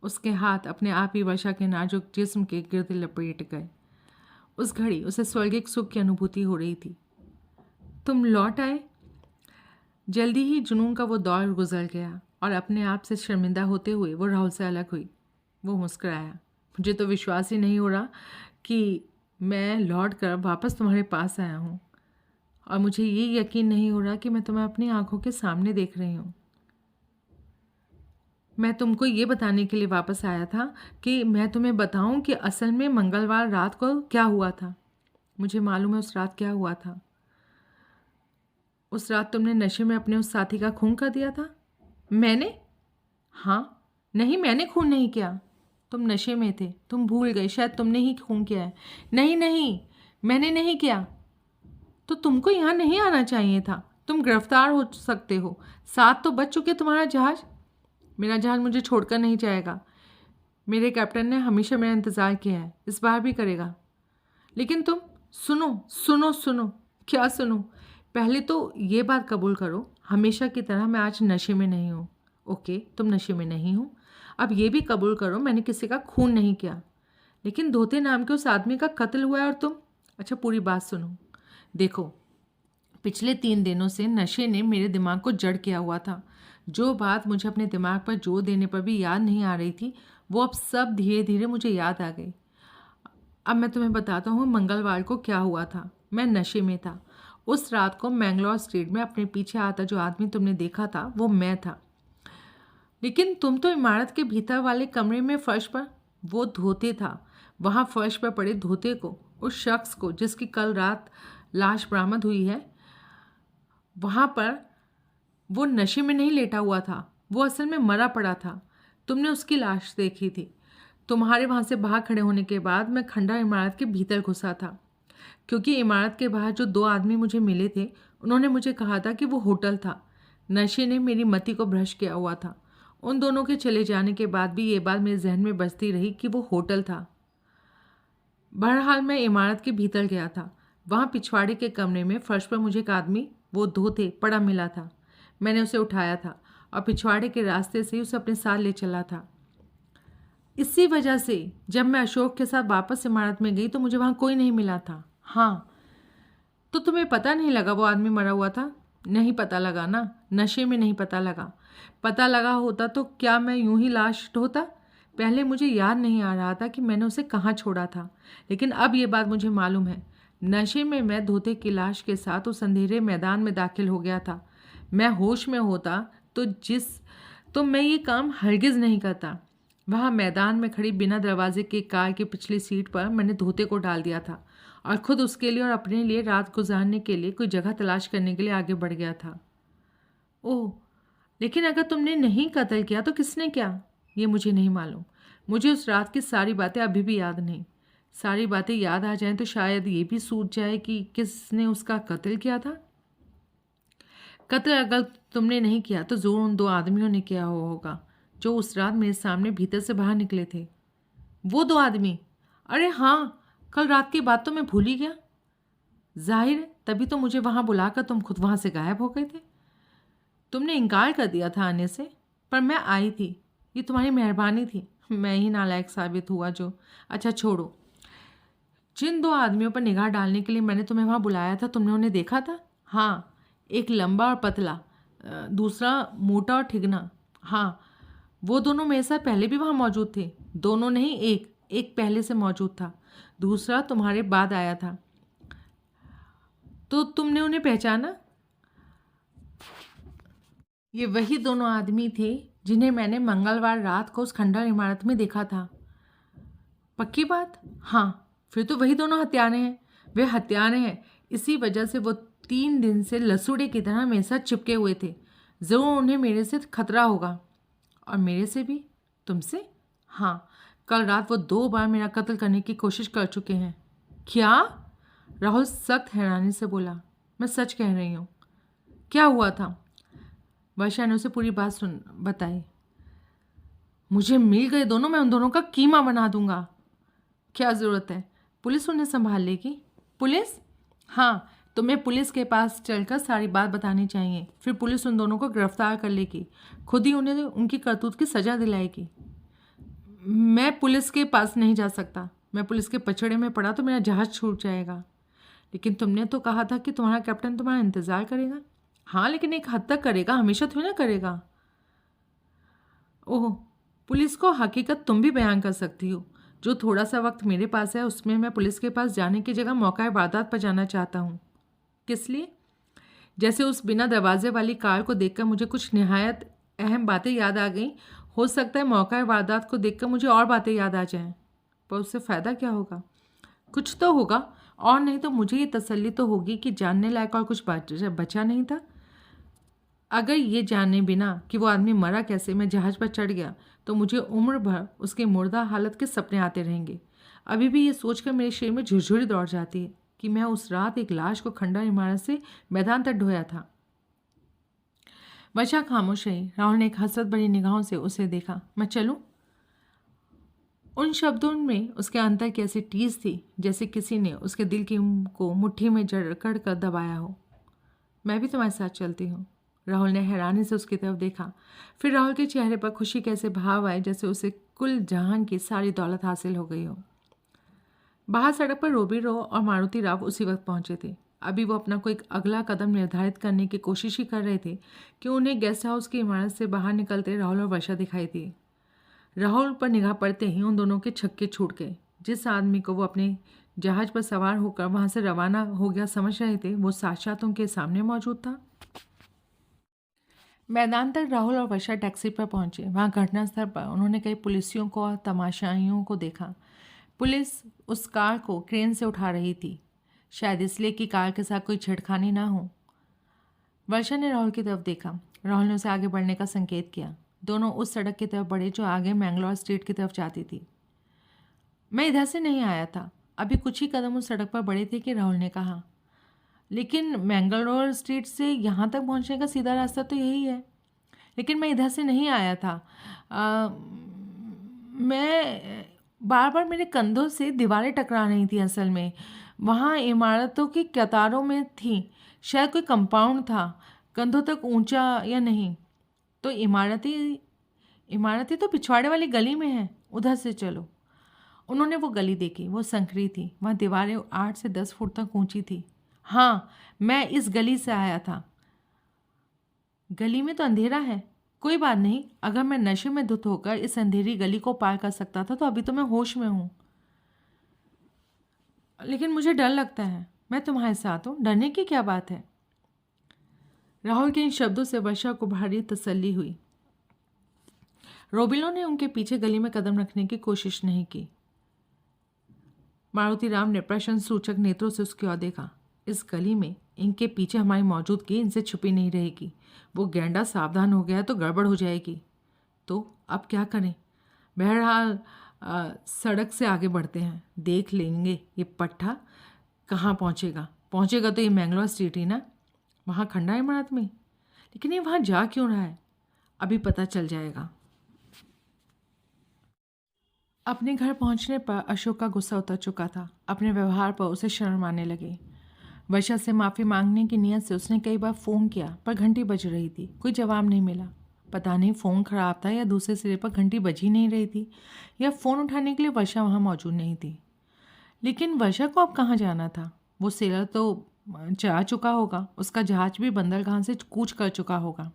उसके हाथ अपने आप ही वर्षा के नाजुक जिस्म के गिर्द लपेट गए। उस घड़ी उसे स्वर्गिक सुख की अनुभूति हो रही थी। तुम लौट आए। जल्दी ही जुनून का वो दौर गुजर गया और अपने आप से शर्मिंदा होते हुए वो राहुल से अलग हुई। वो मुस्कुराया। मुझे तो विश्वास ही नहीं हो रहा कि मैं लौट कर वापस तुम्हारे पास आया हूँ, और मुझे ये यकीन नहीं हो रहा कि मैं तुम्हें अपनी आंखों के सामने देख रही हूँ। मैं तुमको ये बताने के लिए वापस आया था कि मैं तुम्हें बताऊं कि असल में मंगलवार रात को क्या हुआ था। मुझे मालूम है उस रात क्या हुआ था। उस रात तुमने नशे में अपने उस साथी का खून कर दिया था। मैंने? हाँ। नहीं, मैंने खून नहीं किया। तुम नशे में थे, तुम भूल गए, शायद तुमने ही खून किया है। नहीं नहीं, मैंने नहीं किया। तो तुमको यहाँ नहीं आना चाहिए था। तुम गिरफ्तार हो सकते हो। 7 तो बज चुके तुम्हारा जहाज। मेरा जहाज मुझे छोड़कर नहीं जाएगा। मेरे कैप्टन ने हमेशा मेरा इंतज़ार किया है, इस बार भी करेगा। लेकिन तुम सुनो सुनो सुनो। क्या सुनो? पहले तो ये बात कबूल करो, हमेशा की तरह मैं आज नशे में नहीं हूँ। ओके, तुम नशे में नहीं हो। अब ये भी कबूल करो मैंने किसी का खून नहीं किया। लेकिन धोते नाम के उस आदमी का कत्ल हुआ है और तुम। अच्छा, पूरी बात सुनो। देखो, पिछले 3 दिनों से नशे ने मेरे दिमाग को जड़ किया हुआ था। जो बात मुझे अपने दिमाग पर जोर देने पर भी याद नहीं आ रही थी, वो अब सब धीरे धीरे मुझे याद आ गई। अब मैं तुम्हें बताता हूँ मंगलवार को क्या हुआ था। मैं नशे में था। उस रात को मैंगलोर स्ट्रीट में अपने पीछे आता जो आदमी तुमने देखा था वो मैं था। लेकिन तुम तो इमारत के भीतर वाले कमरे में फर्श पर वो धोते था। वहाँ फर्श पर पड़े धोते को, उस शख्स को जिसकी कल रात लाश बरामद हुई है, वहाँ पर वो नशे में नहीं लेटा हुआ था। वो असल में मरा पड़ा था। तुमने उसकी लाश देखी थी। तुम्हारे वहाँ से बाहर खड़े होने के बाद मैं खंडर इमारत के भीतर घुसा था, क्योंकि इमारत के बाहर जो 2 आदमी मुझे मिले थे उन्होंने मुझे कहा था कि वो होटल था। नशे ने मेरी मति को भ्रष्ट किया हुआ था। उन दोनों के चले जाने के बाद भी ये बात मेरे जहन में बसती रही कि वो होटल था। बहरहाल मैं इमारत के भीतर गया था। वहाँ पिछवाड़े के कमरे में फर्श पर मुझे एक आदमी, वो धोते, पड़ा मिला था। मैंने उसे उठाया था और पिछवाड़े के रास्ते से उसे अपने साथ ले चला था। इसी वजह से जब मैं अशोक के साथ वापस इमारत में गई तो मुझे वहाँ कोई नहीं मिला था। हाँ, तो तुम्हें पता नहीं लगा वो आदमी मरा हुआ था? नहीं पता लगा ना, नशे में नहीं पता लगा। पता लगा होता तो क्या मैं यूं ही लाश ढोता? पहले मुझे याद नहीं आ रहा था कि मैंने उसे कहाँ छोड़ा था, लेकिन अब ये बात मुझे मालूम है। नशे में मैं धोते की लाश के साथ उस अंधेरे मैदान में दाखिल हो गया था। मैं होश में होता तो मैं ये काम हरगिज़ नहीं करता। वहाँ मैदान में खड़ी बिना दरवाजे के कार की पिछली सीट पर मैंने धोते को डाल दिया था और खुद उसके लिए और अपने लिए रात गुजारने के लिए कोई जगह तलाश करने के लिए आगे बढ़ गया था। ओह, लेकिन अगर तुमने नहीं कत्ल किया तो किसने किया? ये मुझे नहीं मालूम। मुझे उस रात की सारी बातें अभी भी याद नहीं। सारी बातें याद आ जाएं तो शायद ये भी सूझ जाए कि किसने उसका कत्ल किया था। कत्ल अगर तुमने नहीं किया तो ज़रूर उन 2 आदमियों ने किया होगा जो उस रात मेरे सामने भीतर से बाहर निकले थे। वो 2 आदमी? अरे हाँ, कल रात की बात तो मैं भूल ही गया। जाहिर है, तभी तो मुझे वहाँ बुलाकर तुम खुद वहाँ से गायब हो गए थे। तुमने इनकार कर दिया था आने से, पर मैं आई थी। ये तुम्हारी मेहरबानी थी। मैं ही नालायक साबित हुआ जो। अच्छा छोड़ो। जिन 2 आदमियों पर निगाह डालने के लिए मैंने तुम्हें वहाँ बुलाया था, तुमने उन्हें देखा था? हाँ, एक लंबा और पतला, दूसरा मोटा और ठिगना। हाँ, वो दोनों मेरे साथ पहले भी वहाँ मौजूद थे। दोनों नहीं, एक पहले से मौजूद था, दूसरा तुम्हारे बाद आया था। तो तुमने उन्हें पहचाना? ये वही दोनों आदमी थे जिन्हें मैंने मंगलवार रात को उस खंडर इमारत में देखा था। पक्की बात? हाँ, फिर तो वही दोनों हत्यारे हैं। वे हत्यारे हैं, इसी वजह से वो 3 दिन से लसूड़े की तरह मेरे साथ चिपके हुए थे। ज़रूर उन्हें मेरे से खतरा होगा। और मेरे से भी? तुमसे? हाँ, कल रात वो 2 बार मेरा कत्ल करने की कोशिश कर चुके हैं। क्या? राहुल सख्त हैरानी से बोला। मैं सच कह रही हूँ। क्या हुआ था? वर्षा ने उसे पूरी बात बताई। मुझे मिल गए दोनों, मैं उन दोनों का कीमा बना दूंगा। क्या ज़रूरत है? पुलिस उन्हें संभाल लेगी। पुलिस? हाँ, तुम्हें पुलिस के पास चलकर सारी बात बतानी चाहिए। फिर पुलिस उन दोनों को गिरफ्तार कर लेगी, खुद ही उन्हें उनकी करतूत की सज़ा दिलाएगी। मैं पुलिस के पास नहीं जा सकता। मैं पुलिस के पछड़े में पड़ा तो मेरा जहाज़ छूट जाएगा। लेकिन तुमने तो कहा था कि तुम्हारा कैप्टन तुम्हारा इंतज़ार करेगा। हाँ, लेकिन एक हद तक करेगा, हमेशा थोड़ी ना करेगा। ओह, पुलिस को हकीकत तुम भी बयान कर सकती हो। जो थोड़ा सा वक्त मेरे पास है उसमें मैं पुलिस के पास जाने की जगह मौका वारदात पर जाना चाहता हूँ। किस लिए? जैसे उस बिना दरवाजे वाली कार को देखकर मुझे कुछ निहायत अहम बातें याद आ गईं। हो सकता है मौका वारदात को देखकर मुझे और बातें याद आ जाएं, पर उससे फ़ायदा क्या होगा? कुछ तो होगा, और नहीं तो मुझे ये तसल्ली तो होगी कि जानने लायक और कुछ बचा नहीं था। अगर ये जाने बिना कि वो आदमी मरा कैसे मैं जहाज़ पर चढ़ गया, तो मुझे उम्र भर उसके मुर्दा हालत के सपने आते रहेंगे। अभी भी ये सोचकर मेरे शरीर में झुरझुरी दौड़ जाती है कि मैं उस रात एक लाश को खंडर इमारत से मैदान तक ढोया था। वर्षा खामोश रही। राहुल ने एक हसरत भरी निगाहों से उसे देखा। मैं चलूं? उन शब्दों में उसके अंतर की ऐसी टीस थी जैसे किसी ने उसके दिल की को मुट्ठी में जकड़ कर दबाया हो। मैं भी तुम्हारे साथ चलती हूँ। राहुल ने हैरानी से उसकी तरफ देखा। फिर राहुल के चेहरे पर खुशी कैसे भाव आए, जैसे उसे कुल जहां की सारी दौलत हासिल हो गई हो। बाहर सड़क पर रोबीरो और मारुति राव उसी वक्त पहुंचे थे। अभी वो अपना कोई अगला कदम निर्धारित करने की कोशिश ही कर रहे थे कि उन्हें गेस्ट हाउस की इमारत से बाहर निकलते राहुल और वर्षा दिखाई दी। राहुल पर निगाह पड़ते ही उन दोनों के छक्के छूट गए। जिस आदमी को वो अपने जहाज पर सवार होकर वहां से रवाना हो गया समझ रहे थे, वो साक्षात उनके सामने मौजूद था। मैदान तक राहुल और वर्षा टैक्सी पर पहुंचे। वहां घटनास्थल पर उन्होंने कई पुलिसियों को और तमाशाइयों को देखा। पुलिस उस कार को क्रेन से उठा रही थी, शायद इसलिए कि कार के साथ कोई छेड़खानी ना हो। वर्षा ने राहुल की तरफ देखा। राहुल ने उसे आगे बढ़ने का संकेत किया। दोनों उस सड़क की तरफ बढ़े जो आगे मैंगलोर स्ट्रीट की तरफ जाती थी। मैं इधर से नहीं आया था। अभी कुछ ही कदम उस सड़क पर बढ़े थे कि राहुल ने कहा, लेकिन मैंगलोर स्ट्रीट से यहाँ तक पहुँचने का सीधा रास्ता तो यही है। लेकिन मैं इधर से नहीं आया था। मैं बार बार मेरे कंधों से दीवारें टकरा रही थी। असल में वहाँ इमारतों की कतारों में थी। शायद कोई कंपाउंड था, कंधों तक ऊंचा या नहीं। तो इमारती इमारतें तो पिछवाड़े वाली गली में है, उधर से चलो। उन्होंने वो गली देखी। वो संकरी थी। वहाँ दीवारें 8 से 10 फुट तक ऊंची थी। हाँ, मैं इस गली से आया था। गली में तो अंधेरा है। कोई बात नहीं, अगर मैं नशे में धुत होकर इस अंधेरी गली को पार कर सकता था तो अभी तो मैं होश में हूँ। लेकिन मुझे डर लगता है। मैं तुम्हारे साथ हूँ, डरने की क्या बात है? राहुल के इन शब्दों से वर्षा को भारी तसल्ली हुई। रोबिलो ने उनके पीछे गली में कदम रखने की कोशिश नहीं की। मारुति राम ने प्रश्न सूचक नेत्रों से उसकी ओर देखा। इस गली में इनके पीछे हमारी मौजूदगी इनसे छुपी नहीं रहेगी। वो गैंडा सावधान हो गया है तो गड़बड़ हो जाएगी। तो अब क्या करें? बहरहाल सड़क से आगे बढ़ते हैं, देख लेंगे ये पट्टा कहाँ पहुँचेगा। पहुँचेगा तो ये मैंगलोर स्ट्रीट ही ना, वहाँ खंडा इमारत में। लेकिन ये वहाँ जा क्यों रहा है? अभी पता चल जाएगा। अपने घर पहुंचने पर अशोक का गुस्सा उतर चुका था। अपने व्यवहार पर उसे शर्म आने लगी। वर्षा से माफ़ी मांगने की नीयत से उसने कई बार फ़ोन किया, पर घंटी बज रही थी। कोई जवाब नहीं मिला। पता नहीं फ़ोन ख़राब था या दूसरे सिरे पर घंटी बज ही नहीं रही थी, या फ़ोन उठाने के लिए वर्षा वहाँ मौजूद नहीं थी। लेकिन वर्षा को अब कहाँ जाना था? वो सेलर तो जा चुका होगा। उसका जहाज भी बंदरगाह से कूच कर चुका होगा।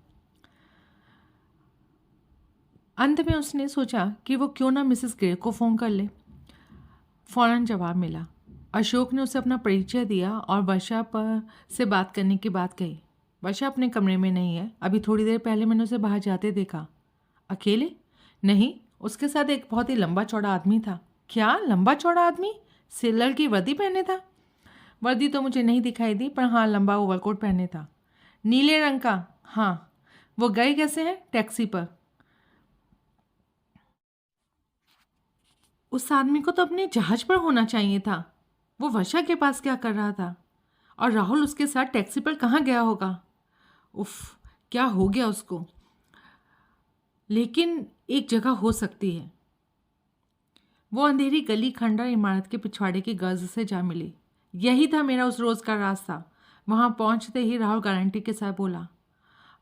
अंत में उसने सोचा कि वो क्यों ना मिसेस ग्रे को फ़ोन कर ले। फ़ौरन जवाब मिला। अशोक ने उसे अपना परिचय दिया और वर्षा पर से बात करने की बात कही। वर्षा अपने कमरे में नहीं है। अभी थोड़ी देर पहले मैंने उसे बाहर जाते देखा। अकेले? नहीं, उसके साथ एक बहुत ही लंबा चौड़ा आदमी था। क्या लंबा चौड़ा आदमी? सेलर की वर्दी पहने था? वर्दी तो मुझे नहीं दिखाई दी, पर हाँ, लंबा ओवरकोट पहने था, नीले रंग का। हाँ। वो गए कैसे हैं? टैक्सी पर। उस आदमी को तो अपने जहाज पर होना चाहिए था। वो वर्षा के पास क्या कर रहा था? और राहुल उसके साथ टैक्सी पर कहाँ गया होगा? उफ, क्या हो गया उसको? लेकिन एक जगह हो सकती है। वो अंधेरी गली खंडर इमारत के पिछवाड़े की गर्ज से जा मिली। यही था मेरा उस रोज़ का रास्ता। वहाँ पहुँचते ही राहुल गारंटी के साथ बोला,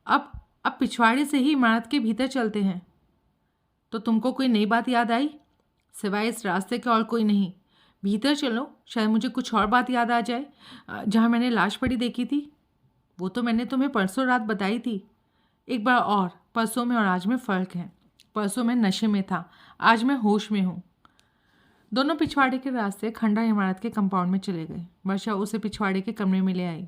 अब अब पिछवाड़े से ही इमारत के भीतर चलते हैं। तो तुमको कोई नई बात याद आई? सिवाय इस रास्ते के और कोई नहीं। भीतर चलो, शायद मुझे कुछ और बात याद आ जाए। जहाँ मैंने लाश पड़ी देखी थी, वो तो मैंने तुम्हें परसों रात बताई थी। एक बार और, परसों में और आज में फ़र्क है। परसों मैं नशे में था, आज मैं होश में हूँ। दोनों पिछवाड़े के रास्ते खंडर इमारत के कंपाउंड में चले गए। वर्षा उसे पिछवाड़े के कमरे में ले आई।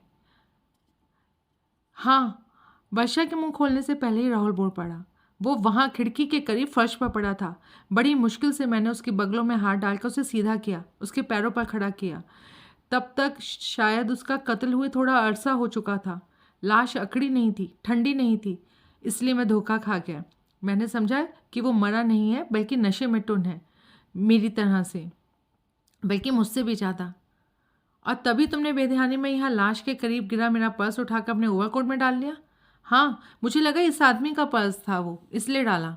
हाँ, वर्षा के मुंह खोलने से पहले ही राहुल बोल पड़ा। वो वहाँ खिड़की के करीब फर्श पर पड़ा था। बड़ी मुश्किल से मैंने उसके बगलों में हाथ डालकर उसे सीधा किया, उसके पैरों पर खड़ा किया। तब तक शायद उसका कत्ल हुए थोड़ा अरसा हो चुका था। लाश अकड़ी नहीं थी, ठंडी नहीं थी, इसलिए मैं धोखा खा गया। मैंने समझा कि वो मरा नहीं है, बल्कि नशे में टुन है, मेरी तरह से, बल्कि मुझसे भी ज़्यादा। और तभी तुमने बेध्यानी में यहाँ लाश के करीब गिरा मेरा पर्स उठाकर अपने ओवरकोट में डाल लिया। हाँ, मुझे लगा इस आदमी का पर्स था वो, इसलिए डाला।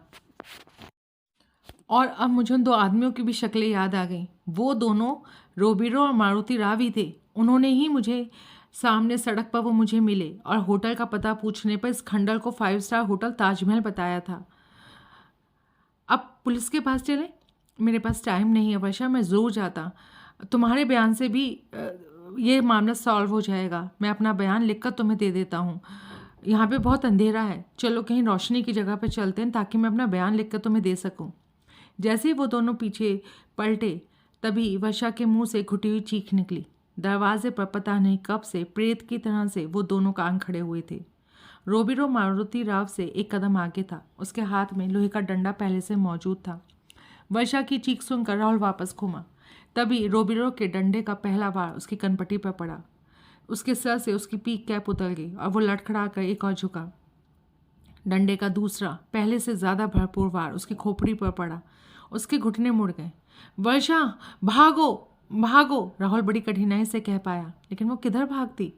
और अब मुझे उन दो आदमियों की भी शक्लें याद आ गईं। वो दोनों रोबिरो और मारुति राव ही थे। उन्होंने ही मुझे सामने सड़क पर वो मुझे मिले और होटल का पता पूछने पर इस खंडर को 5 स्टार होटल ताजमहल बताया था। अब पुलिस के पास चलें? मेरे पास टाइम नहीं है वर्षा, मैं ज़रूर जाता। तुम्हारे बयान से भी ये मामला सॉल्व हो जाएगा। मैं अपना बयान लिखकर तुम्हें दे देता हूँ। यहाँ पे बहुत अंधेरा है, चलो कहीं रोशनी की जगह पर चलते हैं ताकि मैं अपना बयान लिखकर तुम्हें दे सकूँ। जैसे ही वो दोनों पीछे पलटे, तभी वर्षा के मुंह से घुटी हुई चीख निकली। दरवाजे पर पता नहीं कब से प्रेत की तरह से वो दोनों कान खड़े हुए थे। रोबिरो मारुति राव से एक कदम आगे था। उसके हाथ में लोहे का डंडा पहले से मौजूद था। वर्षा की चीख सुनकर राहुल वापस घूमा। तभी रोबिरो के डंडे का पहला वार उसकी कनपटी पर पड़ा। उसके सर से उसकी पीक कैप उतर गई और वो लड़खड़ा कर एक और झुका। डंडे का दूसरा, पहले से ज़्यादा भरपूर वार उसकी खोपड़ी पर पड़ा। उसके घुटने मुड़ गए। वर्षा, भागो भागो, राहुल बड़ी कठिनाई से कह पाया। लेकिन वो किधर भागती?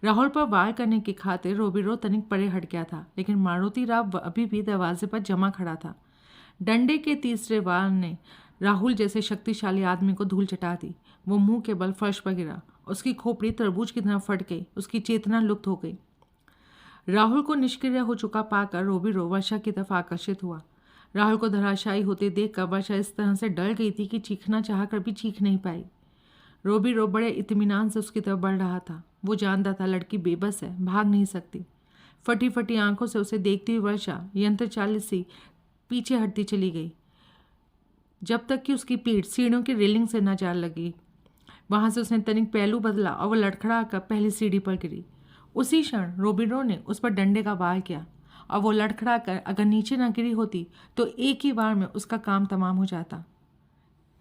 राहुल पर वार करने की खातिर रोबिरो तनिक परे हट गया था, लेकिन मारुति राव अभी भी दरवाजे पर जमा खड़ा था। डंडे के तीसरे वार ने राहुल जैसे शक्तिशाली आदमी को धूल चटा दी। वो मुंह के बल फर्श पर गिरा। उसकी खोपड़ी तरबूज की तरह फट गई। उसकी चेतना लुप्त हो गई। राहुल को निष्क्रिय हो चुका पाकर रोबिरो वर्षा की तरफ आकर्षित हुआ। राहुल को धराशायी होते देखकर वर्षा इस तरह से डर गई थी कि चीखना चाहकर भी चीख नहीं पाई। रोबिरो बड़े इत्मीनान से उसकी तरफ बढ़ रहा था। वो जानता था लड़की बेबस है, भाग नहीं सकती। फटी फटी आंखों से उसे देखती हुई वर्षा यंत्रचालित सी पीछे हटती चली गई, जब तक कि उसकी पीठ सीढ़ियों की रेलिंग से न जा लगी। वहां से उसने तनिक पहलू बदला और वह लड़खड़ा कर पहली सीढ़ी पर गिरी। उसी क्षण रोबिरो ने उस पर डंडे का वार किया और वो लड़खड़ा कर अगर नीचे ना गिरी होती तो एक ही बार में उसका काम तमाम हो जाता।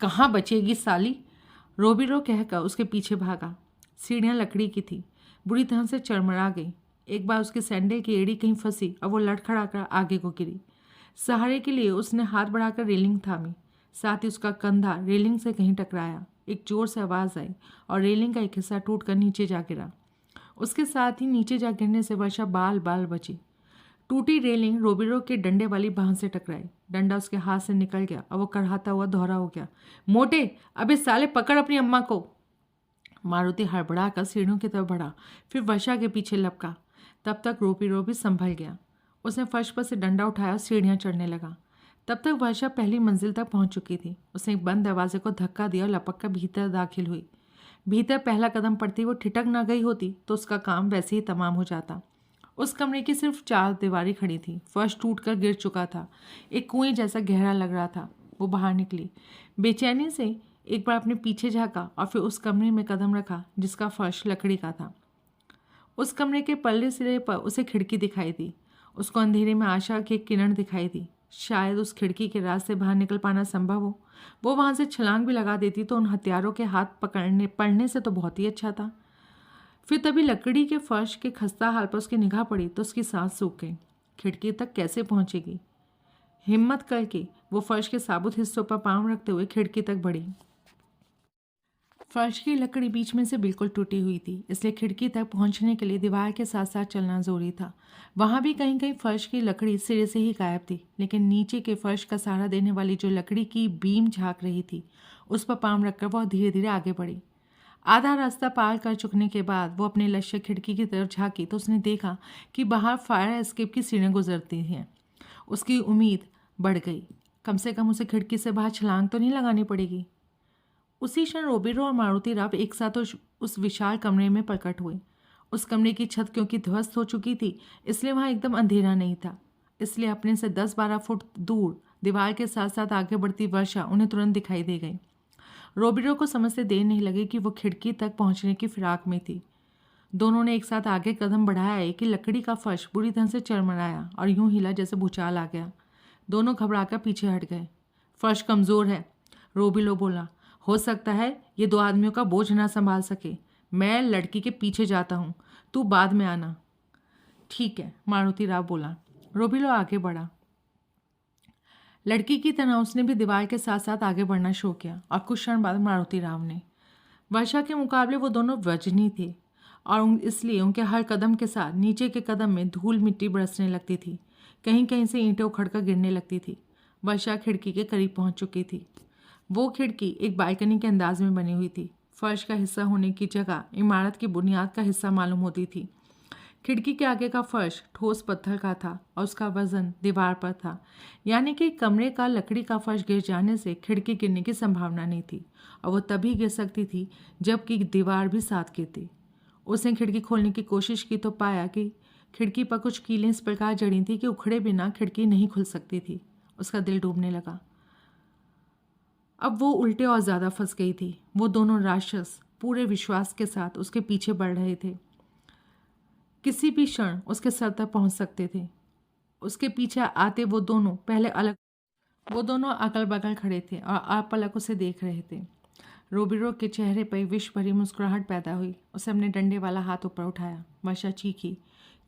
कहाँ बचेगी साली, रोबिरो कहकर उसके पीछे भागा। सीढ़ियाँ लकड़ी की थी, बुरी तरह से चरमरा गई। एक बार उसके सैंडल की एड़ी कहीं फंसी और वो लड़खड़ा कर आगे को गिरी। सहारे के लिए उसने हाथ बढ़ाकर रेलिंग थामी। साथ ही उसका कंधा रेलिंग से कहीं टकराया। एक जोर से आवाज़ आई और रेलिंग का एक हिस्सा टूटकर नीचे जा गिरा। उसके साथ ही नीचे जा गिरने से वर्षा बाल बाल बची। टूटी रेलिंग रोबिरो के डंडे वाली बांह से टकराई। डंडा उसके हाथ से निकल गया और वो कड़हाता हुआ दोहरा हो गया। मोटे, अबे साले पकड़ अपनी अम्मा को। मारुति हड़बड़ा कर सीढ़ियों की तरफ बढ़ा, फिर वर्षा के पीछे लपका। तब तक रोबिरो भी संभल गया। उसने फर्श पर से डंडा उठाया और सीढ़ियाँ चढ़ने लगा। तब तक वर्षा पहली मंजिल तक पहुंच चुकी थी। उसने एक बंद दरवाजे को धक्का दिया और लपक कर भीतर दाखिल हुई। भीतर पहला कदम पड़ती वो ठिठक ना गई होती तो उसका काम वैसे ही तमाम हो जाता। उस कमरे की सिर्फ 4 दीवारें खड़ी थी। फर्श टूटकर गिर चुका था। एक कुएं जैसा गहरा लग रहा था। वो बाहर निकली। बेचैनी से एक बार अपने पीछे झाँका और फिर उस कमरे में कदम रखा जिसका फर्श लकड़ी का था। उस कमरे के पल्ले सिरे पर उसे खिड़की दिखाई दी। उसको अंधेरे में आशा की एक किरण दिखाई दी। शायद उस खिड़की के रास्ते बाहर निकल पाना संभव हो। वो वहाँ से छलांग भी लगा देती तो उन हथियारों के हाथ पकड़ने पड़ने से तो बहुत ही अच्छा था। फिर तभी लकड़ी के फर्श के खस्ता हाल पर उसकी निगाह पड़ी तो उसकी सांस सूख गई। खिड़की तक कैसे पहुंचेगी? हिम्मत करके वो फर्श के साबुत हिस्सों पर पांव रखते हुए खिड़की तक बढ़ी। फर्श की लकड़ी बीच में से बिल्कुल टूटी हुई थी, इसलिए खिड़की तक पहुंचने के लिए दीवार के साथ साथ चलना जरूरी था। वहां भी कहीं कहीं फर्श की लकड़ी सिरे से ही गायब थी, लेकिन नीचे के फर्श का सहारा देने वाली जो लकड़ी की बीम झांक रही थी, उस पर पाम रखकर वह धीरे धीरे आगे बढ़ी। आधा रास्ता पार कर चुकने के बाद वो अपने लक्ष्य खिड़की की तरफ झांकी तो उसने देखा कि बाहर फायर एस्केप की सीढ़ियाँ गुजरती हैं। उसकी उम्मीद बढ़ गई, कम से कम उसे खिड़की से बाहर छलांग तो नहीं लगानी पड़ेगी। उसी क्षण रोबिरो और मारुति राव एक साथ उस विशाल कमरे में प्रकट हुए। उस कमरे की छत क्योंकि ध्वस्त हो चुकी थी, इसलिए वहाँ एकदम अंधेरा नहीं था, इसलिए अपने से 10-12 फुट दूर दीवार के साथ साथ आगे बढ़ती वर्षा उन्हें तुरंत दिखाई दे गई। रोबिरो को समझते देर नहीं लगी कि वो खिड़की तक पहुंचने की फिराक में थी। दोनों ने एक साथ आगे कदम बढ़ाया कि लकड़ी का फर्श बुरी तरह से चरमराया और यूं हिला जैसे भूचाल आ गया। दोनों घबराकर पीछे हट गए। फर्श कमज़ोर है, रोबिलो बोला। हो सकता है ये 2 आदमियों का बोझ ना संभाल सके। मैं लड़की के पीछे जाता हूँ, तू बाद में आना। ठीक है, मारुति राव बोला। रोबिलो आगे बढ़ा। लड़की की तरह उसने भी दीवार के साथ साथ आगे बढ़ना शुरू किया और कुछ क्षण बाद मारुति राव ने। वर्षा के मुकाबले वो दोनों वजनी थे और इसलिए उनके हर कदम के साथ नीचे के कदम में धूल मिट्टी बरसने लगती थी। कहीं कहीं से ईंटें उखड़कर गिरने लगती थी। वर्षा खिड़की के करीब पहुंच चुकी थी। वो खिड़की एक बालकनी के अंदाज में बनी हुई थी। फर्श का हिस्सा होने की जगह इमारत की बुनियाद का हिस्सा मालूम होती थी। खिड़की के आगे का फर्श ठोस पत्थर का था और उसका वजन दीवार पर था, यानी कि कमरे का लकड़ी का फर्श गिर जाने से खिड़की गिरने की संभावना नहीं थी और वो तभी गिर सकती थी जबकि दीवार भी साथ गिरती। उसने खिड़की खोलने की कोशिश की तो पाया कि खिड़की पर कुछ कीलें इस प्रकार जड़ी थी कि उखड़े बिना खिड़की नहीं खुल सकती थी। उसका दिल डूबने लगा। अब वो उल्टे और ज़्यादा फंस गई थी। वो दोनों राक्षस पूरे विश्वास के साथ उसके पीछे बढ़ रहे थे, किसी भी क्षण उसके सर तक पहुंच सकते थे। उसके पीछे आते वो दोनों अगल बगल खड़े थे और अपलक उसे देख रहे थे। रोबिरो के चेहरे पर विष भरी मुस्कुराहट पैदा हुई। उसे अपने डंडे वाला हाथ ऊपर उठाया। वर्षा चीखी।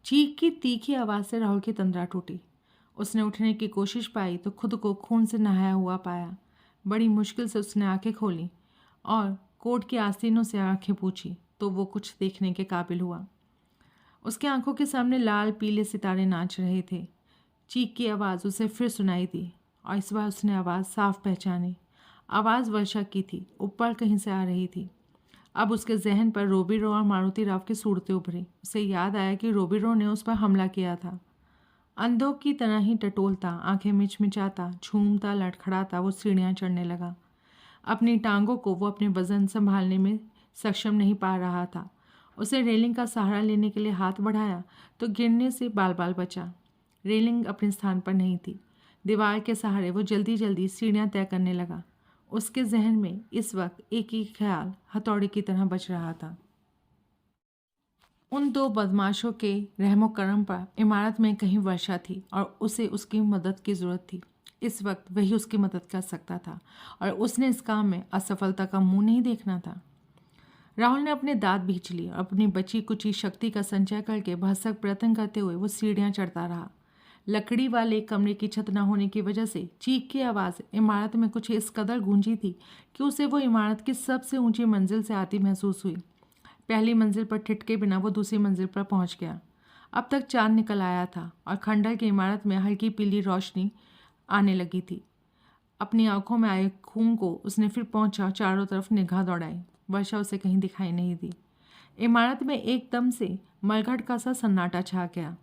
चीख की तीखी आवाज़ से राहुल की तंद्रा टूटी। उसने उठने की कोशिश पाई तो खुद को खून से नहाया हुआ पाया। बड़ी मुश्किल से उसने आंखें खोली और कोट की आस्तीनों से आंखें पूछी तो वो कुछ देखने के काबिल हुआ। उसके आंखों के सामने लाल पीले सितारे नाच रहे थे। चीख की आवाज़ उसे फिर सुनाई दी और इस बार उसने आवाज़ साफ पहचानी। आवाज़ वर्षा की थी, ऊपर कहीं से आ रही थी। अब उसके जहन पर रोबिरो और मारुति राव की सूरतें उभरी। उसे याद आया कि रोबिरो ने उस पर हमला किया था। अंधों की तरह ही टटोलता, आंखें मिचमिचाता, झूमता, लड़खड़ाता वो सीढ़ियाँ चढ़ने लगा। अपनी टांगों को वो अपने वजन संभालने में सक्षम नहीं पा रहा था। उसे रेलिंग का सहारा लेने के लिए हाथ बढ़ाया तो गिरने से बाल बाल बचा। रेलिंग अपने स्थान पर नहीं थी। दीवार के सहारे वो जल्दी जल्दी सीढ़ियाँ तय करने लगा। उसके जहन में इस वक्त एक ही ख्याल हथौड़े की तरह बज रहा था। उन 2 बदमाशों के रहमो करम पर इमारत में कहीं वर्षा थी और उसे उसकी मदद की ज़रूरत थी। इस वक्त वही उसकी मदद कर सकता था और उसने इस काम में असफलता का मुंह नहीं देखना था। राहुल ने अपने दांत भींच लिए और अपनी बची कुची शक्ति का संचय करके भरसक प्रयत्न करते हुए वो सीढ़ियाँ चढ़ता रहा। लकड़ी वाले कमरे की छत न होने की वजह से चीख की आवाज़ इमारत में कुछ इस कदर गूंजी थी कि उसे वो इमारत की सबसे ऊंची मंजिल से आती महसूस हुई। पहली मंजिल पर ठिठके बिना वो दूसरी मंजिल पर पहुंच गया। अब तक चांद निकल आया था और खंडहर की इमारत में हल्की पीली रोशनी आने लगी थी। अपनी आंखों में आए खून को उसने फिर पहुंचा चारों तरफ निगाह दौड़ाई। वर्षा उसे कहीं दिखाई नहीं दी। इमारत में एकदम से मरघट का सा सन्नाटा छा गया,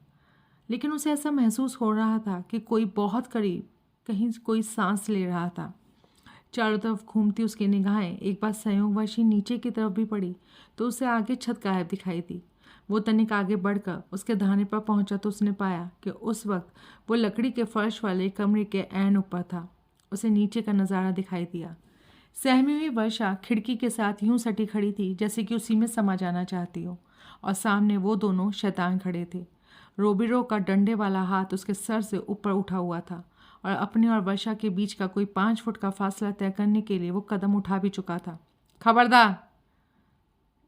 लेकिन उसे ऐसा महसूस हो रहा था कि कोई बहुत करीब कहीं कोई सांस ले रहा था। चारों तरफ घूमती उसकी निगाहें एक बार संयोगवश ही नीचे की तरफ भी पड़ी तो उसे आगे छत गायब दिखाई दी। वो तनिक आगे बढ़कर उसके धाने पर पहुंचा तो उसने पाया कि उस वक्त वो लकड़ी के फर्श वाले कमरे के ऐन ऊपर था। उसे नीचे का नज़ारा दिखाई दिया। सहमी हुई वर्षा खिड़की के साथ यूं सटी खड़ी थी जैसे कि उसी में समा जाना चाहती हो, और सामने वो दोनों शैतान खड़े थे। रोबिरो का डंडे वाला हाथ उसके सर से ऊपर उठा हुआ था और अपने और वर्षा के बीच का कोई 5 फुट का फासला तय करने के लिए वो कदम उठा भी चुका था। खबरदार!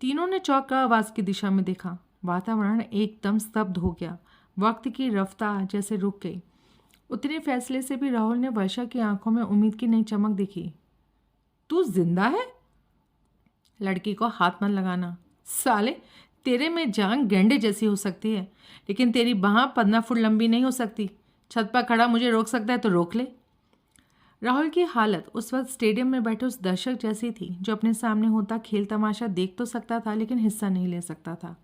तीनों ने चौंक कर आवाज़ की दिशा में देखा। वातावरण एकदम स्तब्ध हो गया। वक्त की रफ्तार जैसे रुक गई। उतने फैसले से भी राहुल ने वर्षा की आंखों में उम्मीद की नई चमक देखी। तू जिंदा है? लड़की को हाथ मत लगाना। साले, तेरे में जान गेंडे जैसी हो सकती है, लेकिन तेरी बाह 15 फुट लंबी नहीं हो सकती। छत पर खड़ा मुझे रोक सकता है तो रोक ले। राहुल की हालत उस वक्त स्टेडियम में बैठे उस दर्शक जैसी थी जो अपने सामने होता खेल तमाशा देख तो सकता था लेकिन हिस्सा नहीं ले सकता था।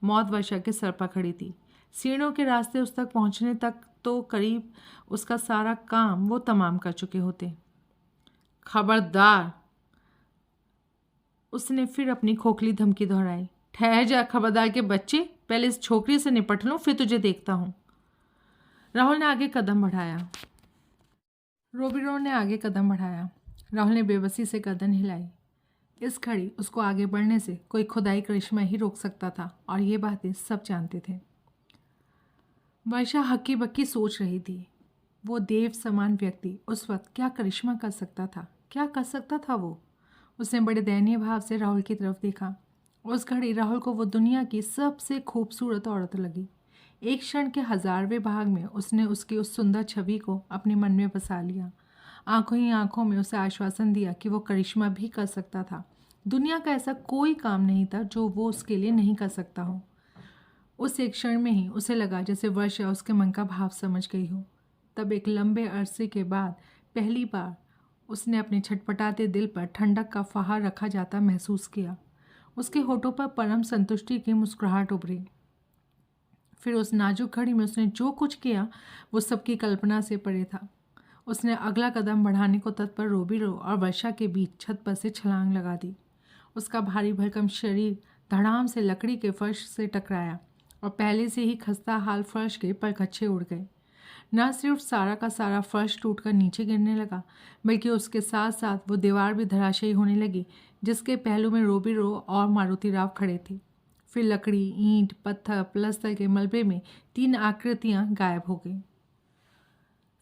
मौत वर्षा के सर पर खड़ी थी। सीढ़ियों के रास्ते उस तक पहुंचने तक तो करीब उसका सारा काम वो तमाम कर चुके होते। खबरदार, उसने फिर अपनी खोखली धमकी दोहराई। ठहर जा खबरदार के बच्चे, पहले इस छोकरी से निपट लूं, फिर तुझे देखता हूं। राहुल ने आगे कदम बढ़ाया। रोबीरो ने आगे कदम बढ़ाया। राहुल ने बेबसी से गर्दन हिलाई। इस घड़ी उसको आगे बढ़ने से कोई खुदाई करिश्मा ही रोक सकता था और ये बातें सब जानते थे। वर्षा हक्की बक्की सोच रही थी। वो देव समान व्यक्ति उस वक्त क्या करिश्मा कर सकता था, क्या कर सकता था वो। उसने बड़े दयनीय भाव से राहुल की तरफ देखा। उस घड़ी राहुल को वो दुनिया की सबसे खूबसूरत औरत लगी। एक क्षण के 1000वें भाग में उसने उसकी उस सुंदर छवि को अपने मन में बसा लिया। आंखों ही आंखों में उसे आश्वासन दिया कि वो करिश्मा भी कर सकता था। दुनिया का ऐसा कोई काम नहीं था जो वो उसके लिए नहीं कर सकता हो। उस एक क्षण में ही उसे लगा जैसे वर्षा उसके मन का भाव समझ गई हो। तब एक लंबे अरसे के बाद पहली बार उसने अपने छटपटाते दिल पर ठंडक का फहार रखा जाता महसूस किया। उसके होठों पर परम संतुष्टि की मुस्कुराहट उभरी। फिर उस नाजुक घड़ी में उसने जो कुछ किया वो सबकी कल्पना से परे था। उसने अगला कदम बढ़ाने को तत्पर रोबीरो और वर्षा के बीच छत पर से छलांग लगा दी। उसका भारी भरकम शरीर धड़ाम से लकड़ी के फर्श से टकराया और पहले से ही खस्ता हाल फर्श के परखच्चे उड़ गए। न सिर्फ सारा का सारा फर्श टूटकर नीचे गिरने लगा, बल्कि उसके साथ साथ वो दीवार भी धराशायी होने लगी जिसके पहलू में रोबीरो और मारुति राव खड़े थे। फिर लकड़ी, ईंट, पत्थर, प्लस्तर के मलबे में 3 आकृतियां गायब हो गईं।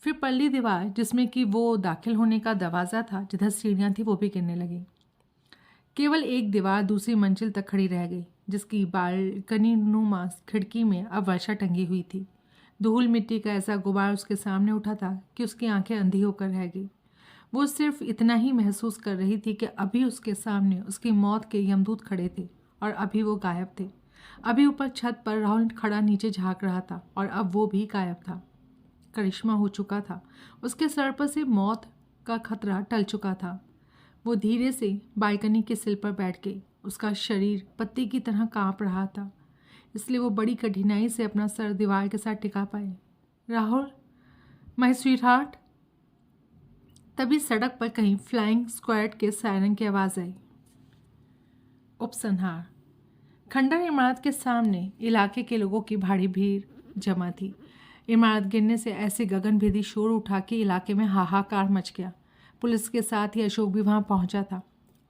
फिर पल्ली दीवार जिसमें कि वो दाखिल होने का दरवाज़ा था, जिधर सीढ़ियां थी, वो भी गिरने लगी। केवल एक दीवार दूसरी मंजिल तक खड़ी रह गई, जिसकी बालकनी नुमा खिड़की में अब वर्षा टंगी हुई थी। धूल मिट्टी का ऐसा गुबार उसके सामने उठा था कि उसकी आंखें अंधी होकर रह गई। वो सिर्फ इतना ही महसूस कर रही थी कि अभी उसके सामने उसकी मौत के यमदूत खड़े थे और अभी वो गायब थे। अभी ऊपर छत पर राहुल खड़ा नीचे झांक रहा था और अब वो भी गायब था। करिश्मा हो चुका था। उसके सर पर से मौत का खतरा टल चुका था। वो धीरे से बालकनी के सिल पर बैठ गई। उसका शरीर पत्ती की तरह कांप रहा था, इसलिए वो बड़ी कठिनाई से अपना सर दीवार के साथ टिका पाए। Rahul, my sweet heart. तभी सड़क पर कहीं फ्लाइंग स्क्वाड के सायरन की आवाज़ आई। उपसंहार। खंडर इमारत के सामने इलाके के लोगों की भारी भीड़ जमा थी। इमारत गिरने से ऐसे गगनभेदी शोर उठा कि इलाके में हाहाकार मच गया। पुलिस के साथ ही अशोक भी वहां पहुंचा था।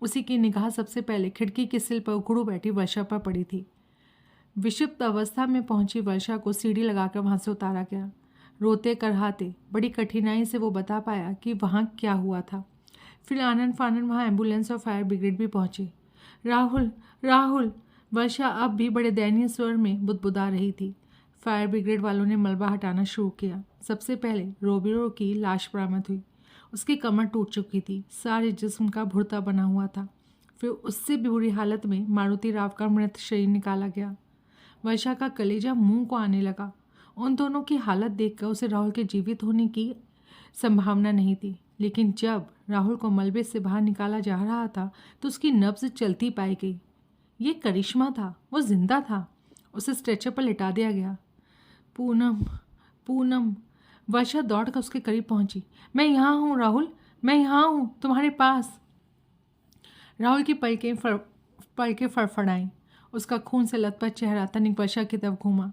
उसी की निगाह सबसे पहले खिड़की के सिल पर उखड़ू बैठी वर्षा पर पड़ी थी। विषिप्त अवस्था में पहुंची वर्षा को सीढ़ी लगाकर वहां से उतारा गया। रोते करहाते बड़ी कठिनाई से वो बता पाया कि वहां क्या हुआ था। फिर आनन फानन वहां एम्बुलेंस और फायर ब्रिगेड भी पहुंचे। राहुल, राहुल, वर्षा अब भी बड़े दयनीय स्वर में बुदबुदा रही थी। फायर ब्रिगेड वालों ने मलबा हटाना शुरू किया। सबसे पहले रोबीरो की लाश बरामद हुई। उसकी कमर टूट चुकी थी, सारे जिस्म का भुरता बना हुआ था। फिर उससे भी बुरी हालत में मारुति राव का मृत शरीर निकाला गया। वर्षा का कलेजा मुंह को आने लगा। उन दोनों की हालत देखकर उसे राहुल के जीवित होने की संभावना नहीं थी, लेकिन जब राहुल को मलबे से बाहर निकाला जा रहा था तो उसकी नब्ज चलती पाई गई। ये करिश्मा था, वो जिंदा था। उसे स्ट्रेचर पर लिटा दिया गया। पूनम, पूनम। वर्षा दौड़कर उसके करीब पहुंची। मैं यहाँ हूँ राहुल, मैं यहाँ हूँ तुम्हारे पास। राहुल की पलकें फड़फड़ाईं। उसका खून से लथपथ चेहरा तनिक वर्षा की तरफ घूमा।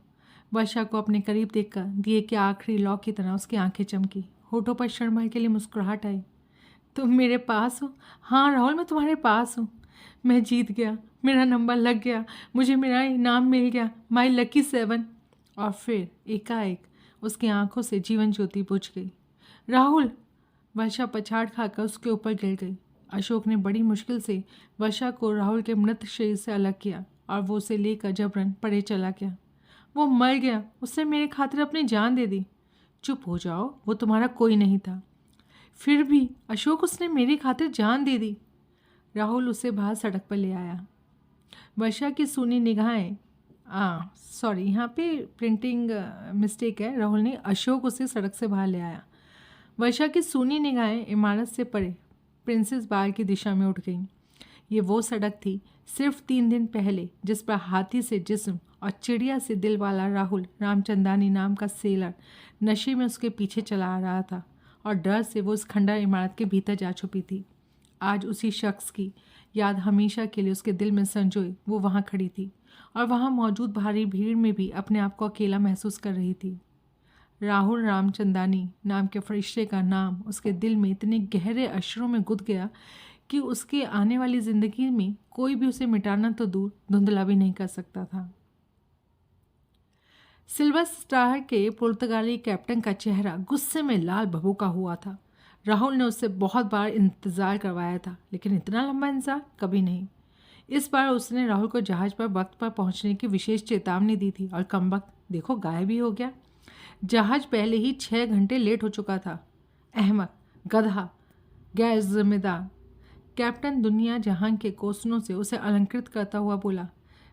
वर्षा को अपने करीब देखकर दिए के आखिरी लौ की तरह उसकी आंखें चमकी। होठों पर क्षण भर के लिए मुस्कुराहट आई। तुम मेरे पास हो? हाँ राहुल, मैं तुम्हारे पास हूँ। मैं जीत गया, मेरा नंबर लग गया, मुझे मेरा इनाम मिल गया, माई लकी 7। और फिर एकाएक उसकी आंखों से जीवन ज्योति बुझ गई। राहुल! वर्षा पछाड़ खाकर उसके ऊपर गिर गई। अशोक ने बड़ी मुश्किल से वर्षा को राहुल के मृत शरीर से अलग किया और वो उसे लेकर जबरन परे चला गया। वो मर गया, उसने मेरे खातिर अपनी जान दे दी। चुप हो जाओ, वो तुम्हारा कोई नहीं था। फिर भी अशोक, उसने मेरी खातिर जान दे दी। राहुल उसे बाहर सड़क पर ले आया। वर्षा की सूनी निगाहें, सॉरी यहाँ पे प्रिंटिंग मिस्टेक है, राहुल ने अशोक उसे सड़क से बाहर ले आया। वर्षा की सूनी निगाहें इमारत से परे प्रिंसेस बाग की दिशा में उठ गईं। ये वो सड़क थी सिर्फ 3 दिन पहले जिस पर हाथी से जिस्म और चिड़िया से दिल वाला राहुल रामचंदानी नाम का सेलर नशे में उसके पीछे चला आ रहा था और डर से वो उस खंडर इमारत के भीतर जा छुपी थी। आज उसी शख्स की याद हमेशा के लिए उसके दिल में संजोए वो वहाँ खड़ी थी और वहाँ मौजूद भारी भीड़ में भी अपने आप को अकेला महसूस कर रही थी। राहुल रामचंदानी नाम के फरिश्ते का नाम उसके दिल में इतने गहरे अक्षरों में गुंथ गया कि उसके आने वाली ज़िंदगी में कोई भी उसे मिटाना तो दूर धुंधला भी नहीं कर सकता था। सिल्वर स्टार के पुर्तगाली कैप्टन का चेहरा गुस्से में लाल भभूका हुआ था। राहुल ने उससे बहुत बार इंतज़ार करवाया था, लेकिन इतना लंबा इंतज़ार कभी नहीं। इस बार उसने राहुल को जहाज़ पर वक्त पर पहुंचने की विशेष चेतावनी दी थी और कमबख्त देखो गायब ही हो गया। जहाज़ पहले ही 6 घंटे लेट हो चुका था। अहमक, गधा, गैर जिम्मेदार। कैप्टन दुनिया जहां के क्वेश्चनों से उसे अलंकृत करता हुआ बोला,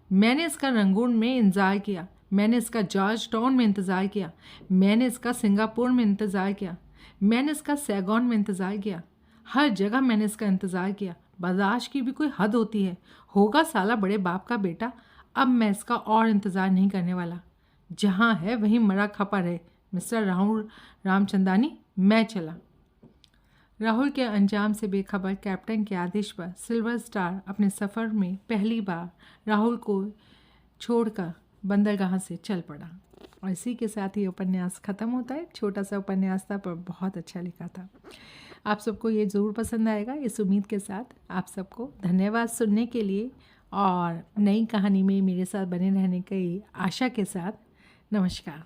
मैंने इसका रंगून में इंतज़ार किया, मैंने इसका जॉर्ज टाउन में इंतज़ार किया, मैंने इसका सिंगापुर में इंतज़ार किया, मैंने इसका सैगॉन में इंतज़ार किया, हर जगह मैंने इसका इंतज़ार किया। बर्दाश्त की भी कोई हद होती है। होगा साला बड़े बाप का बेटा। अब मैं इसका और इंतज़ार नहीं करने वाला। जहाँ है वहीं मरा खपा रहे। मिस्टर राहुल रामचंदानी, मैं चला। राहुल के अंजाम से बेखबर कैप्टन के आदेश पर सिल्वर स्टार अपने सफ़र में पहली बार राहुल को छोड़कर बंदरगाह से चल पड़ा। और इसी के साथ ये उपन्यास ख़त्म होता है। छोटा सा उपन्यास था पर बहुत अच्छा लिखा था। आप सबको ये ज़रूर पसंद आएगा, इस उम्मीद के साथ आप सबको धन्यवाद सुनने के लिए और नई कहानी में मेरे साथ बने रहने की आशा के साथ नमस्कार।